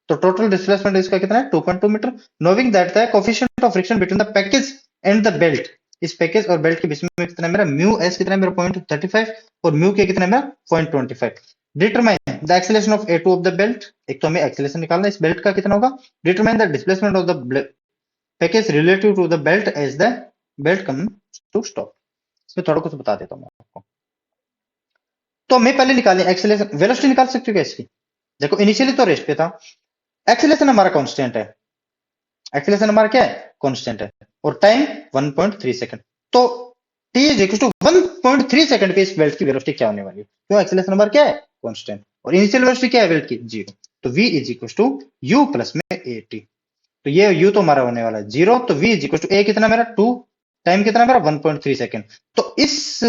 तो टोटल डिस्प्लेसमेंट इसका कितना है 2.2 metre. Knowing that the coefficient of friction between the package and the belt, इस पैकेज और बेल्ट के बीच में कितना है मेरा म्यू एस कितना है मेरा 0.35 और म्यू के कितना है मेरा 0.25। Determine the acceleration of a2 of the belt, एक तो हमें एक्सेलरेशन निकालना है इस बेल्ट का कितना होगा। Determine the displacement of the package relative to the belt as the belt comes to stop. इसमें थोड़ा कुछ बता देता हूं मैं आपको। तो हमें पहले निकालनी एक्सेलरेशन, वेलोसिटी निकाल सकते हो क्या इसकी। देखो इनिशियली तो रेस्ट पे था, एक्सेलरेशन हमारा कांस्टेंट है, एक्सेलरेशन हमारा क्या है कांस्टेंट है और टाइम 1.3 सेकंड। तो t is equal to 1.3 second पे इस बेल्ट की वेलोसिटी क्या होने वाली है, क्यों एक्सेलरेशन हमारा क्या है कांस्टेंट और इनिशियल वेलोसिटी क्या है बेल्ट की 0। तो v is equal to u plus में at। तो ये u तो हमारा होने वाला है 0, तो v is equal to a कितना मेरा 2, टाइम कितना मेरा 1.3 सेकंड। तो इस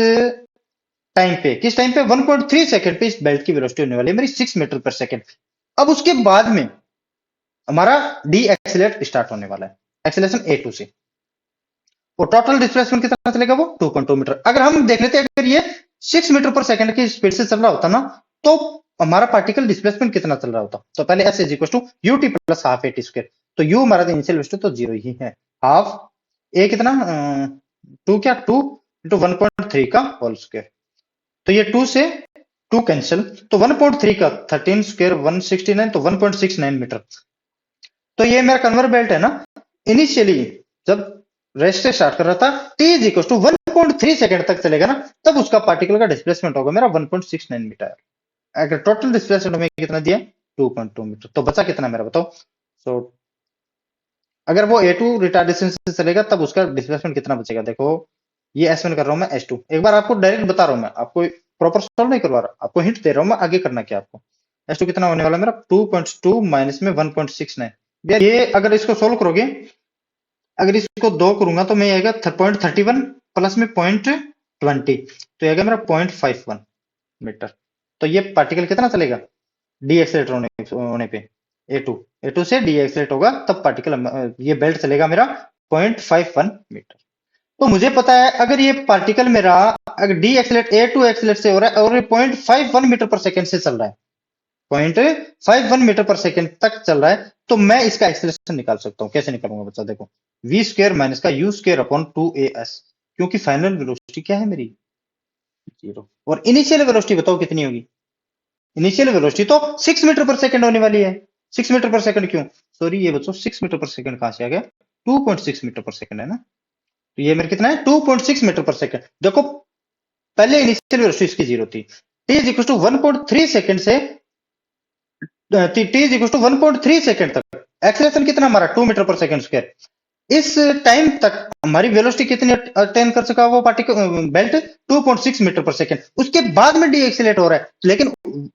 टाइम पे, किस टाइम पे 1.3 सेकंड पे इस बेल्ट की वेलोसिटी होने वाली है मेरी 6 मीटर पर सेकंड। अब उसके बाद में हमारा डी एक्सेलरेट स्टार्ट होने वाला है एक्सेलरेशन a2 से और टोटल डिस्प्लेसमेंट कितना चलेगा वो 2.2 मीटर। अगर हम देख लेते अगर ये 6 मीटर पर सेकंड की स्पीड से चल रहा होता ना तो हमारा पार्टिकल डिस्प्लेसमेंट कितना चल रहा होता। तो पहले s is equal to ut plus half at square. तो u हमारा इनिशियल वेलोसिटी तो 0 ही है, हाफ a कितना 2 क्या 2 इंटू 1.3 का होल स्क्वायर। तो ये 2 से 2 कैंसिल, तो 1.3 का 13 स्क्वायर 169, तो 1.69 मीटर। तो ये मेरा कन्वर बेल्ट है ना, इनिशियली जब रेस्ट से स्टार्ट कर रहा था t is equal to 1.3 second तक चलेगा ना, तब उसका पार्टिकल का डिस्प्लेसमेंट होगा मेरा 1.69 मीटर। अगर टोटल डिस्प्लेसमेंट हमें कितना दिया 2.2 मीटर, तो बचा कितना मेरा बताओ। सो अगर वो a2 रिटार्डेशन से चलेगा तब उसका डिस्प्लेसमेंट कितना बचेगा। देखो ये S1 कर रहा हूं मैं S2, एक बार आपको डायरेक्ट बता रहा हूं मैं, आपको प्रॉपर सॉल्व नहीं करवा रहा, आपको हिंट दे रहा हूं मैं आगे करना क्या आपको। S2 कितना होने वाला मेरा 2.2 माइनस में 1.69। ये अगर इसको सोल्व करोगे, अगर इसको 2 करूंगा तो मैं आएगा 0.31 प्लस में 0.20, तो आएगा मेरा 0.51 मीटर। तो ये पार्टिकल कितना चलेगा डी एक्सेलरेट होने पे A2 से डी एक्सेलरेट होगा तब पार्टिकल ये बेल्ट चलेगा मेरा 0.51 मीटर। तो मुझे पता है अगर ये पार्टिकल मेरा अगर डी एक्सेलरेट A2 एक्सेलरेट से हो रहा है और ये 0.51 मीटर पर सेकंड से चल रहा है, 0.51 मीटर पर सेकंड तक चल रहा है, तो मैं इसका एक्सेलरेशन निकाल सकता हूं। कैसे निकालूंगा बच्चा, देखो v स्क्वायर माइनस का u स्क्वायर अपॉन 2as, क्योंकि फाइनल वेलोसिटी क्या है मेरी 0 और इनिशियल वेलोसिटी बताओ कितनी होगी। इनिशियल वेलोसिटी तो 6 मीटर पर सेकंड होने वाली है। 6 मीटर पर सेकंड क्यों, सॉरी ये बच्चों 6 मीटर पर सेकंड कहां से आ गया, 2.6 मीटर पर सेकंड है ना। तो ये मेरा कितना है 2.6 मीटर पर सेकंड। देखो पहले इनिशियल वेलोसिटी इसकी 0 थी, t is equal to 1.3 second से t is equal to 1.3 second तक एक्सेलरेशन कितना हमारा 2 मीटर पर सेकंड स्क्वायर। इस टाइम तक हमारी वेलोसिटी कितनी अटेन कर चुका वो पार्टिकल बेल्ट 2.6 मीटर पर सेकंड। उसके बाद में डी एक्सेलरेट हो रहा है, लेकिन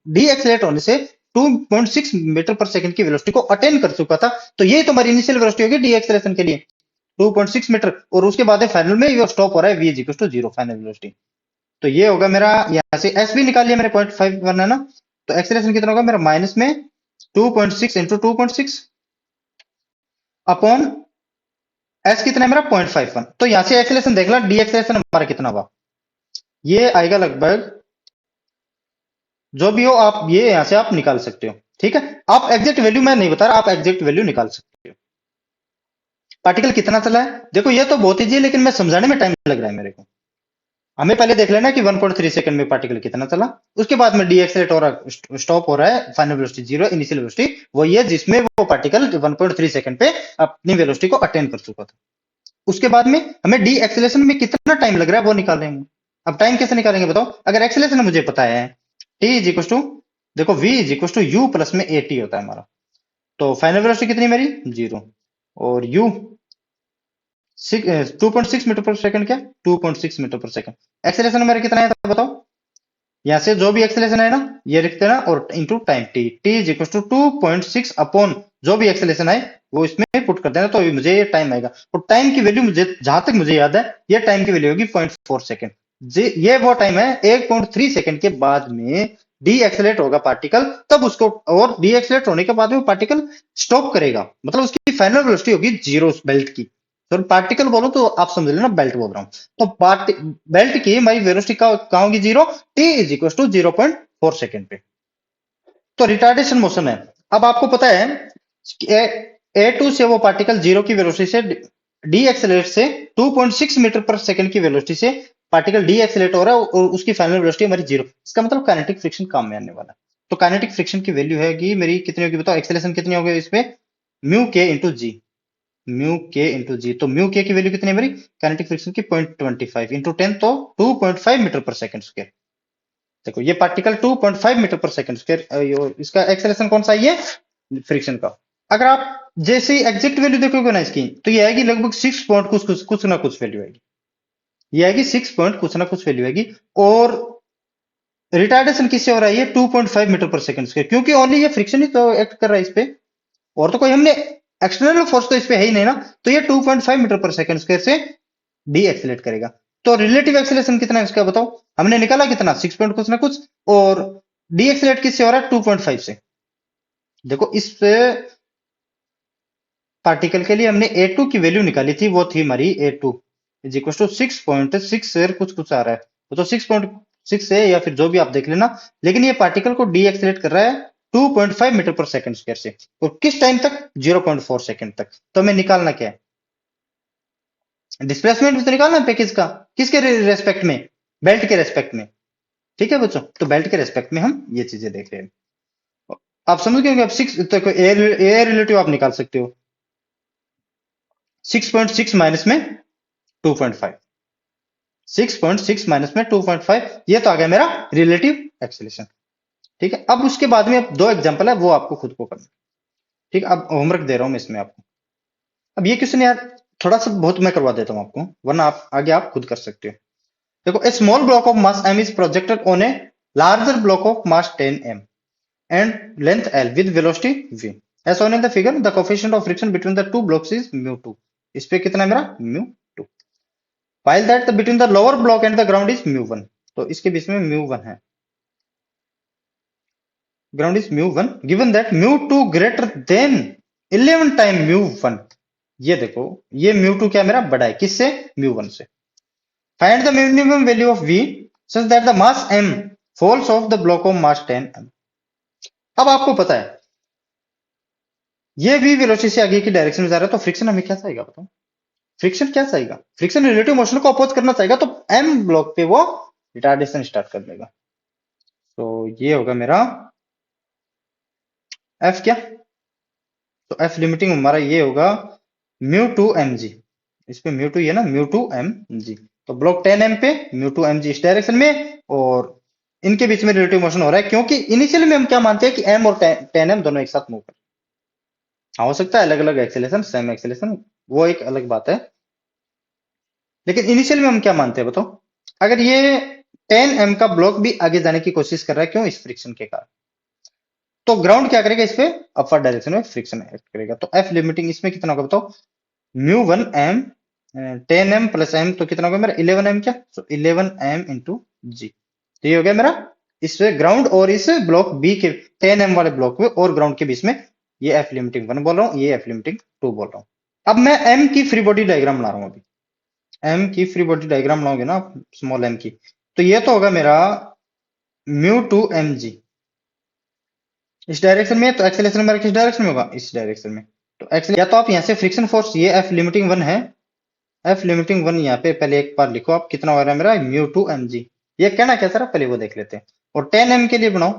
डी एक्सेलरेट होने से 2.6 मीटर पर सेकंड की वेलोसिटी को अटेन कर चुका था। तो ये तुम्हारी इनिशियल वेलोसिटी होगी डी एक्सेलरेशन के लिए 2.6 मीटर, और उसके बाद फाइनल में ये स्टॉप हो रहा है v is equal to 0 final velocity. तो ये होगा मेरा, यहां से s भी निकाल लिया मैंने 0.51 है ना, तो एक्सेलरेशन कितना होगा मेरा माइनस में 2.6 इंटू 2.6 अपॉन s कितना है मेरा 0.51। तो यहां से एक्सेलरेशन देख लो, डी एक्सेलरेशन हमारा कितना होगा, ये आएगा लगभग जो भी हो आप ये यहां से आप निकाल सकते हो। ठीक है, आप एग्जैक्ट वैल्यू मैं नहीं बता रहा, आप एग्जैक्ट वैल्यू निकाल सकते हो। पार्टिकल कितना चला है देखो, ये तो बहुत ईजी है लेकिन मैं समझाने में टाइम लग रहा है मेरे को। हमें पहले देख लेना कि 1.3 सेकंड में पार्टिकल कितना चला, उसके बाद में डी एक्सेलरेट हो रहा स्टॉप हो रहा है, फाइनल वेलोसिटी 0, इनिशियल वेलोसिटी वही है जिसमें वो पार्टिकल 1.3 सेकंड पे अपनी वेलोसिटी को अटेन कर चुका था। उसके बाद में हमें डी एक्सेलरेशन में कितना टाइम लग रहा है वो निकालेंगे। अब टाइम कैसे निकालेंगे बताओ, अगर एक्सेलरेशन मुझे पता है टी इज इक्वल टू, देखो v is equal to U plus में at होता है हमारा, तो फाइनल वेलोसिटी कितनी मेरी 0 और u 2.6 मीटर पर सेकंड, क्या 2.6 मीटर पर सेकंड। एक्सेलरेशन मेरा कितना है था बताओ, यहां से जो भी एक्सेलरेशन है ना ये लिख देना और into time t, t is equal to 2.6 upon जो भी एक्सेलरेशन आए वो इसमें पुट कर देना, तो मुझे ये टाइम आएगा। और टाइम की वैल्यू मुझे जहां तक मुझे याद है ये टाइम की वैल्यू होगी 0.4 सेकंड। ये वो टाइम है 1.3 सेकंड के बाद में डी एक्सेलेट होगा पार्टिकल, तब उसको, और डी एक्सेलेट होने के बाद में वो पार्टिकल स्टॉप करेगा, मतलब उसकी फाइनल वेलोसिटी होगी जीरो बेल्ट की। तो पार्टिकल बोलो तो आप समझ लेना बेल्ट बोल रहा हूँ। तो बेल्ट की हमारी वेलोसिटी कहाँ होगी, zero, T is equal to 0.4 second पे। तो रिटार्डेशन मोशन है। अब आपको पता है कि ए टू से वो पार्टिकल जीरो की वेलोसिटी से डी एक्सेलरेट से 2.6 मीटर पर सेकंड की वेलोसिटी से पार्टिकल डी एक्सेलरेट हो रहा है और उसकी फाइनल वेलोसिटी हमारी जीरो। इसका मतलब काइनेटिक फ्रिक्शन काम में आने वाला है। तो काइनेटिक फ्रिक्शन की वैल्यू है कि मेरी कितनी होगी बताओ, एक्सेलरेशन कितनी होगी इस पे, म्यू के इंटू जी, म्यू के इंटू जी। तो म्यू के की वैल्यू कितनी है मेरी काइनेटिक फ्रिक्शन की, 0.25 इंटू 10, तो 2.5 मीटर पर सेकंड स्क्वायर। देखो ये पार्टिकल 2.5 मीटर पर सेकंड स्क्वायर, इसका एक्सेलरेशन कौन सा है, ये फ्रिक्शन का। अगर आप जैसे ही एग्जैक्ट वैल्यू देखोगे ना इसकी, तो ये आएगी लगभग 6 पॉइंट कुछ ना कुछ वैल्यू आएगी, ये आएगी 6 पॉइंट कुछ ना कुछ वैल्यू आएगी। और रिटार्डेशन किससे हो रहा है, ये 2.5 मीटर पर सेकंड स्क्वायर, क्योंकि ओनली ये फ्रिक्शन ही तो एक्ट कर रहा है इस पे, और तो कोई हमने एक्सटर्नल फोर्स तो इस पे है ही नहीं ना। तो ये 2.5 मीटर पर सेकंड स्क्वायर से डी एक्सेलेट करेगा। तो रिलेटिव एक्सेलरेशन कितना है इसका बताओ, हमने निकाला कितना, 6 पॉइंट कुछ ना कुछ, और डी एक्सेलेट किससे हो रहा है, 2.5 से। देखो इस पे पार्टिकल के लिए हमने A2 की वैल्यू निकाली थी, वो थी हमारी A2 इज इक्वल टू 6.6 कुछ कुछ आ रहा है, वो तो 6.6 है या फिर जो भी आप देख लेना। लेकिन ये पार्टिकल को डी एक्सेलेट कर रहा है 2.5 मीटर पर सेकंड स्क्वायर से, और किस टाइम तक, 0.4 सेकंड तक। तो हमें निकालना क्या है, डिस्प्लेसमेंट भी तो निकालना है पैकेज का, किसके रेस्पेक्ट में, बेल्ट के रेस्पेक्ट में। ठीक है बच्चों, तो बेल्ट के रेस्पेक्ट में हम ये चीजें देख रहे हैं। आप समझ गए होंगे, अब 6 तो एयर रिलेटिव आप निकाल सकते हो, 6.6 माइनस में 2.5, 6.6 माइनस में 2.5, ये तो आ गया मेरा रिलेटिव एक्सेलरेशन। ठीक है, अब उसके बाद में अब दो एग्जांपल है, वो आपको खुद को करना। ठीक है, अब होमवर्क दे रहा हूं मैं इसमें आपको। अब ये क्वेश्चन यार थोड़ा सा बहुत मैं करवा देता हूं आपको, वरना आप आगे आप खुद कर सकते हो। देखो, a small block of mass m is projected on a larger block of mass 10m and length L with velocity v. As shown in the figure, the coefficient of friction between the two blocks is mu2. इस पे कितना है मेरा, mu2. While that the between the lower block and the ground is mu1. तो इसके बीच में mu1 है, ground is mu1. Given that mu2 greater than 11 time mu1. ये देखो, ये mu2 क्या मेरा बड़ा है किससे, mu1 से. Find the minimum value of v such that the mass m falls off the block of mass 10m. अब आपको पता है ये भी वेलोसिटी से आगे की डायरेक्शन में जा रहा है, तो फ्रिक्शन हमें क्या चाहेगा बताओ, फ्रिक्शन क्या चाहेगा, फ्रिक्शन रिलेटिव मोशन को अपोज करना चाहेगा, तो एम ब्लॉक पे वो रिटार्डेशन स्टार्ट कर देगा। तो ये होगा मेरा एफ क्या, तो एफ लिमिटिंग हमारा ये होगा म्यू टू एम जी, इस पे म्यू टू ये ना, म्यू टू एम जी। तो ब्लॉक 10m पे म्यू टू एम जी इस डायरेक्शन में, और इनके बीच में रिलेटिव मोशन हो रहा है, क्योंकि इनिशियली में हम क्या मानते हैं कि m और 10m दोनों एक साथ मूव कर, हाँ हो सकता है अलग अलग एक्सेलेशन सेम एक्सेलेशन, वो एक अलग बात है, लेकिन इनिशियल में हम क्या मानते हैं बताओ, अगर ये 10m का ब्लॉक भी आगे जाने की कोशिश कर रहा है, क्यों, इस फ्रिक्शन के कारण, तो ग्राउंड क्या करेगा, इस पे अपवर्ड डायरेक्शन में फ्रिक्शन एक्ट करेगा। तो एफ लिमिटिंग इसमें कितना होगा बताओ, mu one M 10m plus m, तो कितना होगा मेरा 11m क्या, तो 11m इंटू जी। तो ये हो गया मेरा इस ग्राउंड और इस ब्लॉक बी के 10m वाले ब्लॉक में और ग्राउंड के बीच में, ये एफ लिमिटिंग 1 बोल रहा हूँ, ये एफ लिमिटिंग 2 बोल रहा हूँ। अब मैं m की फ्री बॉडी डायग्राम बना रहा हूँ, अभी m की फ्री बॉडी डायग्राम बनाओगे ना स्मॉल m की, तो ये तो होगा मेरा म्यू टू एम जी इस डायरेक्शन में, तो एक्सेलरेशन मेरा किस डायरेक्शन में होगा, इस डायरेक्शन में। तो एक्सेल या तो आप यहाँ से फ्रिक्शन फोर्स, ये एफ लिमिटिंग 1 है, एफ लिमिटिंग 1 यहाँ पे पहले एक बार लिखो आप, कितना हो रहा है मेरा म्यू टू एम जी, ये कहना क्या सर, पहले वो देख लेते हैं। और 10m के लिए बनाओ,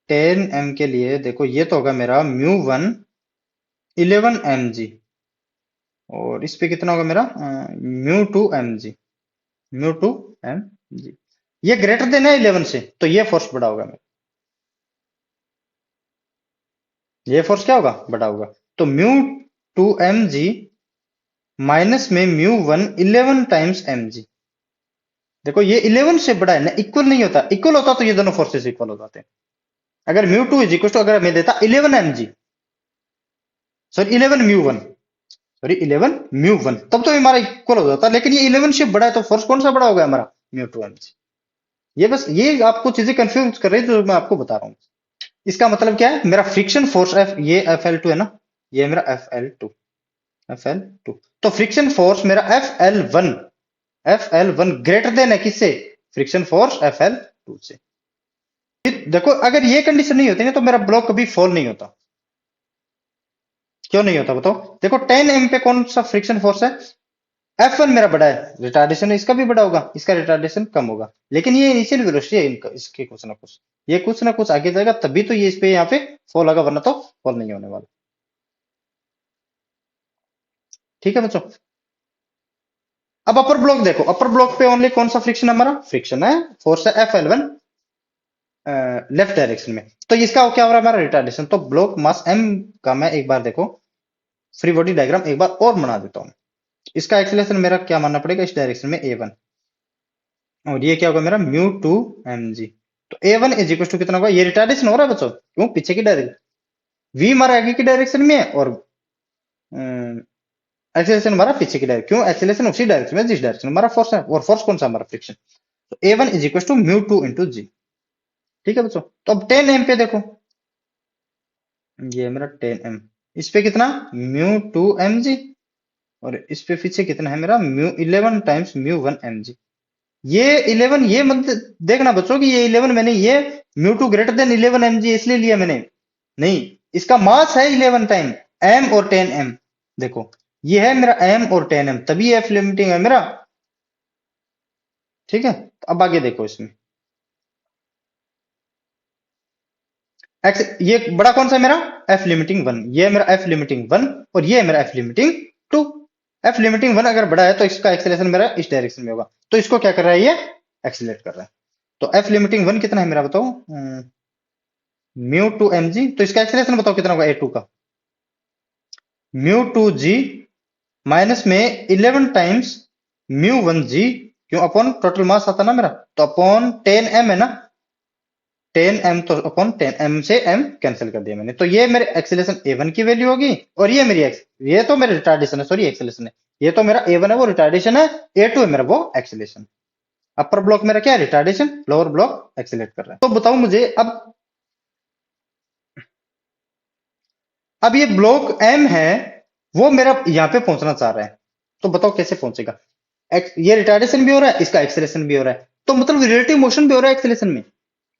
10m के लिए देखो ये तो होगा मेरा म्यू वन 11m जी, और इस पे कितना होगा मेरा mu two M G, mu two M G, ये ग्रेटर देन है 11 से, तो ये फोर्स बड़ा होगा मेरा, ये फोर्स क्या होगा, बड़ा होगा। तो mu two M g minus में mu one 11 times m g, देखो ये 11 से बड़ा है ना, इक्वल नहीं होता, इक्वल होता तो ये दोनों फोर्सेस इक्वल हो जाते हैं। अगर mu two is equal to, अगर मैं देता 11 M G, sorry 11 mu one, sorry 11 mu one, तब तो हमारा इक्वल हो जाता, लेकिन ये 11 से बड़ा है, तो फोर्स कौन सा बड़ा होगा हमारा, म्यू टू एम जी। ये बस ये आपको चीजें कंफ्यूज कर रही है जो मैं आपको बता रहा हूँ। इसका मतलब क्या है, मेरा फ्रिक्शन फोर्स एफ, ये एफ एल टू है ना, ये मेरा F L two, F L two. तो फ्रिक्शन फोर्स मेरा F L one, F L one greater than है किससे, friction force F L two से। देखो अगर ये कंडीशन नहीं होती ना तो मेरा ब्लॉक कभी फॉल नहीं होता। क्यों नहीं होता बताओ, देखो 10 एम पे कौन सा फ्रिक्शन फोर्स है, एफ वन मेरा बड़ा है, रिटार्डेशन इसका भी बड़ा होगा, इसका रिटार्डेशन कम होगा, लेकिन ये इनिशियल वेलोसिटी है इनका, इसके कुछ ना कुछ, ये कुछ ना कुछ आगे जाएगा तभी तो ये इस पे यहाँ पे फॉल होगा, वरना तो फॉल नहीं होने वाला। ठीक है बच्चों। अब अपर ब्लॉक देखो, अपर ब्लॉक पे ओनली कौन सा फ्रिक्शन है, हमारा फ्रिक्शन है, फोर्स है F L one left direction में, तो इसका क्या हो रहा है हमारा रिटार्डेशन। तो ब्लॉक मास एम का मैं एक बार देखो फ्री बॉडी डायग्राम एक बार और बना देता हूँ। इसका एक्सेलरेशन मेरा क्या मानना पड़ेगा, इस डायरेक्शन में ए वन, और ये क्या होगा मेरा म्यू टू एम जी। तो ए वन इज इक्वल टू कितना होगा, ये रिटार्डेशन हो रहा है बच्चों, क्यों, पीछे की डायरेक्शन, वी हमारा आगे की डायरेक्शन में है और एक्सेलरेशन हमारा पीछे की डायरेक्शन, क्यों, एक्सेलरेशन उसी डायरेक्शन में जिस डायरेक्शन हमारा फोर्स है, और फोर्स कौन सा हमारा फ्रिक्शन। तो ए one is equal to mu two into g. ठीक है बच्चों, तो अब 10 एम पे देखो, ये मेरा 10 एम, इस पे कितना म्यू टू एम जी, और इस पे पीछे कितना है मेरा mu 11 times mu one M G. ये 11, ये मत देखना बच्चों कि ये 11 मैंने ये mu two greater than 11 M G इसलिए लिया मैंने, नहीं, इसका मास है 11 टाइम एम और 10 एम। देखो ये है मेरा एम और 10 एम, तभी एफ लिमिटिंग है मेरा। ठीक है, तो अब आगे देखो इसमें एक्स, ये बड़ा कौन सा है मेरा, एफ लिमिटिंग वन, ये है मेरा एफ लिमिटिंग वन, और ये है मेरा F limiting two. F limiting one अगर बड़ा है तो इसका एक्सेलरेशन मेरा इस डायरेक्शन में होगा, तो इसको क्या कर रहा है, ये एक्सीलरेट कर रहा है। तो एफ लिमिटिंग वन कितना है मेरा बताओ, म्यू टू एम जी, तो इसका एक्सेलरेशन बताओ कितना होगा ए टू का, म्यू टू जी माइनस में 11 टाइम्स म्यू वन जी, क्यों, अपॉन टोटल मास आता ना मेरा, तो अपॉन 10 एम है ना, 10 एम, तो अपॉन 10 एम से एम कैंसिल कर दिया मैंने, तो ये मेरे एक्सेलरेशन ए वन की वैल्यू होगी, और ये मेरी ये तो मेरा रिटार्डेशन है, सॉरी एक्सेलरेशन है, ये तो मेरा ए वन है वो रिटार्डेशन है, ए टू है मेरा वो एक्सेलरेशन। अपर ब्लॉक मेरा क्या है रिटार्डेशन, लोअर ब्लॉक एक्सेलरेट कर रहा है। तो बताओ मुझे अब ये ब्लॉक एम है वो मेरा यहाँ पे पहुंचना चाह रहा है, तो बताओ कैसे पहुंचेगा, ये रिटार्डेशन भी हो रहा है, इसका एक्सेलरेशन भी हो रहा है, तो मतलब रिलेटिव मोशन भी हो रहा है एक्सेलरेशन में,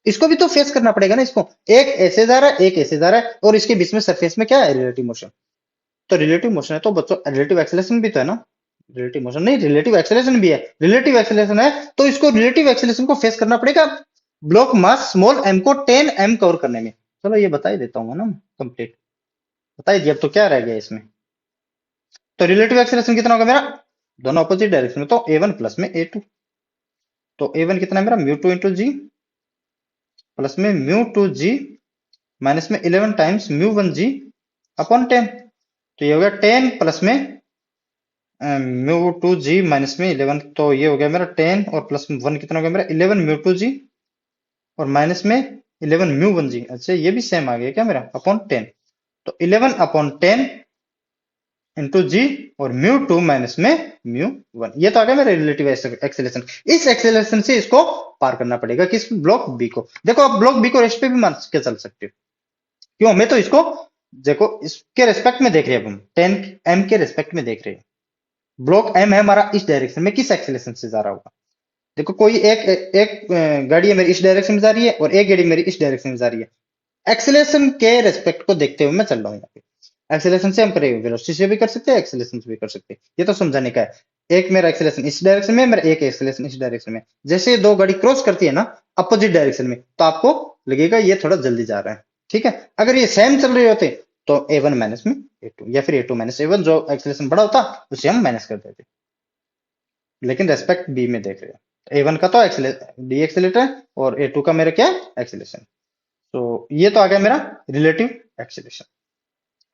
इसको भी तो फेस करना पड़ेगा ना, इसको एक ऐसे जा रहा है एक ऐसे जा रहा है, और इसके बीच में सरफेस में क्या है रिलेटिव मोशन, तो रिलेटिव मोशन है तो बच्चों रिलेटिव एक्सेलरेशन भी तो है ना, रिलेटिव मोशन नहीं रिलेटिव एक्सेलरेशन भी है, रिलेटिव एक्सेलरेशन है तो इसको रिलेटिव एक्सेलरेशन को फेस करना पड़ेगा ब्लॉक मास स्मॉल एम को 10 एम कवर करने में। चलो ये बता ही देता हूँ ना कंप्लीट, बता ही दिया, अब तो क्या रह गया इसमें। तो रिलेटिव एक्सेलरेशन कितना होगा मेरा, दोनों अपोजिट डायरेक्शन में, तो ए वन प्लस में ए टू, तो ए वन कितना है मेरा म्यू टू इंटू जी, प्लस में म्यू टू जी माइनस में 11 टाइम्स म्यू वन जी अपॉन 10, तो ये हो गया 10 प्लस में म्यू टू जी माइनस में 11, तो ये हो गया मेरा 10 और प्लस वन कितना हो गया मेरा 11 म्यू टू जी, और माइनस में 11 म्यू वन जी, अच्छा ये भी सेम आ गया क्या मेरा अपॉन 10, तो 11 अपॉन 10 इंटू जी, और म्यू टू माइनस में म्यू वन, ये तो आ गया मेरा रिलेटिव एक्सेलरेशन। इस एक्सेलरेशन से इसको पार करना पड़ेगा किस ब्लॉक बी को। देखो आप ब्लॉक बी को रेस्ट पे भी मान के चल सकते हो, क्यों, हमें तो इसको देखो इसके रेस्पेक्ट में देख रहे हैं, हम 10 एम के रेस्पेक्ट में देख रहे हैं, ब्लॉक एम है हमारा इस डायरेक्शन में किस एक्सेलरेशन से जा रहा होगा। देखो कोई एक एक गाड़ी है मेरी इस डायरेक्शन में जा रही है और एक गाड़ी मेरी इस डायरेक्शन में जा रही है, एक्सेलरेशन के रेस्पेक्ट को देखते हुए मैं चल रहा हूँ यहाँ पे। एक्सेलरेशन से हम करेंगे वेलोसिटी से भी कर सकते हैं, एक्सेलरेशन से भी कर सकते हैं, ये तो समझाने का है। एक मेरा एक्सेलरेशन इस डायरेक्शन में, मेरा एक एक्सेलरेशन इस डायरेक्शन में, जैसे ये दो गाड़ी क्रॉस करती है ना अपोजिट डायरेक्शन में, तो आपको लगेगा ये थोड़ा जल्दी जा रहा है। ठीक है, अगर ये सेम चल रहे होते तो ए वन माइनस में ए टू, या फिर ए टू माइनस ए वन, जो एक्सेलरेशन बड़ा होता उसे हम माइनस कर देते, लेकिन रेस्पेक्ट बी में देख रहे हैं, ए वन का तो डी एक्सेलेटर है और ए टू का मेरा क्या है एक्सेलरेशन। तो ये तो आ गया मेरा रिलेटिव एक्सेलरेशन।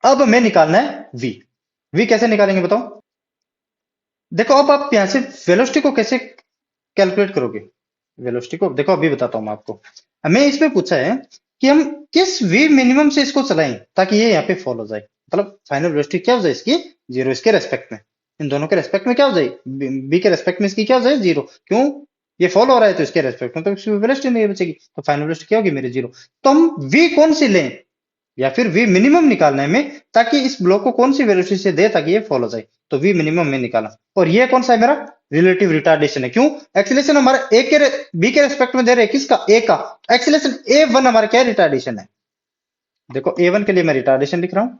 अब हमें निकालना है वी, वी कैसे निकालेंगे बताओ। देखो अब आप यहां से वेलोसिटी को कैसे कैलकुलेट करोगे, वेलोसिटी को देखो अभी बताता हूं मैं आपको। हमें इसमें पूछा है कि हम किस वी मिनिमम से इसको चलाएं ताकि ये यहाँ पे फॉल हो जाए, मतलब फाइनल वेलोसिटी क्या हो जाए इसकी जीरो, इसके रेस्पेक्ट में, इन दोनों के रेस्पेक्ट में क्या हो जाए, बी के रेस्पेक्ट में इसकी क्या हो जाए जीरो, क्यों, ये फॉलो हो रहा है तो इसके रेस्पेक्ट में तो इसकी वेलोसिटी नहीं बचेगी, तो फाइनल वेलोसिटी क्या होगी मेरी 0। तो हम v कौन सी लें या फिर v मिनिमम निकालना है हमें, ताकि इस ब्लॉक को कौन सी वेलोसिटी से दे ताकि ये फॉलो जाए, तो v मिनिमम में निकाला। और ये कौन सा है मेरा रिलेटिव रिटार्डेशन है, क्यों एक्सीलरेशन हमारा a के b के रेस्पेक्ट में दे रहे हैं, किसका a का, एक्सीलरेशन a1 हमारा क्या रिटार्डेशन है, देखो a1 के लिए मैं रिटार्डेशन लिख रहा हूँ,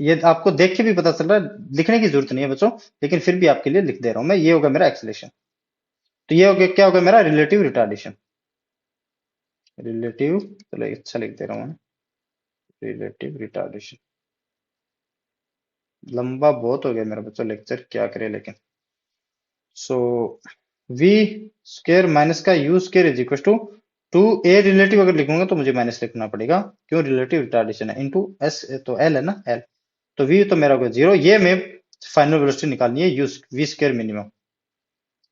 ये आपको देख के भी पता चल रहा है, लिखने की जरूरत नहीं है बच्चों, लेकिन फिर भी आपके लिए लिख दे रहा हूं मैं, ये होगा मेरा एक्सीलरेशन। तो ये हो गया, क्या होगा मेरा रिलेटिव रिटार्डेशन, रिलेटिव, चलो अच्छा लिख दे रहा हूँ मैं, रिलेटिव रिटार्डेशन। लंबा बहुत हो गया मेरा बच्चों लेक्चर, क्या करे लेकिन। सो वी स्क्वायर माइनस का U square is equal to 2a relative, अगर लिखूंगा तो मुझे माइनस लिखना पड़ेगा, क्यों रिलेटिव रिटार्डेशन है, इंटू एस, तो एल है ना एल, तो v तो मेरा होगा 0, ये मैं फाइनल वेलोसिटी निकालनी है u v square minimum,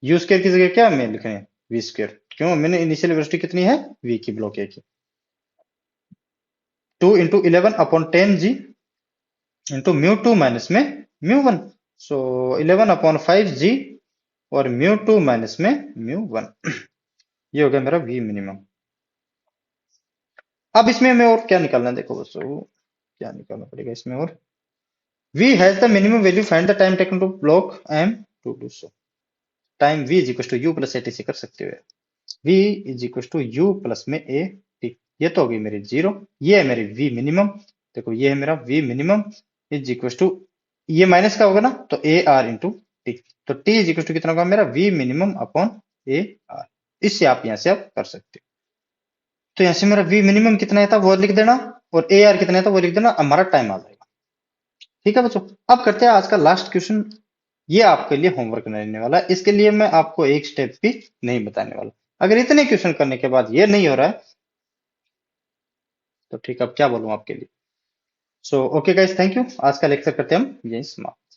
u square की जगह क्या हमें लिखना है वी स्क्वायर, क्यों मैंने इनिशियल वेलोसिटी कितनी है v की, ब्लॉक ए की, 2 into 11/10 g into mu 2 minus में म्यू 1, सो 11/5 g और म्यू 2 माइनस में म्यू 1, ये हो गया मेरा v मिनिमम। अब इसमें हमें और क्या निकालना है, देखो दोस्तों क्या निकालना पड़ेगा इसमें, और v has the minimum value, find the time taken to block m to do so, time v is equal to u plus एटीसी कर सकते हो, v is equal to u plus में a t, ये तो होगी मेरी 0, ये है मेरी v मिनिमम, देखो ये है मेरा v minimum is equal to, ये माइनस का होगा ना तो a r इंटू टी, तो t इज इक्वल टू कितना होगा मेरा v minimum upon a r, इससे आप यहाँ से आप कर सकते हो। तो यहाँ से मेरा v मिनिमम कितना था वो लिख देना, और a r कितना था वो लिख देना, हमारा टाइम आ जाएगा। ठीक है बच्चों, अब करते हैं आज का लास्ट क्वेश्चन, ये आपके लिए होमवर्क रहने वाला है, इसके लिए मैं आपको एक स्टेप भी नहीं बताने वाला, अगर इतने क्वेश्चन करने के बाद ये नहीं हो रहा है तो ठीक, अब क्या बोलूं आपके लिए। So okay guys, thank you, आज का लेक्चर करते हैं हम यही समाप्त।